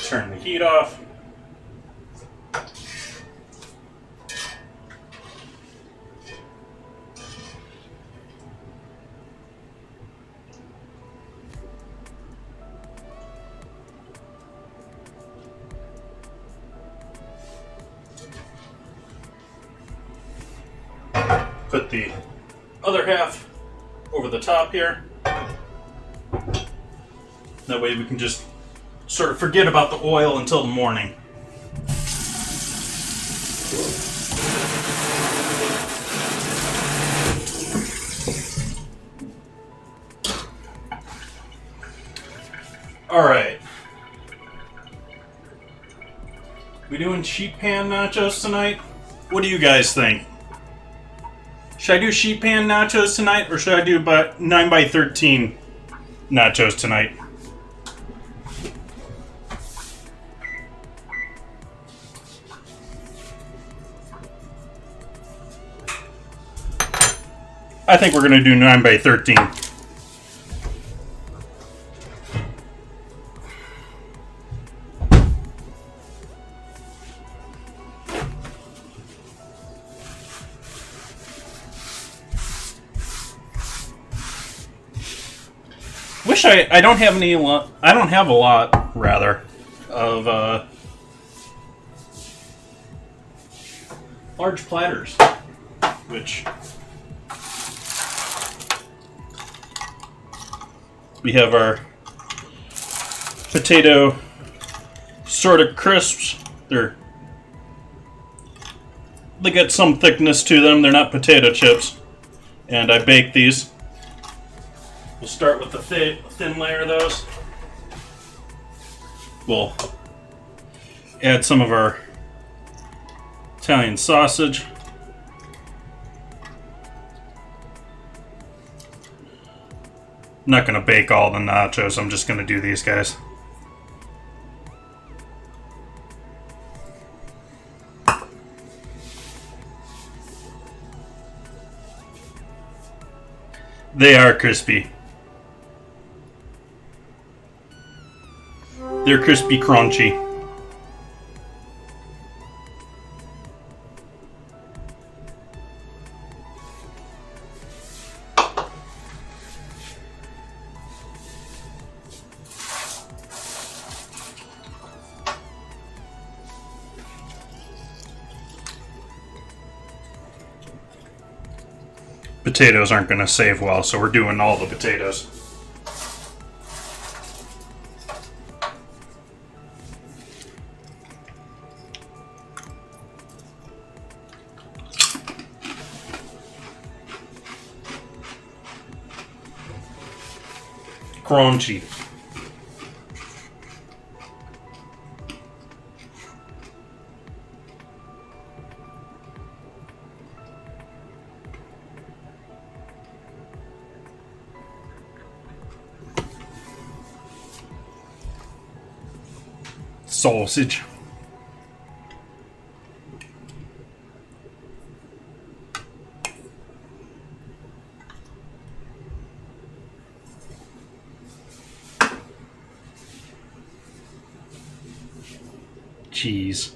Turn the heat off. Put the other half over the top here. That way we can just sort of forget about the oil until the morning. All right. We doing sheet pan nachos tonight? What do you guys think? Should I do sheet pan nachos tonight, or should I do 9x13 nachos tonight? I think we're going to do 9x13. Wish I don't have any. I don't have a lot, rather, of large platters, which we have our potato sort of crisps. They get some thickness to them. They're not potato chips, and I bake these. We'll start with the thin layer of those. We'll add some of our Italian sausage. I'm not going to bake all the nachos, I'm just going to do these guys. They are crispy. They're crispy, crunchy. Potatoes aren't going to save well, so we're doing all the potatoes. Crunchy. Sausage. Cheese.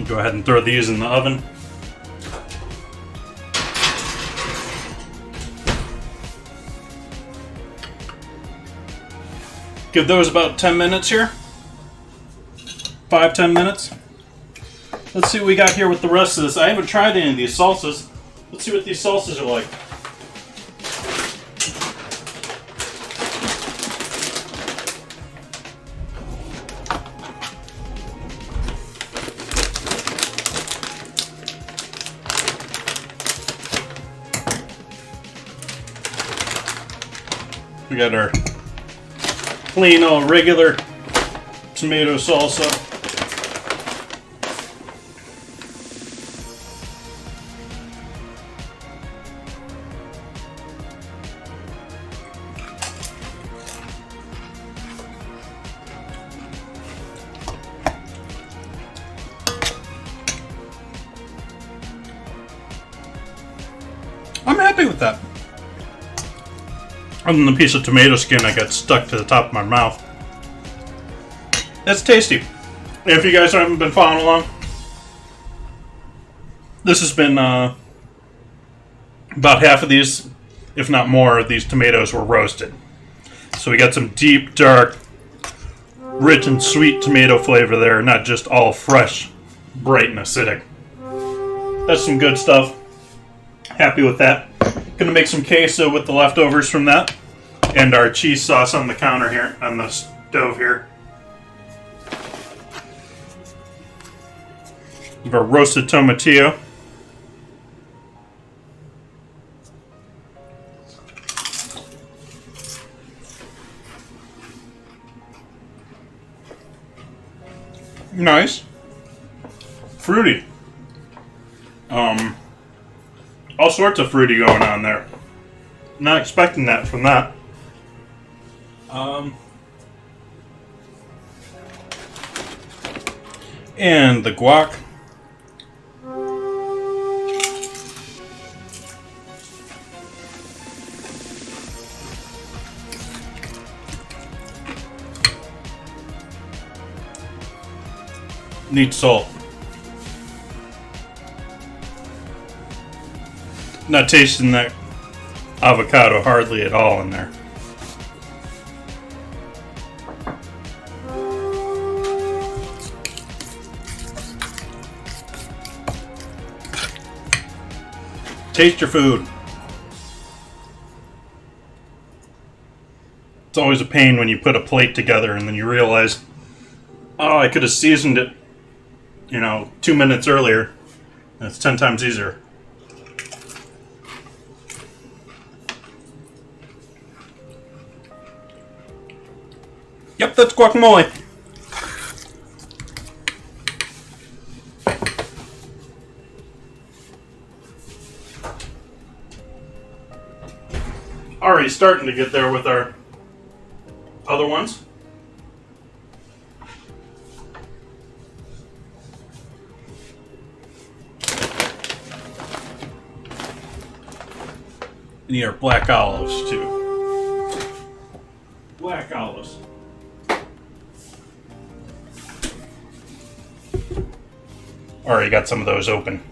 Go ahead and throw these in the oven. Give those about 10 minutes here. 5-10 minutes. Let's see what we got here with the rest of this. I haven't tried any of these salsas. Let's see what these salsas are like. We got our plain old regular tomato salsa. I'm happy with that. Other than the piece of tomato skin that got stuck to the top of my mouth. That's tasty. If you guys haven't been following along, this has been about half of these, if not more, of these tomatoes were roasted. So we got some deep, dark, rich and sweet tomato flavor there, not just all fresh, bright and acidic. That's some good stuff. Happy with that. Gonna make some queso with the leftovers from that, and our cheese sauce on the counter here, on the stove here. We have our roasted tomatillo. Nice. Fruity. All sorts of fruity going on there. Not expecting that from that. And the guac. Need salt. Not tasting that avocado hardly at all in there. Taste your food. It's always a pain when you put a plate together and then you realize, oh, I could have seasoned it, 2 minutes earlier. And it's 10 times easier. Yep, that's guacamole. Already starting to get there with our other ones. We need our black olives too. Black olives. Already got some of those open.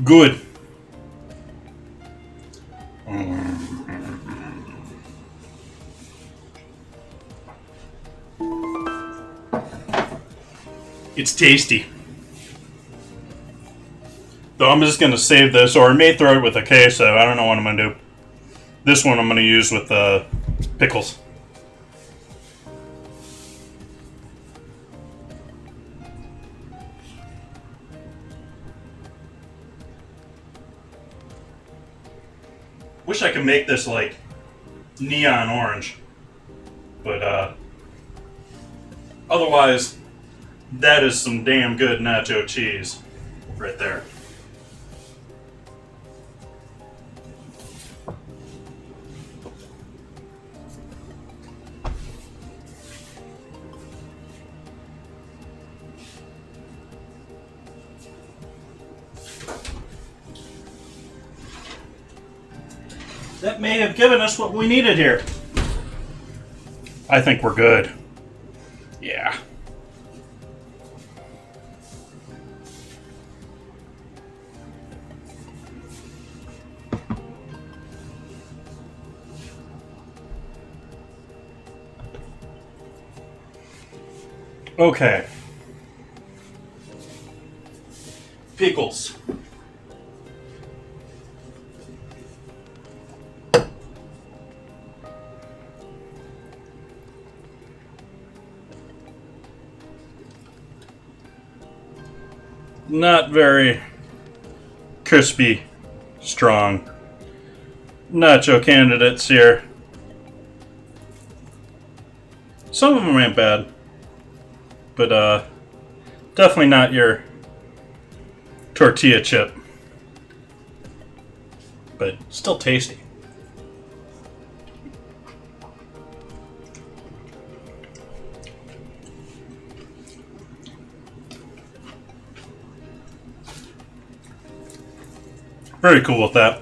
Good. It's tasty. Though I'm just going to save this, or I may throw it with a queso. I don't know what I'm going to do. This one I'm going to use with pickles. Wish I could make this like neon orange, but otherwise that is some damn good nacho cheese right there. That may have given us what we needed here. I think we're good. Yeah. Okay. Pickles. Not very crispy, strong nacho candidates here. Some of them ain't bad, but definitely not your tortilla chip, but still tasty. Very cool with that.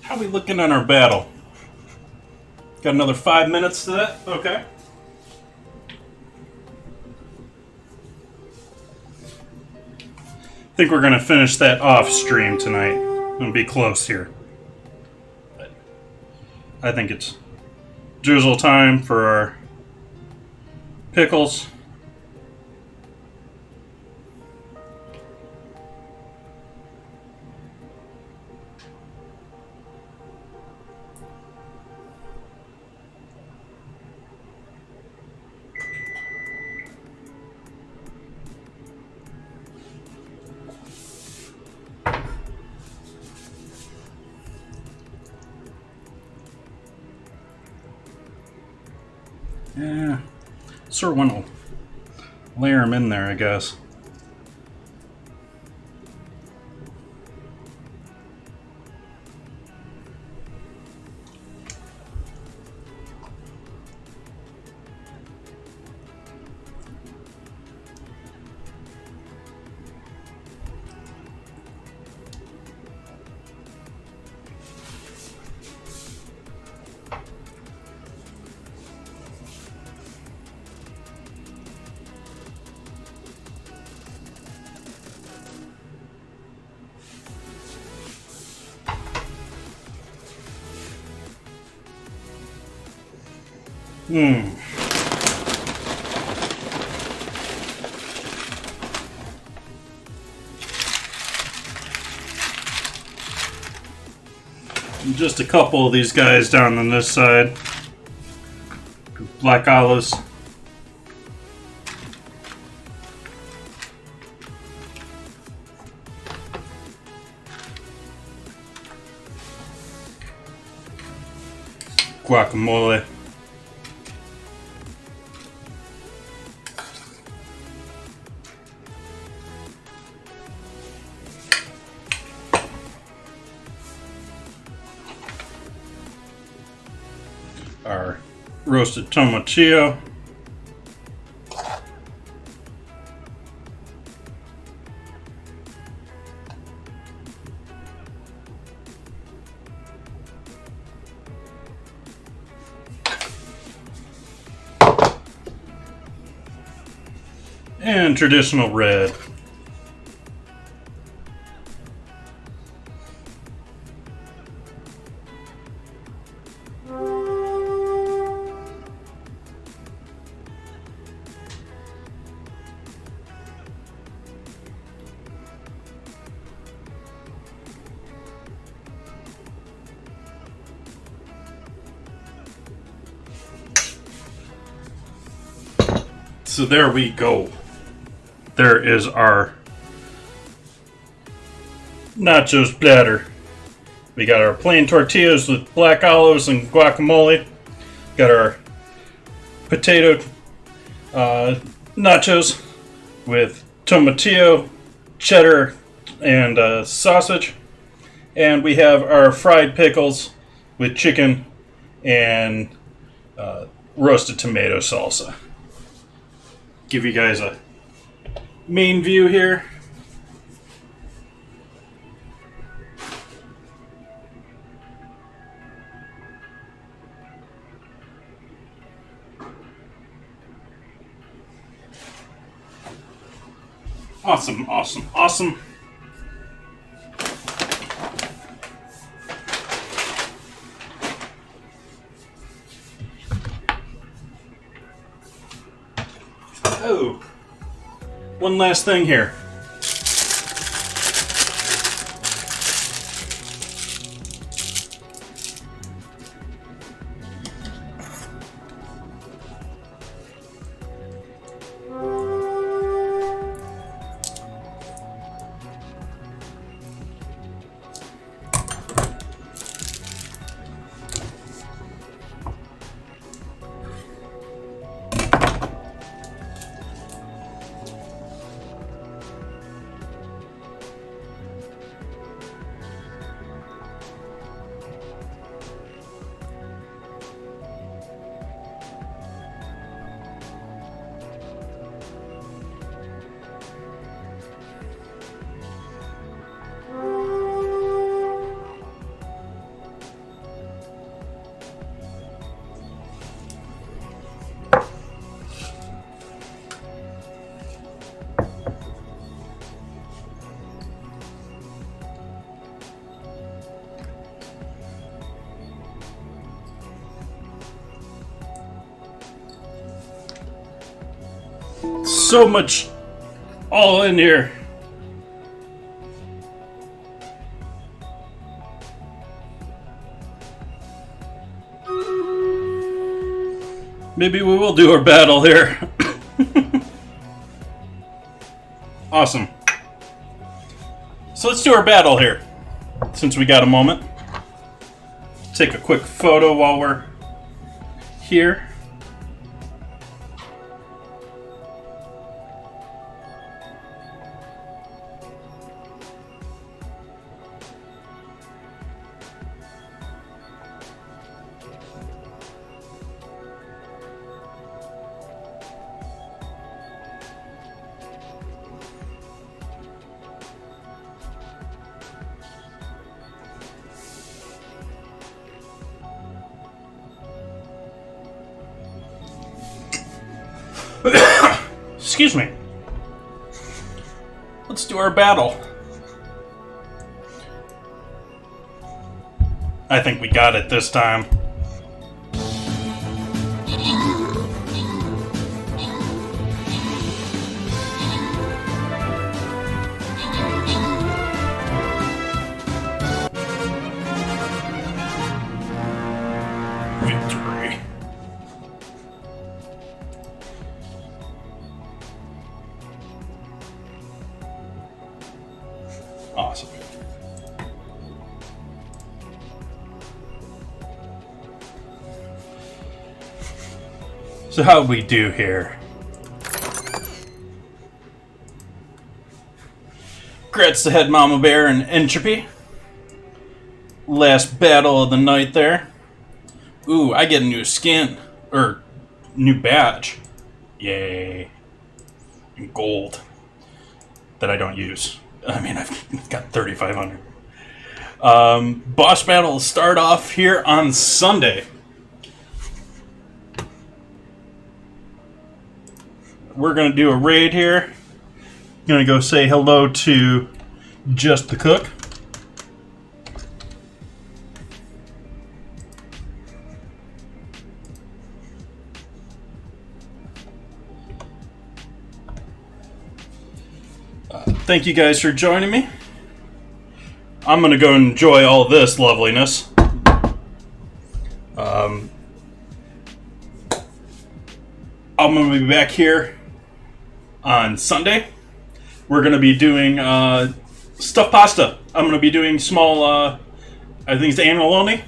How are we looking on our battle? Got another 5 minutes to that? Okay. I think we're going to finish that off stream tonight. I'm going to be close here. But I think it's drizzle time for our pickles. Yeah, sort of want to layer them in there, I guess. Just a couple of these guys down on this side. Black olives. Guacamole. Our roasted tomatillo. And traditional red. So there we go. There is our nachos platter. We got our plain tortillas with black olives and guacamole. Got our potato nachos with tomatillo, cheddar, and sausage. And we have our fried pickles with chicken and roasted tomato salsa. Give you guys a main view here. Awesome, awesome, awesome. Oh, one last thing here. so much all in here. Maybe we will do our battle here. Awesome. So let's do our battle here, since we got a moment. Take a quick photo while we're here. Excuse me. Let's do our battle. I think we got it this time. Victory. Awesome. So how'd we do here? Congrats to Head Mama Bear and Entropy. Last battle of the night there. Ooh, I get a new skin. Or, new badge. Yay. And gold. That I don't use. I mean, I've got 3,500. Boss battle will start off here on Sunday. We're going to do a raid here. Going to go say hello to Just the Cook. Thank you guys for joining me. I'm going to go enjoy all this loveliness. I'm going to be back here on Sunday. We're going to be doing stuffed pasta. I'm going to be doing small, I think it's animal only.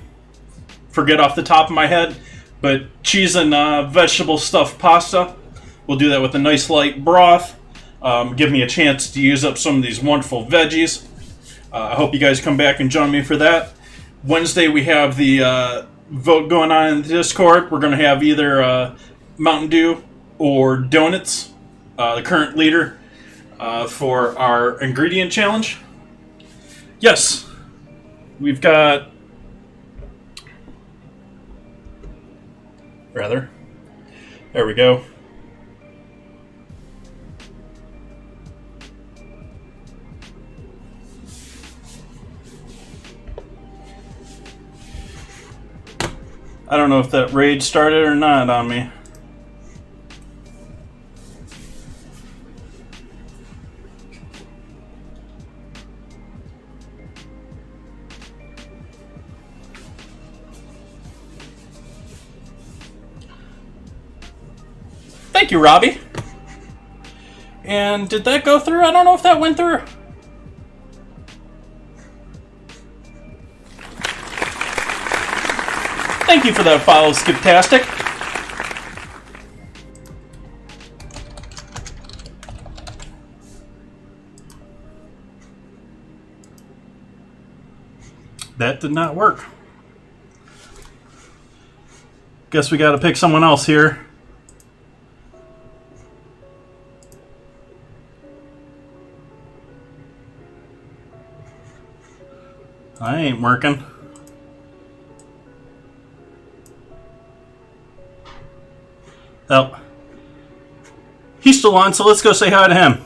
Forget off the top of my head. But cheese and vegetable stuffed pasta. We'll do that with a nice light broth. Give me a chance to use up some of these wonderful veggies. I hope you guys come back and join me for that. Wednesday we have the vote going on in the Discord. We're going to have either Mountain Dew or donuts. The current leader for our ingredient challenge. Yes, we've got... Rather. There we go. I don't know if that raid started or not on me. Thank you, Robbie. And did that go through? I don't know if that went through. Thank you for that follow, Skiptastic. That did not work. Guess we gotta pick someone else here. I ain't working. Oh. He's still on, so let's go say hi to him.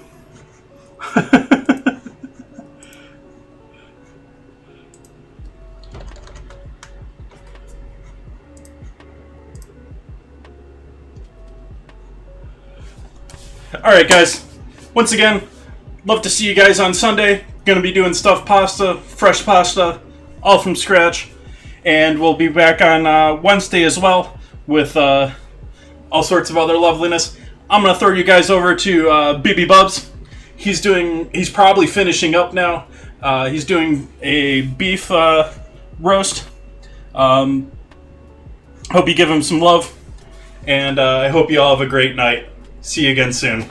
Alright, guys. Once again, love to see you guys on Sunday. Gonna be doing stuffed pasta, fresh pasta, all from scratch. And we'll be back on Wednesday as well with all sorts of other loveliness. I'm gonna throw you guys over to BB Bubs. He's probably finishing up now. He's doing a beef roast. Hope you give him some love. And I hope you all have a great night. See you again soon.